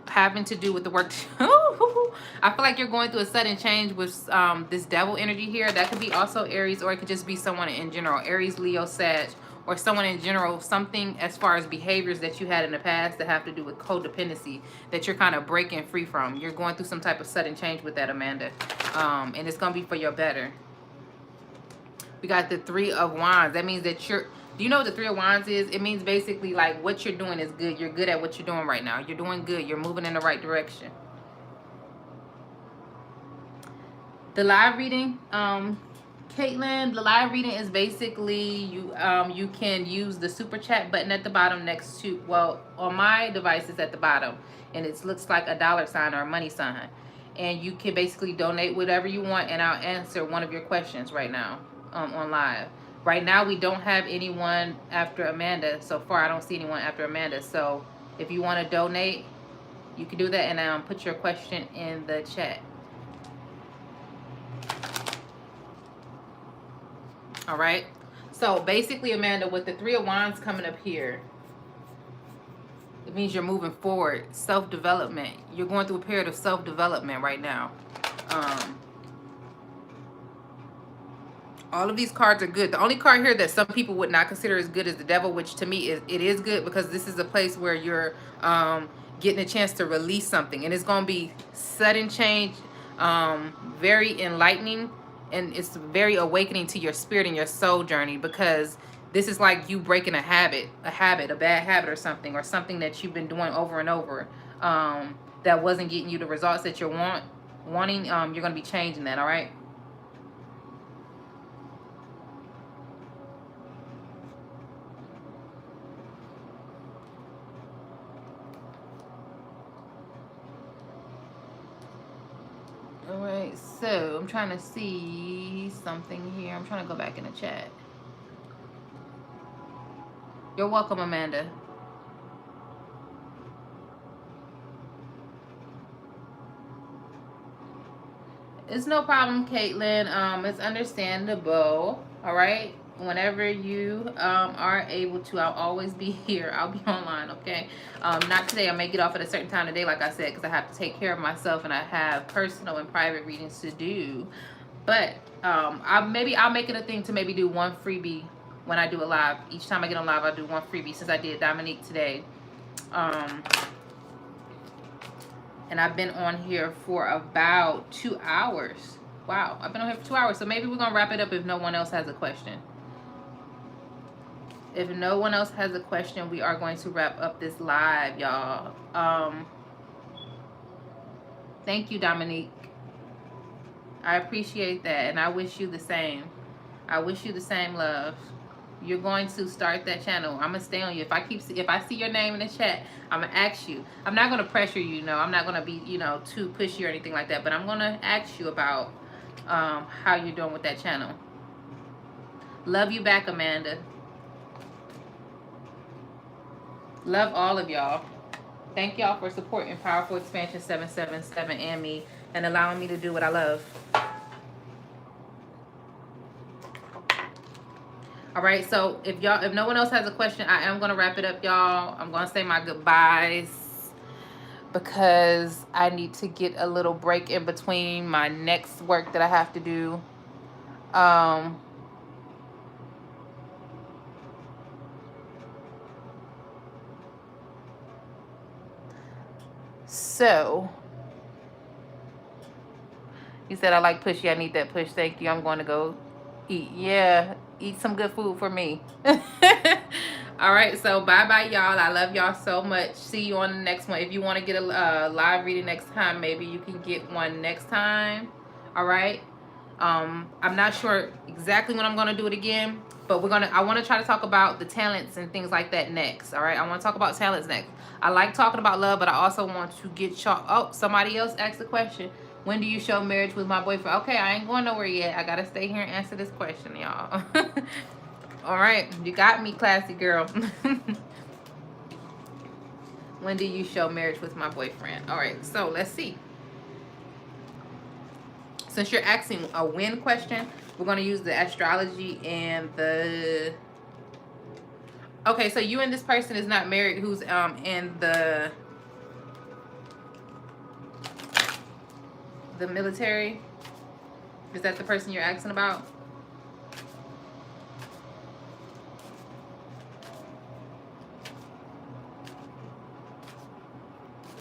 Having to do with the work. I feel like you're going through a sudden change with this devil energy here. That could be also Aries, or it could just be someone in general. Aries, Leo, Sag, or someone in general. Something as far as behaviors that you had in the past that have to do with codependency that you're kind of breaking free from. You're going through some type of sudden change with that, Amanda. And it's going to be for your better. We got the 3 of Wands. That means that do you know what the 3 of Wands is? It means basically like what you're doing is good. You're good at what you're doing right now. You're doing good. You're moving in the right direction. The live reading, Caitlin, the live reading is basically you can use the super chat button at the bottom next to, well, on my device it's at the bottom, and it looks like a $sign or a money sign. And you can basically donate whatever you want, and I'll answer one of your questions right now. On live. Right now we don't have anyone after Amanda. So far I don't see anyone after Amanda. So if you want to donate, you can do that, and put your question in the chat. All right. So basically, Amanda, with the 3 of Wands coming up here It means you're moving forward. Self-development. You're going through a period of self-development right now. All of these cards are good. The only card here that some people would not consider as good is the Devil, which to me is good, because this is a place where you're getting a chance to release something, and it's going to be sudden change, very enlightening, and it's very awakening to your spirit and your soul journey, because this is like you breaking a bad habit or something that you've been doing over and over, that wasn't getting you the results that you're wanting. You're going to be changing that, all right? Alright, so I'm trying to see something here. I'm trying to go back in the chat. You're welcome, Amanda. It's no problem, Caitlin. It's understandable. Alright? Whenever you are able to, I'll always be here. I'll be online, okay? Not today. I may get off at a certain time today, like I said, because I have to take care of myself and I have personal and private readings to do. But I'll make it a thing to maybe do one freebie when I do a live. Each time I get on live, I'll do one freebie, since I did Dominique today. And I've been on here for about 2 hours. Wow, I've been on here for 2 hours. So maybe we're going to wrap it up if no one else has a question. If no one else has a question, we are going to wrap up this live, y'all. Thank you, Dominique. I appreciate that, and I wish you the same. I wish you the same, love. You're going to start that channel. I'm gonna stay on you. If I see your name in the chat, I'm gonna ask you. I'm not gonna pressure you, I'm not gonna be, too pushy or anything like that. But I'm gonna ask you about how you're doing with that channel. Love you back, Amanda. Love all of y'all. Thank y'all for supporting Powerful Expansion 777 and me, and allowing me to do what I love. All right, so if no one else has a question, I am going to wrap it up, y'all. I'm going to say my goodbyes because I need to get a little break in between my next work that I have to do. So, you said I like pushy. I need that push. Thank you. I'm going to go eat. Yeah, eat some good food for me. All right, so bye-bye, y'all. I love y'all so much. See you on the next one. If you want to get a live reading next time, maybe you can get one next time. All right. I'm not sure exactly when I'm going to do it again, but I want to try to talk about the talents and things like that next. All right, I want to talk about talents next. I like talking about love, but I also want to get y'all. Oh, somebody else asked a question. When do you show marriage with my boyfriend? Okay, I ain't going nowhere yet. I gotta stay here and answer this question, y'all. All right, you got me, classy girl. When do you show marriage with my boyfriend? All right, so let's see. Since you're asking a when question, we're going to use the astrology and the... Okay, so you and this person is not married, who's in the military? Is that the person you're asking about?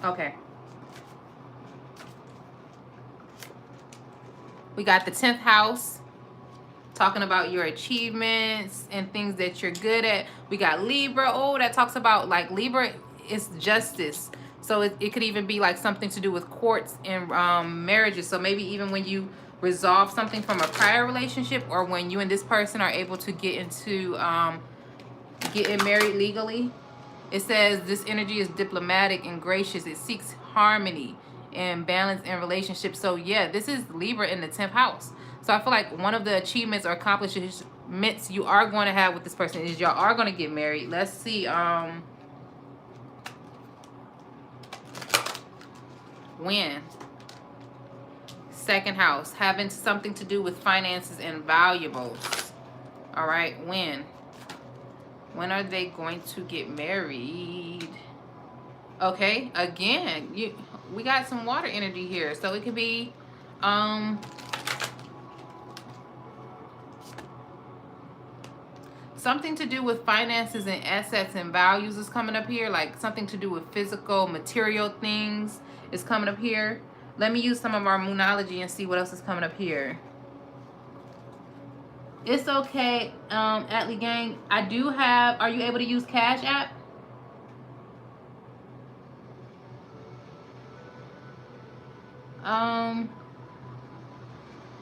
Okay. We got the 10th house, talking about your achievements and things that you're good at. We got Libra. Oh, that talks about, like, Libra is justice. So it could even be like something to do with courts and marriages. So maybe even when you resolve something from a prior relationship, or when you and this person are able to get into getting married legally. It says this energy is diplomatic and gracious. It seeks harmony and balance in relationships. So yeah, this is Libra in the 10th house. So I feel like one of the achievements or accomplishments you are going to have with this person is y'all are going to get married. Let's see. When? Second house, having something to do with finances and valuables. All right, when? When are they going to get married? Okay, again, we got some water energy here, so it could be something to do with finances and assets and values is coming up here, like something to do with physical, material things is coming up here. Let me use some of our Moonology and see what else is coming up here. It's okay, Atlee Gang. I do have, are you able to use Cash App?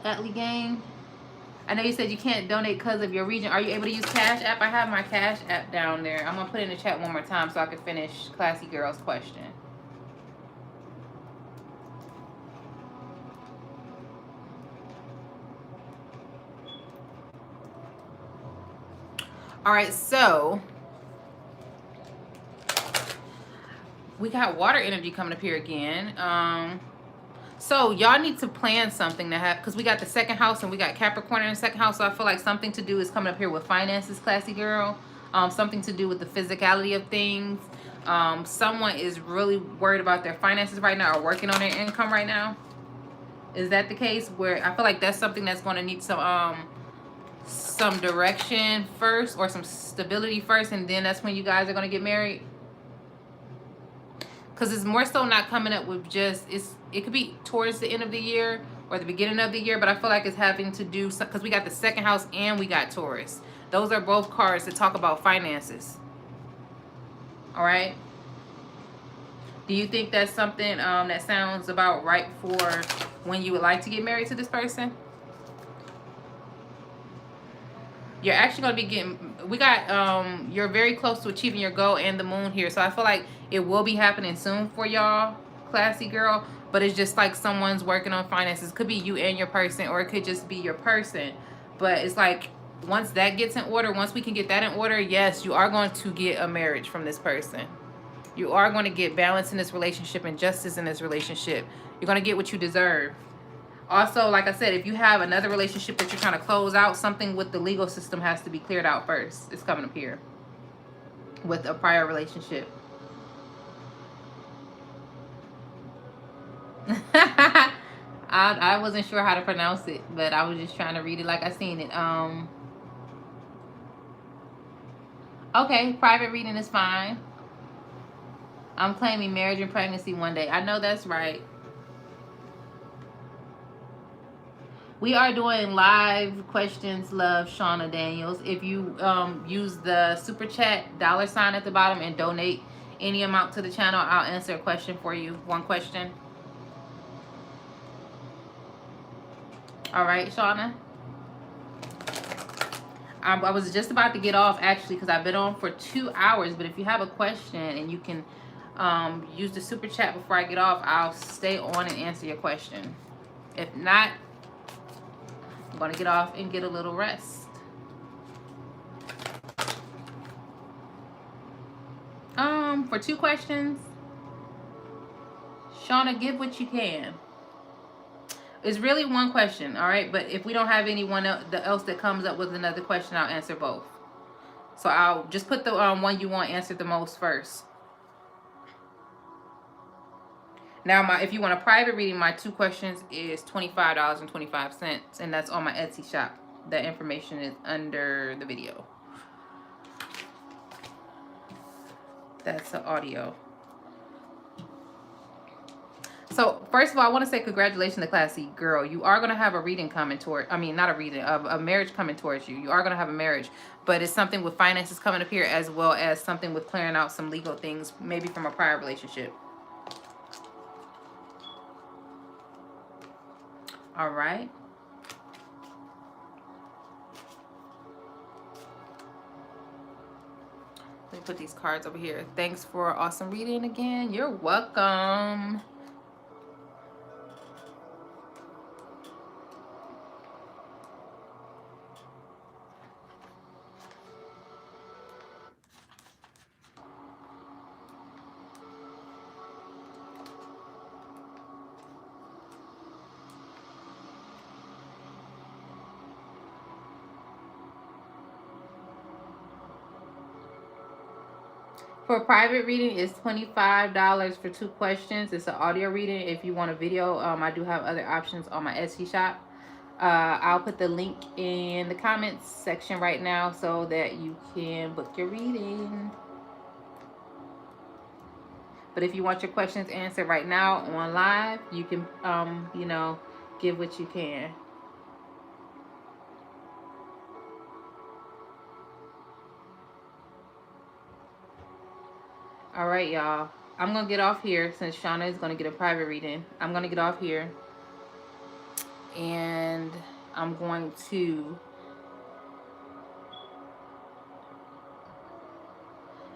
Atlee Gang. I know you said you can't donate because of your region. Are you able to use Cash App? I have my Cash App down there. I'm going to put it in the chat one more time so I can finish Classy Girl's question. All right, so we got water energy coming up here again. So y'all need to plan something to have, because we got the second house and we got Capricorn in the second house. So I feel like something to do is coming up here with finances, Classy Girl. Something to do with the physicality of things. Someone is really worried about their finances right now or working on their income right now. Is that the case? Where I feel like that's something that's going to need some direction first, or some stability first, and then that's when you guys are going to get married. Because it's more so not coming up with just, it could be towards the end of the year or the beginning of the year, but I feel like it's having to do, because we got the second house and we got Taurus. Those are both cards that talk about finances. All right. Do you think that's something that sounds about right for when you would like to get married to this person? You're actually going to be getting, we got, you're very close to achieving your goal and the moon here. So I feel like it will be happening soon for y'all, Classy Girl. But it's just like someone's working on finances. Could be you and your person, or it could just be your person. But it's like, once that gets in order, once we can get that in order, yes, you are going to get a marriage from this person. You are going to get balance in this relationship and justice in this relationship. You're going to get what you deserve. Also, like I said, if you have another relationship that you're trying to close out, something with the legal system has to be cleared out first. It's coming up here with a prior relationship. I wasn't sure how to pronounce it, but I was just trying to read it like I seen it. Okay, private reading is fine. I'm claiming marriage and pregnancy one day. I know that's right. We are doing live questions, love, Shauna Daniels. If you use the super chat $ at the bottom and donate any amount to the channel, I'll answer a question for you. One question. All right, Shauna. I was just about to get off, actually, because I've been on for 2 hours. But if you have a question and you can use the super chat before I get off, I'll stay on and answer your question. If not, I'm going to get off and get a little rest. For 2 questions, Shauna, give what you can. It's really 1 question, all right? But if we don't have anyone else that comes up with another question, I'll answer both. So I'll just put the one you want answered the most first. Now, if you want a private reading, my 2 questions is $25.25, and that's on my Etsy shop. That information is under the video. That's the audio. So, first of all, I want to say congratulations to Classy Girl. You are going to have a reading coming toward, I mean, not a reading, a marriage coming towards you. You are going to have a marriage, but it's something with finances coming up here, as well as something with clearing out some legal things, maybe from a prior relationship. All right. Let me put these cards over here. Thanks for awesome reading again. You're welcome. For private reading, it's $25 for 2 questions. It's an audio reading. If you want a video, I do have other options on my Etsy shop. I'll put the link in the comments section right now so that you can book your reading. But if you want your questions answered right now on live, you can, give what you can. All right, y'all. I'm going to get off here since Shauna is going to get a private reading. I'm going to get off here. And I'm going to...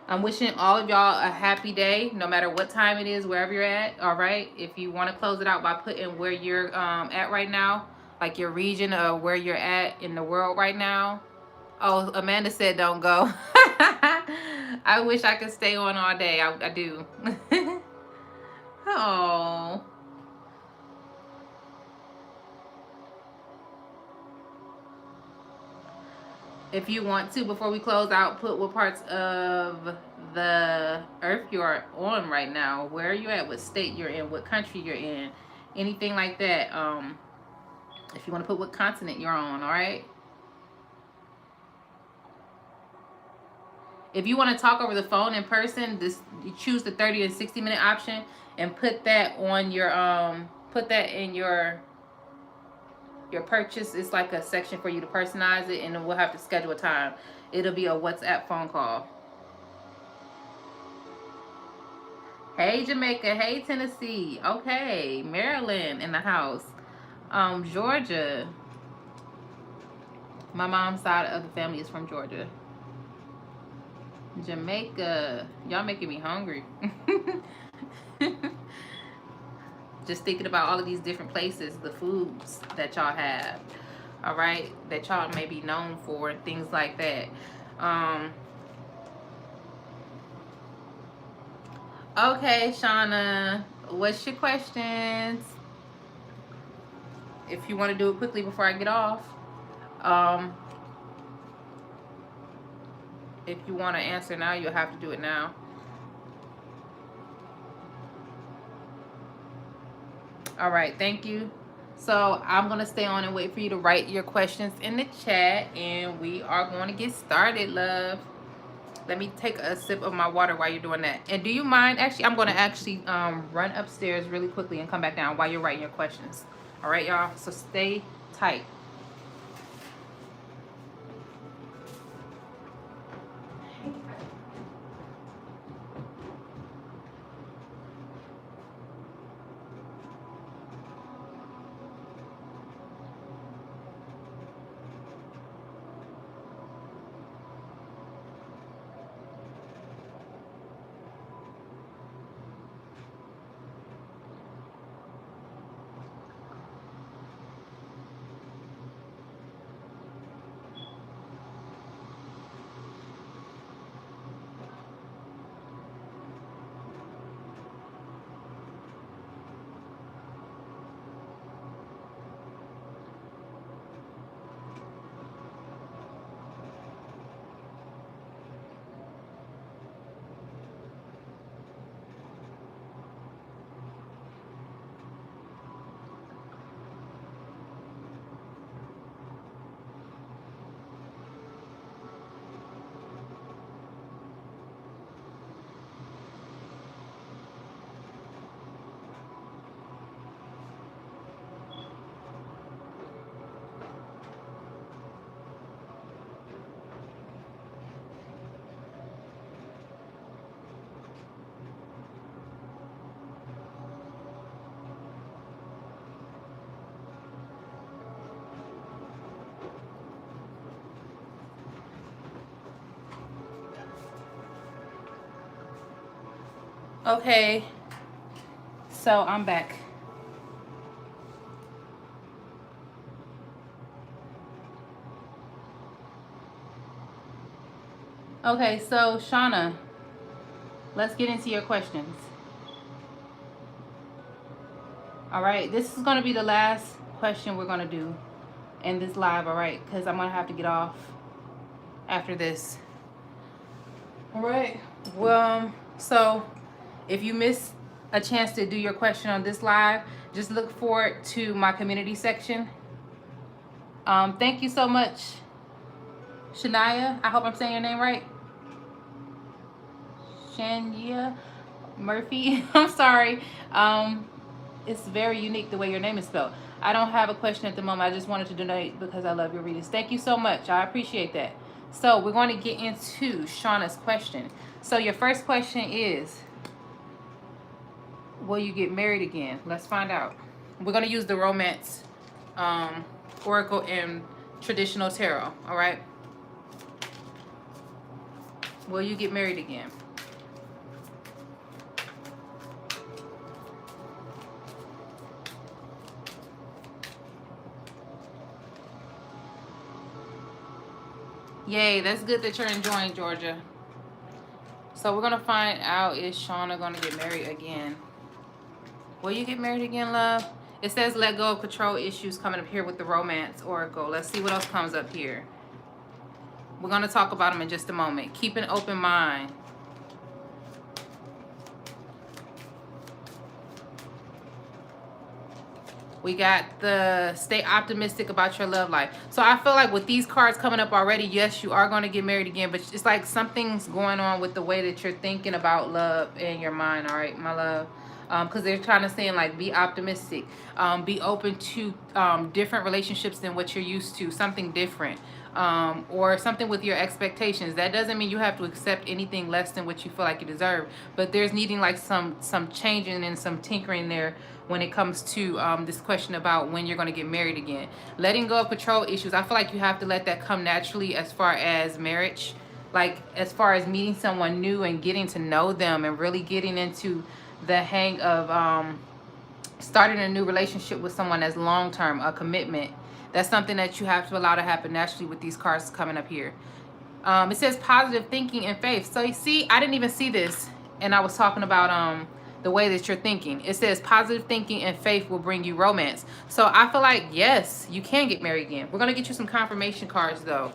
I'm wishing all of y'all a happy day, no matter what time it is, wherever you're at, all right? If you want to close it out by putting where you're at right now, like your region or where you're at in the world right now. Oh, Amanda said don't go. I wish I could stay on all day. I do. Oh. If you want to, before we close out, put what parts of the earth you're on right now. Where are you at? What state you're in? What country you're in? Anything like that. If you want to put what continent you're on, all right? If you want to talk over the phone in person, you choose the 30 and 60-minute option and put that on your put that in your purchase. It's like a section for you to personalize it, and then we'll have to schedule a time. It'll be a WhatsApp phone call. Hey Jamaica, hey Tennessee, okay, Maryland in the house, Georgia. My mom's side of the family is from Georgia. Jamaica, y'all making me hungry. Just thinking about all of these different places, the foods that y'all have, all right, that y'all may be known for, things like that. Okay, Shauna, what's your questions? If you want to do it quickly before I get off. If you want to answer now, you'll have to do it now. All right, thank you. So I'm going to stay on and wait for you to write your questions in the chat, and we are going to get started, love. Let me take a sip of my water while you're doing that. And do you mind, actually, I'm going to actually run upstairs really quickly and come back down while you're writing your questions. All right, y'all, so stay tight. Okay, so I'm back. Okay, so Shauna, let's get into your questions. All right, this is going to be the last question we're going to do in this live, all right, because I'm going to have to get off after this. All right. Well, so if you missed a chance to do your question on this live, just look forward to my community section. Thank you so much, Shania. I hope I'm saying your name right. Shania Murphy. I'm sorry. It's very unique the way your name is spelled. I don't have a question at the moment. I just wanted to donate because I love your readings. Thank you so much. I appreciate that. So we're going to get into Shauna's question. So your first question is, will you get married again? Let's find out. We're going to use the romance oracle and traditional tarot. All right. Will you get married again? Yay, that's good that you're enjoying Georgia. So we're going to find out, is Shauna going to get married again? Will you get married again, love? It says let go of control issues coming up here with the romance oracle. Let's see what else comes up here. We're going to talk about them in just a moment. Keep an open mind. We got the stay optimistic about your love life. So I feel like with these cards coming up already, yes, you are going to get married again. But it's like something's going on with the way that you're thinking about love in your mind. All right, my love. Because they're trying to say like be optimistic. Be open to different relationships than what you're used to. Something different. Or something with your expectations. That doesn't mean you have to accept anything less than what you feel like you deserve. But there's needing like some changing and some tinkering there when it comes to this question about when you're going to get married again. Letting go of control issues. I feel like you have to let that come naturally as far as marriage. Like as far as meeting someone new and getting to know them and really getting into the hang of starting a new relationship with someone as long-term, a commitment. That's something that you have to allow to happen naturally with these cards coming up here. It says positive thinking and faith. So you see, I didn't even see this. And I was talking about the way that you're thinking. It says positive thinking and faith will bring you romance. So I feel like, yes, you can get married again. We're going to get you some confirmation cards, though.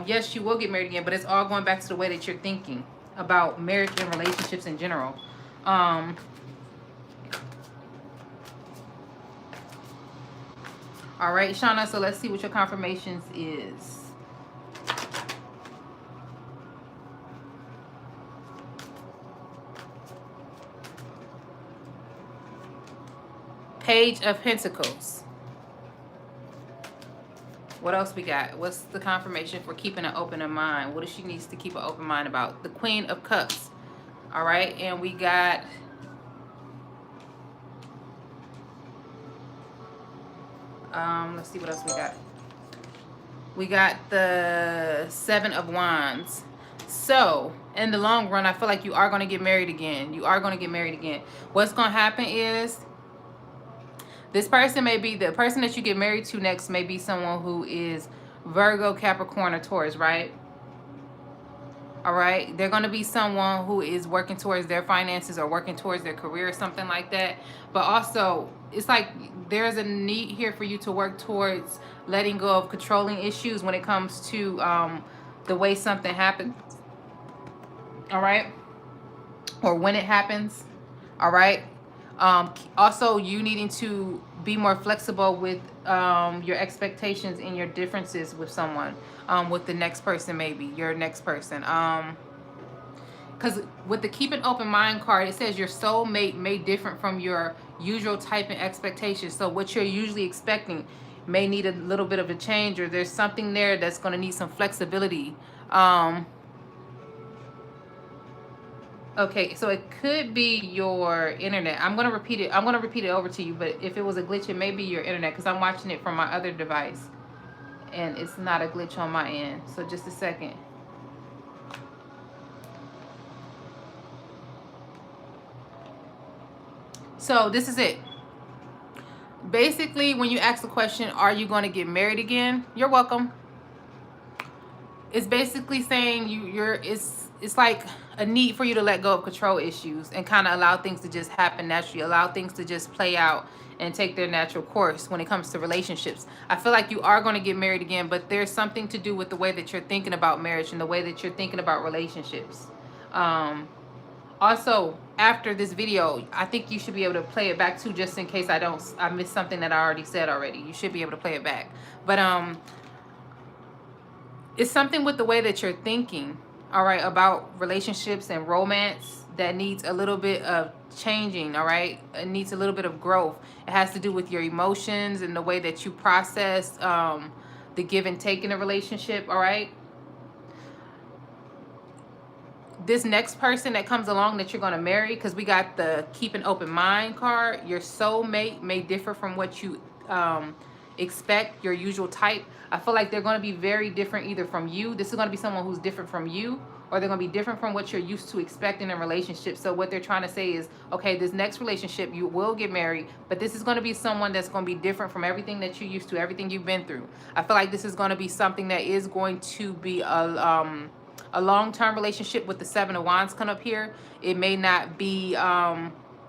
Yes, you will get married again, but it's all going back to the way that you're thinking about marriage and relationships in general. All right, Shauna, so let's see what your confirmations is. Page of Pentacles. What else we got? What's the confirmation for keeping an open mind? What does she needs to keep an open mind about? The Queen of Cups. All right, and we got let's see what else we got. We got the Seven of Wands. So in the long run, I feel like you are going to get married again. You are going to get married again. What's going to happen is this person may be, the person that you get married to next may be someone who is Virgo, Capricorn, or Taurus, right? All right. They're going to be someone who is working towards their finances or working towards their career or something like that. But also, it's like there's a need here for you to work towards letting go of controlling issues when it comes to the way something happens. All right. Or when it happens. All right. Also, you needing to be more flexible with your expectations and your differences with someone, with the next person, maybe your next person. Because with the keep an open mind card, it says your soulmate may differ from your usual type and expectations. So what you're usually expecting may need a little bit of a change, or there's something there that's going to need some flexibility. Okay, so it could be your internet. I'm gonna repeat it. I'm gonna repeat it over to you. But if it was a glitch, it may be your internet because I'm watching it from my other device, and it's not a glitch on my end. So just a second. So this is it. Basically, when you ask the question, "Are you going to get married again?" You're welcome. It's basically saying it's like a need for you to let go of control issues and kind of allow things to just happen naturally, allow things to just play out and take their natural course when it comes to relationships. I feel like you are going to get married again, but there's something to do with the way that you're thinking about marriage and the way that you're thinking about relationships. Also, after this video, I think you should be able to play it back too, just in case I missed something that I already said already. You should be able to play it back. But it's something with the way that you're thinking, all right, about relationships and romance that needs a little bit of changing, all right? It needs a little bit of growth. It has to do with your emotions and the way that you process the give and take in a relationship, all right? This next person that comes along that you're going to marry, because we got the keep an open mind card, your soulmate may differ from what you expect, your usual type. I feel like they're going to be very different either from you. This is going to be someone who's different from you, or they're going to be different from what you're used to expecting in relationships. So what they're trying to say is, okay, this next relationship, you will get married, but this is going to be someone that's going to be different from everything that you used to, everything you've been through. I feel like this is going to be something that is going to be a long-term relationship with the Seven of Wands come up here. It may not be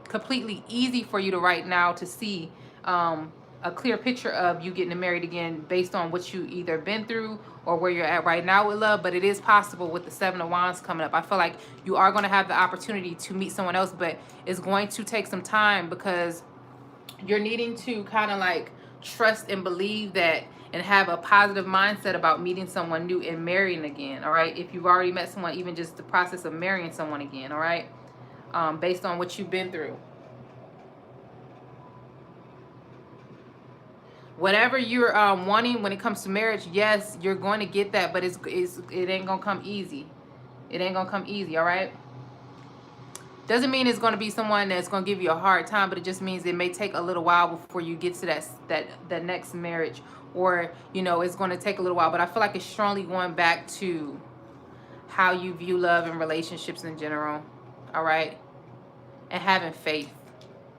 completely easy for you to right now to see a clear picture of you getting married again based on what you either been through or where you're at right now with love, but it is possible with the Seven of Wands coming up. I feel like you are going to have the opportunity to meet someone else, but it's going to take some time because you're needing to kind of like trust and believe that and have a positive mindset about meeting someone new and marrying again, all right? If you've already met someone, even just the process of marrying someone again, all right? Based on what you've been through. Whatever you're wanting when it comes to marriage, yes, you're going to get that, but it ain't going to come easy. It ain't going to come easy, all right? Doesn't mean it's going to be someone that's going to give you a hard time, but it just means it may take a little while before you get to that next marriage, or you know, it's going to take a little while. But I feel like it's strongly going back to how you view love and relationships in general, all right? And having faith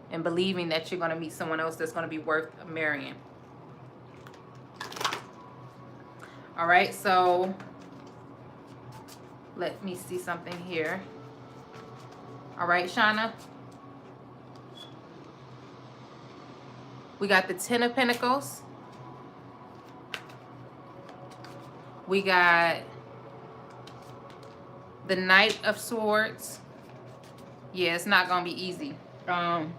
and believing that you're going to meet someone else that's going to be worth marrying. All right, so let me see something here. All right, Shauna. We got the Ten of Pentacles. We got the Knight of Swords. Yeah, it's not going to be easy. And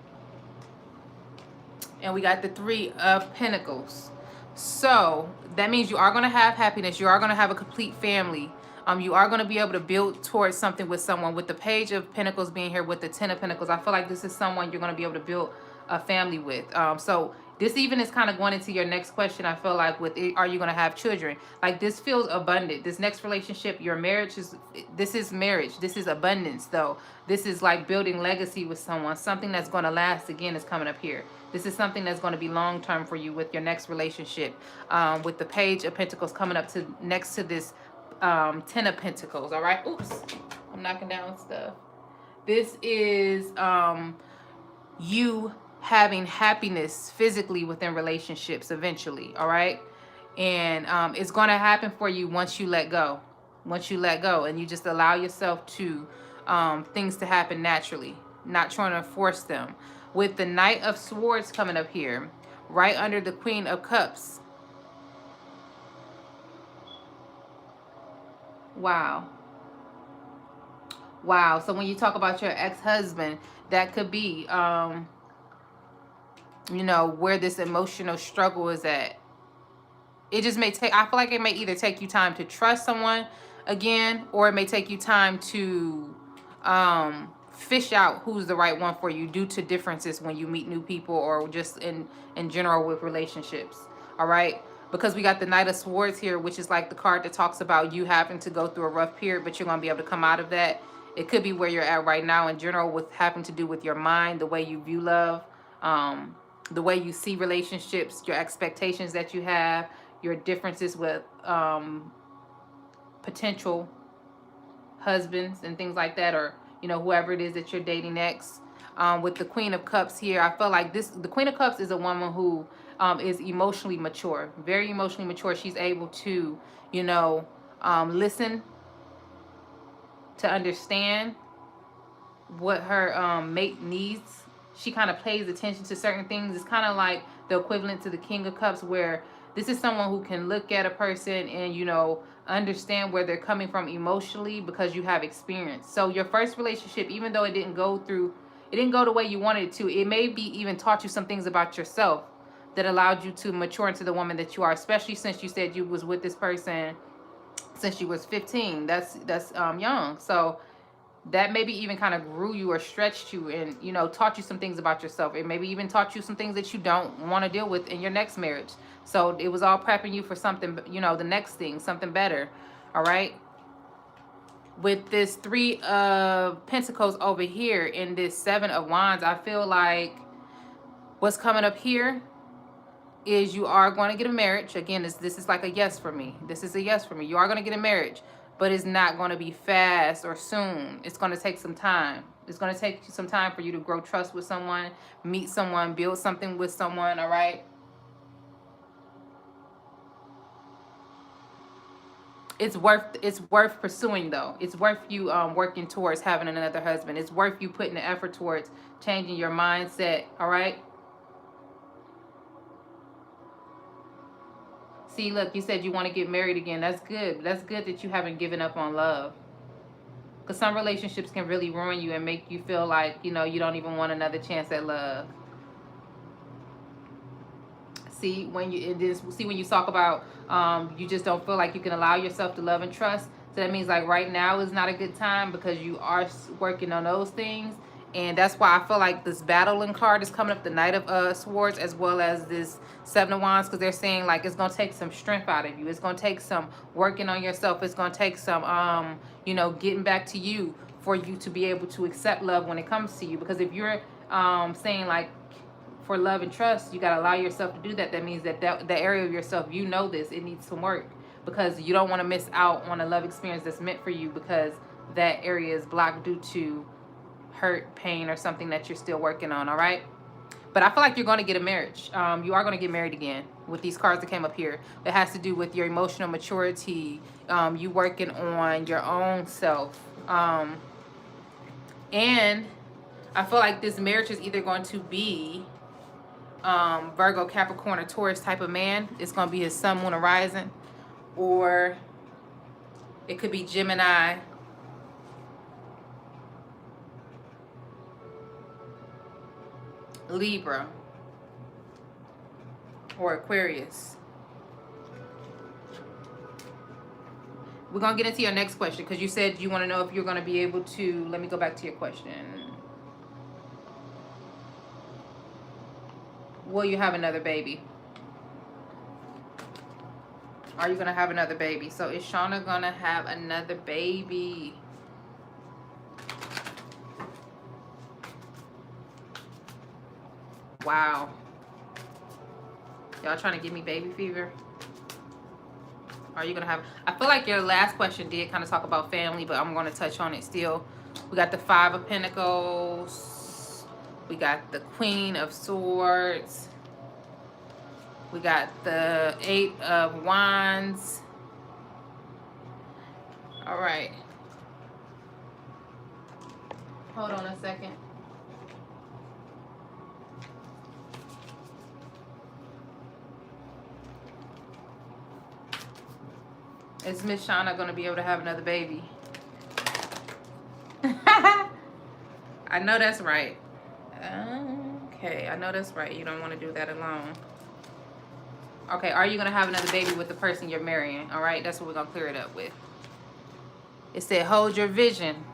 we got the Three of Pentacles. So that means you are going to have happiness. You are going to have a complete family. You are going to be able to build towards something with someone. With the Page of Pentacles being here with the Ten of Pentacles, I feel like this is someone you're going to be able to build a family with. So this even is kind of going into your next question. I feel like with are you going to have children? Like this feels abundant. This next relationship, your marriage this is marriage. This is abundance though. This is like building legacy with someone. Something that's going to last again is coming up here. This is something that's going to be long-term for you with your next relationship. With the Page of Pentacles coming up to next to this Ten of Pentacles, all right? Oops, I'm knocking down stuff. This is you having happiness physically within relationships eventually, all right? And it's going to happen for you once you let go. Once you let go and you just allow yourself to things to happen naturally, not trying to force them. With the Knight of Swords coming up here, right under the Queen of Cups. Wow. Wow. So when you talk about your ex-husband, that could be, you know, where this emotional struggle is at. It just may take, I feel like it may either take you time to trust someone again, or it may take you time to fish out who's the right one for you due to differences when you meet new people or just in general with relationships. All right. Because we got the Knight of Swords here, which is like the card that talks about you having to go through a rough period, but you're going to be able to come out of that. It could be where you're at right now in general with having to do with your mind, the way you view love, the way you see relationships, your expectations that you have, your differences with potential husbands and things like that, or, you know, whoever it is that you're dating next. With the Queen of Cups here, I feel like the Queen of Cups is a woman who is emotionally mature, very emotionally mature. She's able to, you know, listen, to understand what her mate needs. She kind of pays attention to certain things. It's kind of like the equivalent to the King of Cups, where This is someone who can look at a person and, you know, understand where they're coming from emotionally because you have experience. So your first relationship, even though it didn't go the way you wanted it to, it may be even taught you some things about yourself that allowed you to mature into the woman that you are, especially since you said you was with this person since you was 15. That's young. So that maybe even kind of grew you or stretched you and, you know, taught you some things about yourself. It maybe even taught you some things that you don't want to deal with in your next marriage. So it was all prepping you for something, you know, the next thing, something better. All right. With this 3 of Pentacles over here in this 7 of Wands, I feel like what's coming up here is you are going to get a marriage. Again, this is like a yes for me. This is a yes for me. You are going to get a marriage, but it's not going to be fast or soon. It's going to take some time. It's going to take some time for you to grow trust with someone, meet someone, build something with someone, all right? It's worth pursuing though. It's worth you working towards having another husband. It's worth you putting the effort towards changing your mindset, all right? See, look, you said you want to get married again. That's good. That's good that you haven't given up on love. Because some relationships can really ruin you and make you feel like, you know, you don't even want another chance at love. See, when you talk about you just don't feel like you can allow yourself to love and trust. So that means like right now is not a good time because you are working on those things. And that's why I feel like this battling card is coming up, the Knight of Swords, as well as this 7 of Wands, because they're saying like it's going to take some strength out of you. It's going to take some working on yourself. It's going to take some, you know, getting back to you for you to be able to accept love when it comes to you. Because if you're saying like for love and trust, you got to allow yourself to do that. That means that the area of yourself, you know this, it needs some work. Because you don't want to miss out on a love experience that's meant for you because that area is blocked due to hurt, pain, or something that you're still working on, all right? But I feel like you're going to get a marriage. You are going to get married again with these cards that came up here. It has to do with your emotional maturity, you working on your own self. And I feel like this marriage is either going to be Virgo, Capricorn, or Taurus type of man. It's going to be his sun, moon, or rising. Or it could be Gemini, Libra, or Aquarius. We're going to get into your next question because you said you want to know if you're going to be able to... Let me go back to your question. Will you have another baby? Are you going to have another baby? So is Shauna going to have another baby? Wow. Y'all trying to give me baby fever? Are you going to have... I feel like your last question did kind of talk about family, but I'm going to touch on it still. We got the 5 of Pentacles. We got the Queen of Swords. We got the 8 of Wands. All right. Hold on a second. Is Miss Shauna going to be able to have another baby? I know that's right. Okay, I know that's right. You don't want to do that alone. Okay, are you going to have another baby with the person you're marrying? All right, that's what we're going to clear it up with. It said, hold your vision.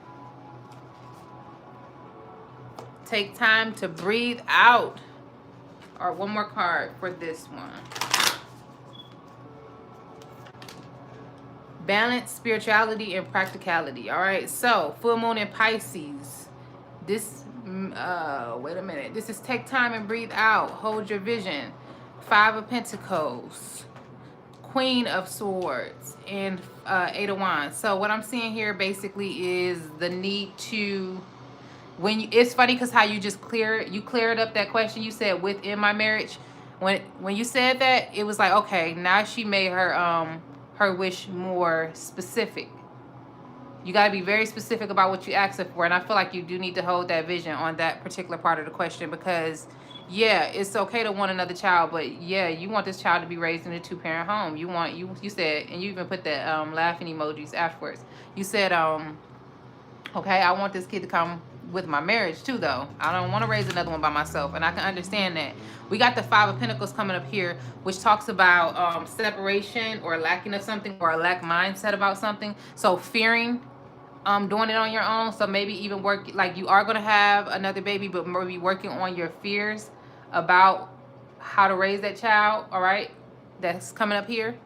Take time to breathe out. Or one more card for this one. Balance, spirituality, and practicality. All right, so full moon in Pisces. This, wait a minute. This is take time and breathe out. Hold your vision. 5 of Pentacles. Queen of Swords. And 8 of Wands. So what I'm seeing here basically is the need to... it's funny because how you just cleared up that question. You said within my marriage. When you said that, it was like, okay, now she made her wish more specific. You got to be very specific about what you ask for. And I feel like you do need to hold that vision on that particular part of the question, because, yeah, it's okay to want another child, but yeah, you want this child to be raised in a two-parent home. You said, and you even put the laughing emojis afterwards. You said, okay, I want this kid to come with my marriage too, though. I don't want to raise another one by myself, and I can understand that. We got the Five of Pentacles coming up here, which talks about separation or lacking of something, or a lack mindset about something. So fearing doing it on your own. So maybe even work, like you are going to have another baby, but maybe working on your fears about how to raise that child. All right, that's coming up here.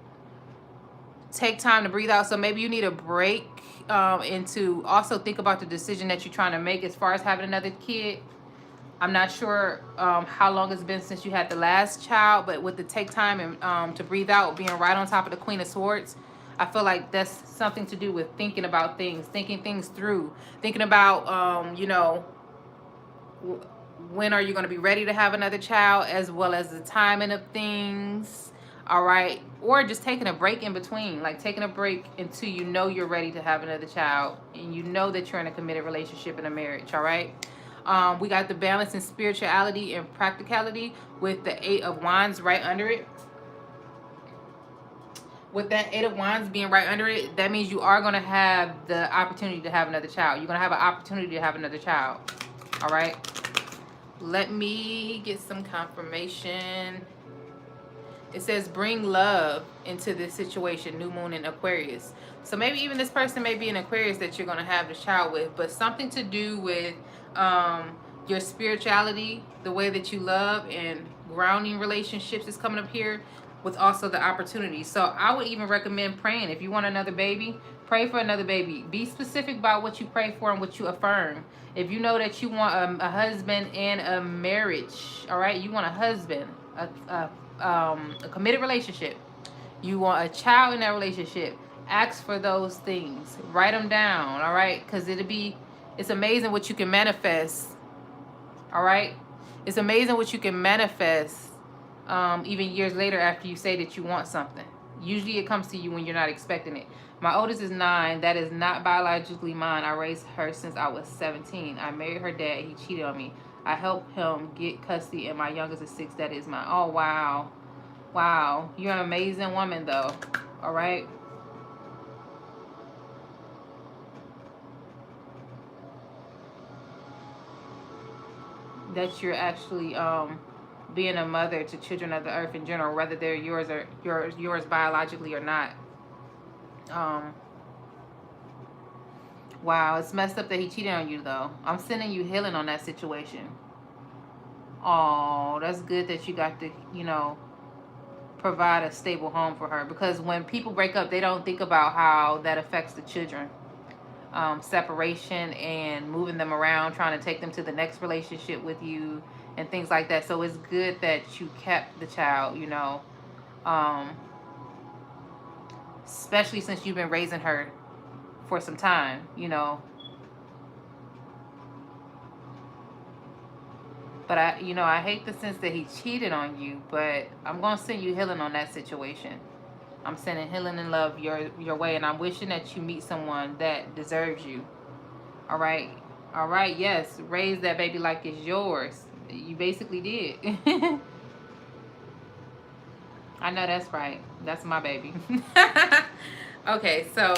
Take time to breathe out. So maybe you need a break, and to also think about the decision that you're trying to make as far as having another kid. I'm not sure how long it's been since you had the last child, but with the take time and to breathe out, being right on top of the Queen of Swords, I feel like that's something to do with thinking about things, thinking things through, thinking about, when are you going to be ready to have another child, as well as the timing of things. All right. Or just taking a break in between, like taking a break until you know you're ready to have another child and you know that you're in a committed relationship and a marriage. All right. We got the balance in spirituality and practicality with the Eight of Wands right under it. With that Eight of Wands being right under it, that means you are going to have the opportunity to have another child. You're going to have an opportunity to have another child. All right. Let me get some confirmation. It says bring love into this situation, new moon in Aquarius. So maybe even this person may be in Aquarius that you're going to have this child with, but something to do with your spirituality, the way that you love, and grounding relationships is coming up here, with also the opportunity. So I would even recommend praying. If you want another baby, pray for another baby. Be specific about what you pray for and what you affirm. If you know that you want a husband and a marriage, all right, you want a husband, a committed relationship, you want a child in that relationship, ask for those things. Write them down, all right? Because it's amazing what you can manifest, all right? It's amazing what you can manifest even years later after you say that you want something. Usually it comes to you when you're not expecting it. My oldest is 9. That is not biologically mine. I raised her since I was 17. I married her dad. He cheated on me. I helped him get custody, and my youngest is 6. That is mine. Oh, wow. Wow. You're an amazing woman, though. All right? That you're actually being a mother to children of the earth in general, whether they're yours or yours biologically or not. Wow, it's messed up that he cheated on you, though. I'm sending you healing on that situation. Oh, that's good that you got to, provide a stable home for her. Because when people break up, they don't think about how that affects the children. Separation and moving them around, trying to take them to the next relationship with you and things like that. So it's good that you kept the child, especially since you've been raising her for some time, But I hate the sense that he cheated on you, but I'm going to send you healing on that situation. I'm sending healing and love your way, and I'm wishing that you meet someone that deserves you. All right? All right, yes. Raise that baby like it's yours. You basically did. I know that's right. That's my baby. Okay, so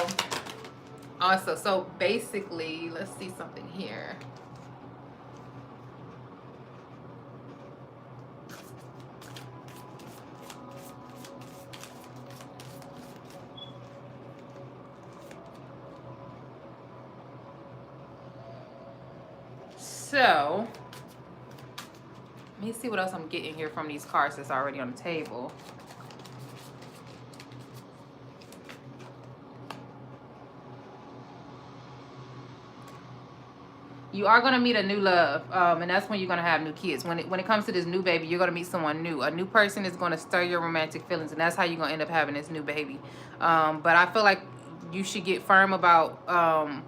basically, let's see something here. So, let me see what else I'm getting here from these cards that's already on the table. You are going to meet a new love, and that's when you're going to have new kids. When it comes to this new baby, you're going to meet someone new. A new person is going to stir your romantic feelings, and that's how you're going to end up having this new baby. But I feel like you should get firm about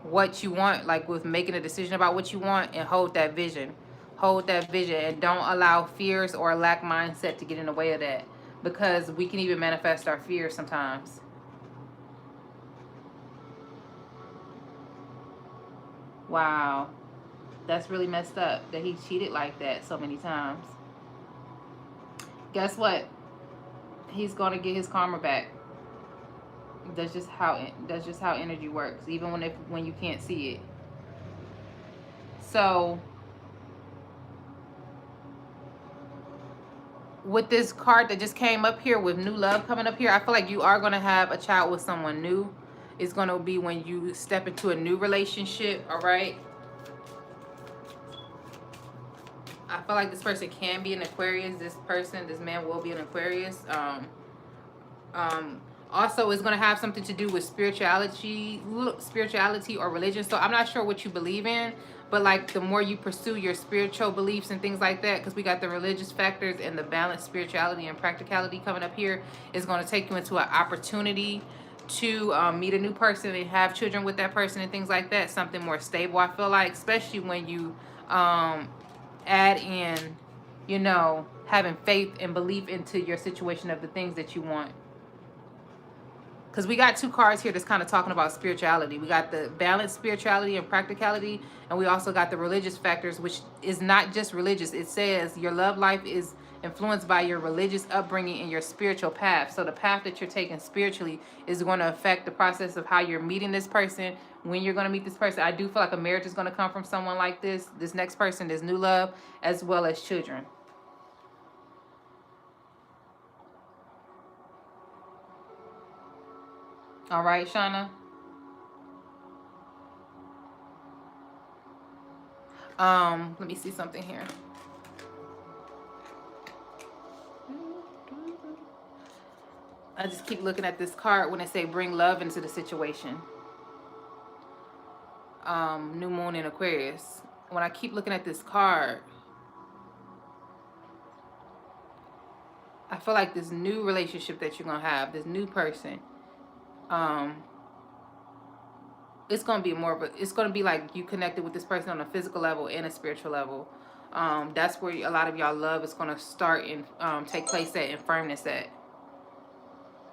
what you want, like with making a decision about what you want, and hold that vision. Hold that vision, and don't allow fears or a lack mindset to get in the way of that, because we can even manifest our fears sometimes. Wow. That's really messed up that he cheated like that so many times. Guess what? He's going to get his karma back. That's just how energy works, even when you can't see it. So with this card that just came up here with new love coming up here, I feel like you are going to have a child with someone new. It's going to be when you step into a new relationship, all right? I feel like this person can be an Aquarius. This man will be an Aquarius. Also, it's going to have something to do with spirituality or religion. So I'm not sure what you believe in, but like the more you pursue your spiritual beliefs and things like that, because we got the religious factors and the balanced spirituality and practicality coming up here, is going to take you into an opportunity to meet a new person and have children with that person and things like that. Something more stable, I feel like, especially when you add in, having faith and belief into your situation of the things that you want. Because we got two cards here that's kind of talking about spirituality. We got the balanced spirituality and practicality, and we also got the religious factors, which is not just religious. It says your love life is influenced by your religious upbringing and your spiritual path. So the path that you're taking spiritually is going to affect the process of how you're meeting this person, when you're going to meet this person. I do feel like a marriage is going to come from someone like this next person, this new love, as well as children. All right, Shauna. Let me see something here. I just keep looking at this card when they say bring love into the situation. New moon in Aquarius. When I keep looking at this card, I feel like this new relationship that you're going to have, this new person, it's going to be it's going to be like you connected with this person on a physical level and a spiritual level. That's where a lot of y'all love is going to start and take place at, and firmness at.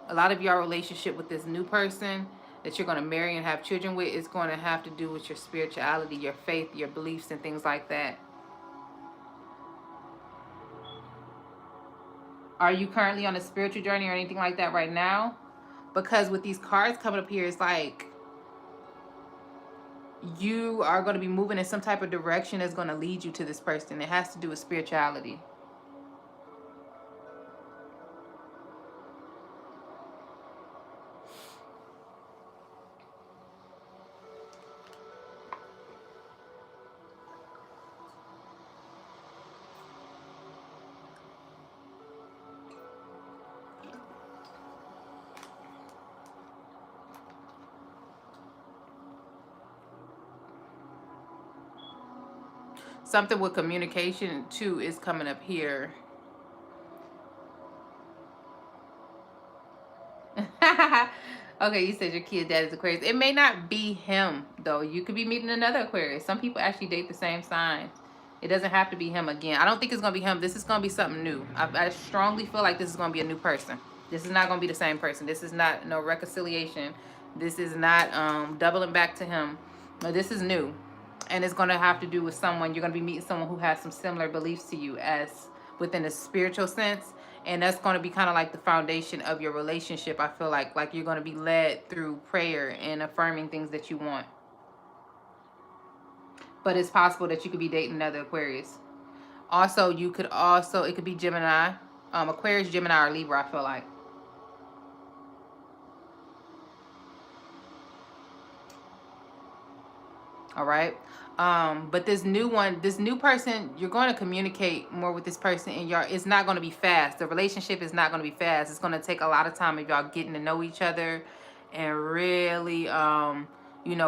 A lot of your relationship with this new person that you're going to marry and have children with is going to have to do with your spirituality, your faith, your beliefs, and things like that. Are you currently on a spiritual journey or anything like that right now? Because with these cards coming up here, it's like you are going to be moving in some type of direction that's going to lead you to this person. It has to do with spirituality. Something with communication too is coming up here. Okay, you said your kid's dad is Aquarius. It may not be him though. You could be meeting another Aquarius. Some people actually date the same sign. It doesn't have to be him again. I don't think it's gonna be him. This is gonna be something new. I strongly feel like this is gonna be a new person. This is not gonna be the same person. This is not no reconciliation. This is not doubling back to him. No, this is new. And it's going to have to do with someone. You're going to be meeting someone who has some similar beliefs to you as within a spiritual sense. And that's going to be kind of like the foundation of your relationship. I feel like you're going to be led through prayer and affirming things that you want. But it's possible that you could be dating another Aquarius. Also, it could be Gemini. Aquarius, Gemini, or Libra, I feel like. All right. But this new person, you're going to communicate more with this person, and it's not going to be fast. The relationship is not going to be fast. It's going to take a lot of time of y'all getting to know each other and really,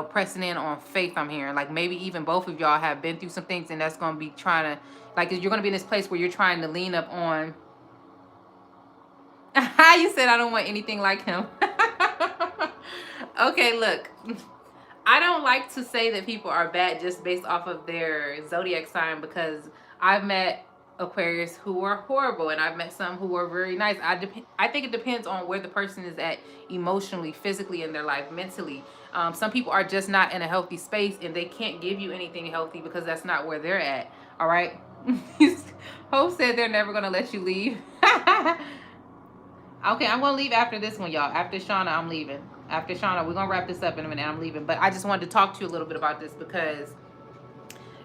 pressing in on faith. I'm hearing like maybe even both of y'all have been through some things, and that's going to be trying to, like, you're going to be in this place where you're trying to lean up on. You said I don't want anything like him. Okay, look. I don't like to say that people are bad just based off of their zodiac sign, because I've met Aquarius who are horrible, and I've met some who are very nice. I think it depends on where the person is at emotionally, physically in their life, mentally. Some people are just not in a healthy space, and they can't give you anything healthy because that's not where they're at. All right. Hope said they're never gonna let you leave. Okay, I'm gonna leave after this one, y'all. After Shauna, I'm leaving. After Shauna, we're gonna wrap this up in a minute. I'm leaving, but I just wanted to talk to you a little bit about this because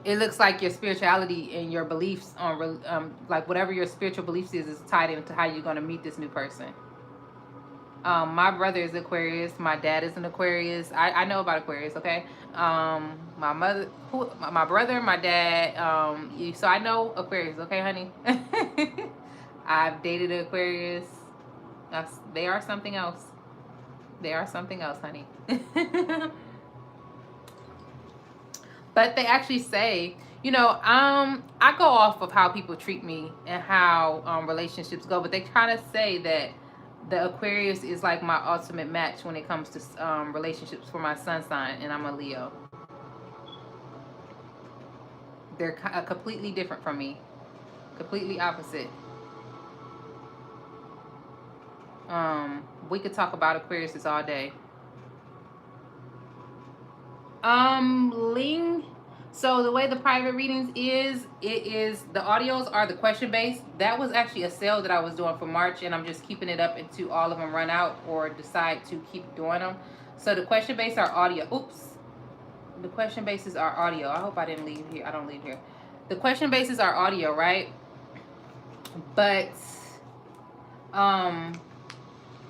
it looks like your spirituality and your beliefs on like whatever your spiritual beliefs is tied into how you're gonna meet this new person. My brother is Aquarius. My dad is an Aquarius. I know about Aquarius, okay? My mother, my brother, my dad. So I know Aquarius, okay, honey? I've dated an Aquarius. They are something else. They are something else, honey. But they actually say, I go off of how people treat me and how relationships go. But they kind of say that the Aquarius is like my ultimate match when it comes to relationships for my sun sign, and I'm a Leo. They're completely different from me, completely opposite. We could talk about Aquarius all day. Ling. So the way the private readings is, the audios are the question based. That was actually a sale that I was doing for March, and I'm just keeping it up until all of them run out or decide to keep doing them. So the question based are audio. Oops. The question bases are audio. I hope I didn't leave here. I don't leave here. The question bases are audio, right? But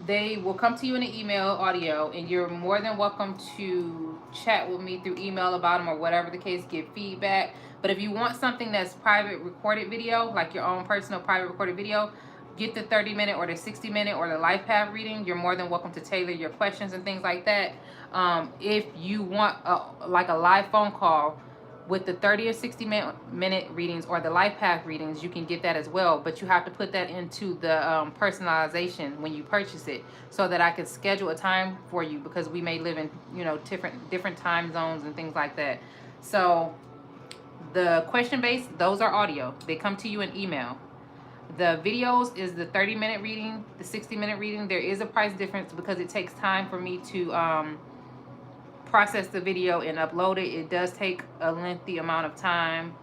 they will come to you in an email audio, and you're more than welcome to chat with me through email about them or whatever the case, give feedback. But if you want something that's private recorded video, like your own personal private recorded video, get the 30-minute or the 60-minute or the life path reading. You're more than welcome to tailor your questions and things like that. If you want a live phone call with the 30 or 60-minute readings or the life path readings, you can get that as well. But you have to put that into the personalization when you purchase it, so that I can schedule a time for you, because we may live in different time zones and things like that. So the question based, those are audio. They come to you in email. The videos is the 30-minute reading, the 60-minute reading. There is a price difference because it takes time for me to process the video and upload it. It does take a lengthy amount of time.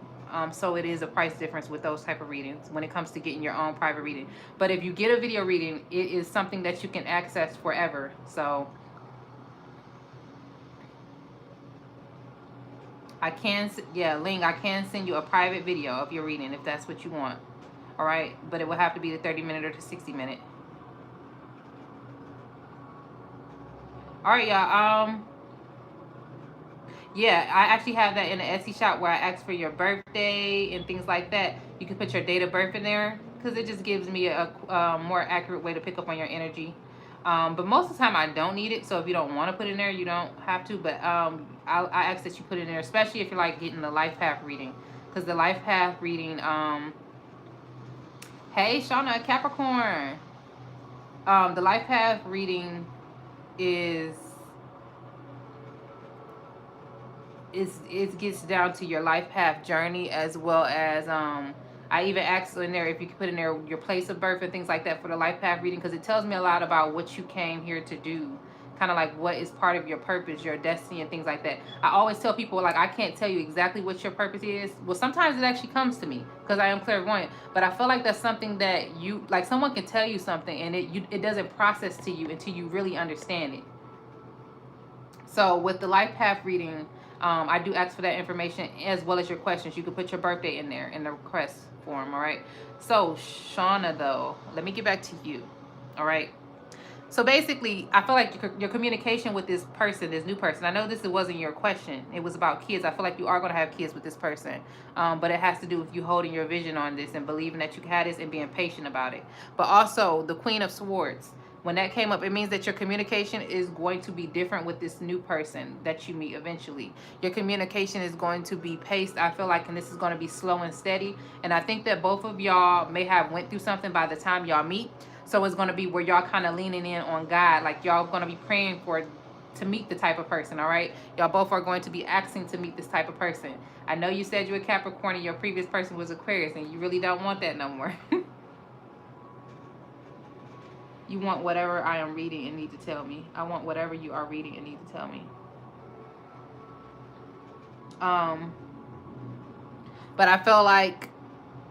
So it is a price difference with those type of readings when it comes to getting your own private reading. But if you get a video reading, it is something that you can access forever. So Ling, I can send you a private video of your reading if that's what you want. All right, but it will have to be the 30-minute or the 60-minute. All right, y'all. Yeah, I actually have that in the Etsy shop where I ask for your birthday and things like that. You can put your date of birth in there because it just gives me a more accurate way to pick up on your energy. But most of the time I don't need it, so if you don't want to put it in there, you don't have to. But I ask that you put it in there, especially if you're like getting the life path reading, because the life path reading. Hey, Shauna, Capricorn. The life path reading is. It gets down to your life path journey, as well as I even asked in there if you could put in there your place of birth and things like that for the life path reading, because it tells me a lot about what you came here to do, kind of like what is part of your purpose, your destiny, and things like that. I always tell people, like, I can't tell you exactly what your purpose is. Well, sometimes it actually comes to me because I am clairvoyant, but I feel like that's something that you, like, someone can tell you something and it doesn't process to you until you really understand it. So with the life path reading, I do ask for that information as well as your questions. You can put your birthday in there in the request form, all right? So, Shauna, though, let me get back to you, all right? So basically, I feel like your communication with this person, this new person, I know this wasn't your question. It was about kids. I feel like you are going to have kids with this person. But it has to do with you holding your vision on this and believing that you had this and being patient about it. But also, the Queen of Swords. When that came up, it means that your communication is going to be different with this new person that you meet eventually. Your communication is going to be paced, I feel like, and this is going to be slow and steady. And I think that both of y'all may have went through something by the time y'all meet. So it's going to be where y'all kind of leaning in on God. Like, y'all going to be praying for to meet the type of person, all right? Y'all both are going to be asking to meet this type of person. I know you said you're a Capricorn and your previous person was Aquarius, and you really don't want that no more. You want whatever I am reading and need to tell me. I want whatever you are reading and need to tell me. But I feel like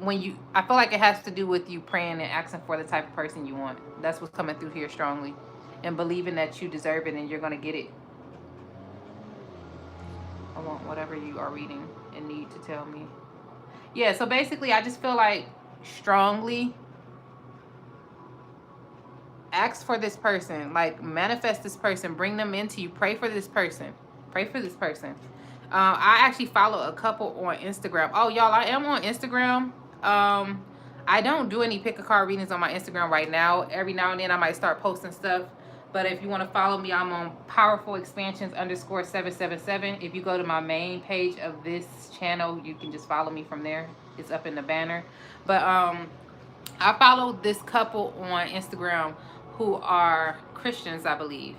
I feel like it has to do with you praying and asking for the type of person you want. That's what's coming through here strongly. And believing that you deserve it and you're going to get it. I want whatever you are reading and need to tell me. Yeah, so basically I just feel like strongly ask for this person, like manifest this person, bring them into you, pray for this person. Pray for this person. I actually follow a couple on Instagram. Oh, y'all, I am on Instagram. I don't do any pick a card readings on my Instagram right now. Every now and then I might start posting stuff. But if you want to follow me, I'm on Powerful Expansions _777. If you go to my main page of this channel, you can just follow me from there. It's up in the banner. But I follow this couple on Instagram who are Christians, I believe.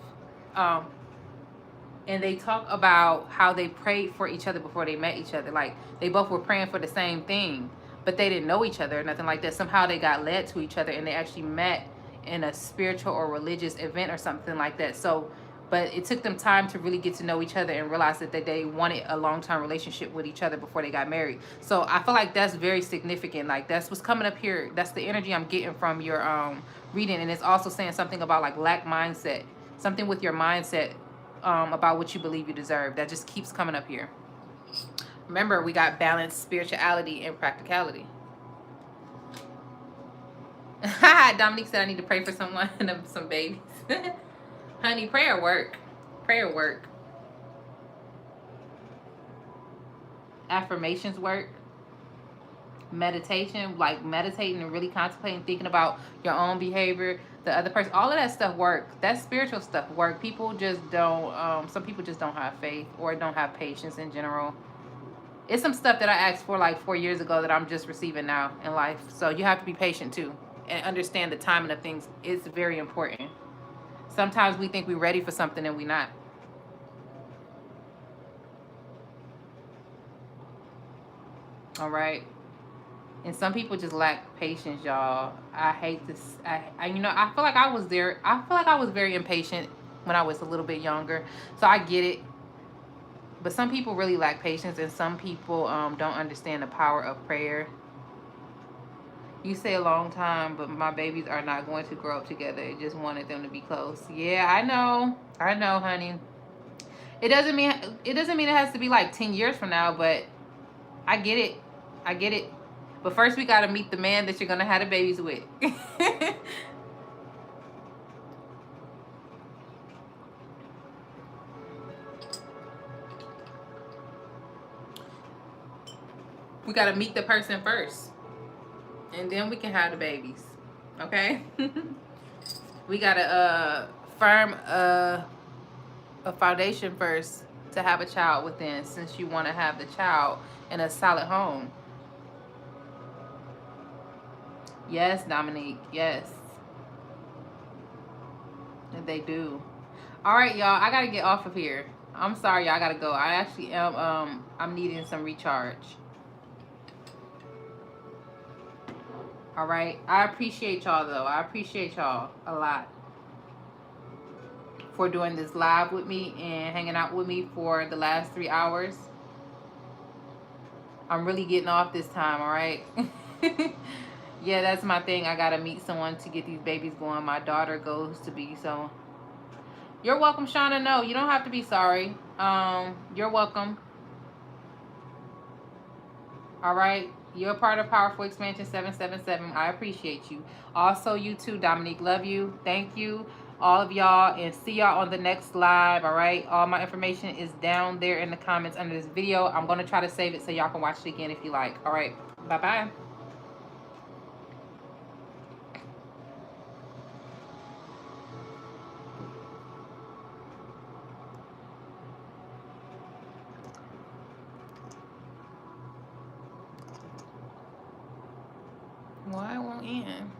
And they talk about how they prayed for each other before they met each other. Like, they both were praying for the same thing, but they didn't know each other or nothing like that. Somehow they got led to each other and they actually met in a spiritual or religious event or something like that. So, but it took them time to really get to know each other and realize that they wanted a long-term relationship with each other before they got married. So I feel like that's very significant. Like, that's what's coming up here. That's the energy I'm getting from your reading. And it's also saying something about like lack mindset, something with your mindset about what you believe you deserve. That just keeps coming up here. Remember, we got balance, spirituality, and practicality. Dominique said I need to pray for someone and some babies. Honey, prayer work. Prayer work. Affirmations work. Meditation, like meditating and really contemplating, thinking about your own behavior, the other person, all of that stuff work. That spiritual stuff work. People just don't, some people just don't have faith or don't have patience in general. It's some stuff that I asked for like 4 years ago that I'm just receiving now in life. So you have to be patient too and understand the timing of things. It's very important. Sometimes we think we're ready for something and we're not. All right. And some people just lack patience, y'all. I hate this. I you know, I feel like I was there. I feel like I was very impatient when I was a little bit younger. So I get it. But some people really lack patience, and some people don't understand the power of prayer. You say a long time, but my babies are not going to grow up together. I just wanted them to be close. Yeah, I know. I know, honey. It doesn't mean it has to be like 10 years from now, but I get it. I get it. But first we got to meet the man that you're going to have the babies with. We got to meet the person first. And then we can have the babies. Okay? We got to firm a foundation first to have a child within, since you want to have the child in a solid home. Yes, Dominique. Yes. They do. All right, y'all. I got to get off of here. I'm sorry, y'all. I got to go. I actually am, I'm needing some recharge. All right. I appreciate y'all, though. I appreciate y'all a lot for doing this live with me and hanging out with me for the last 3 hours. I'm really getting off this time, all right? Yeah, that's my thing. I got to meet someone to get these babies going. My daughter goes to be, so. You're welcome, Shauna. No, you don't have to be sorry. You're welcome. All right. You're a part of Powerful Expansion 777. I appreciate you. Also, you too, Dominique. Love you. Thank you, all of y'all. And see y'all on the next live, all right? All my information is down there in the comments under this video. I'm going to try to save it so y'all can watch it again if you like. All right. Bye-bye. Why it won't end?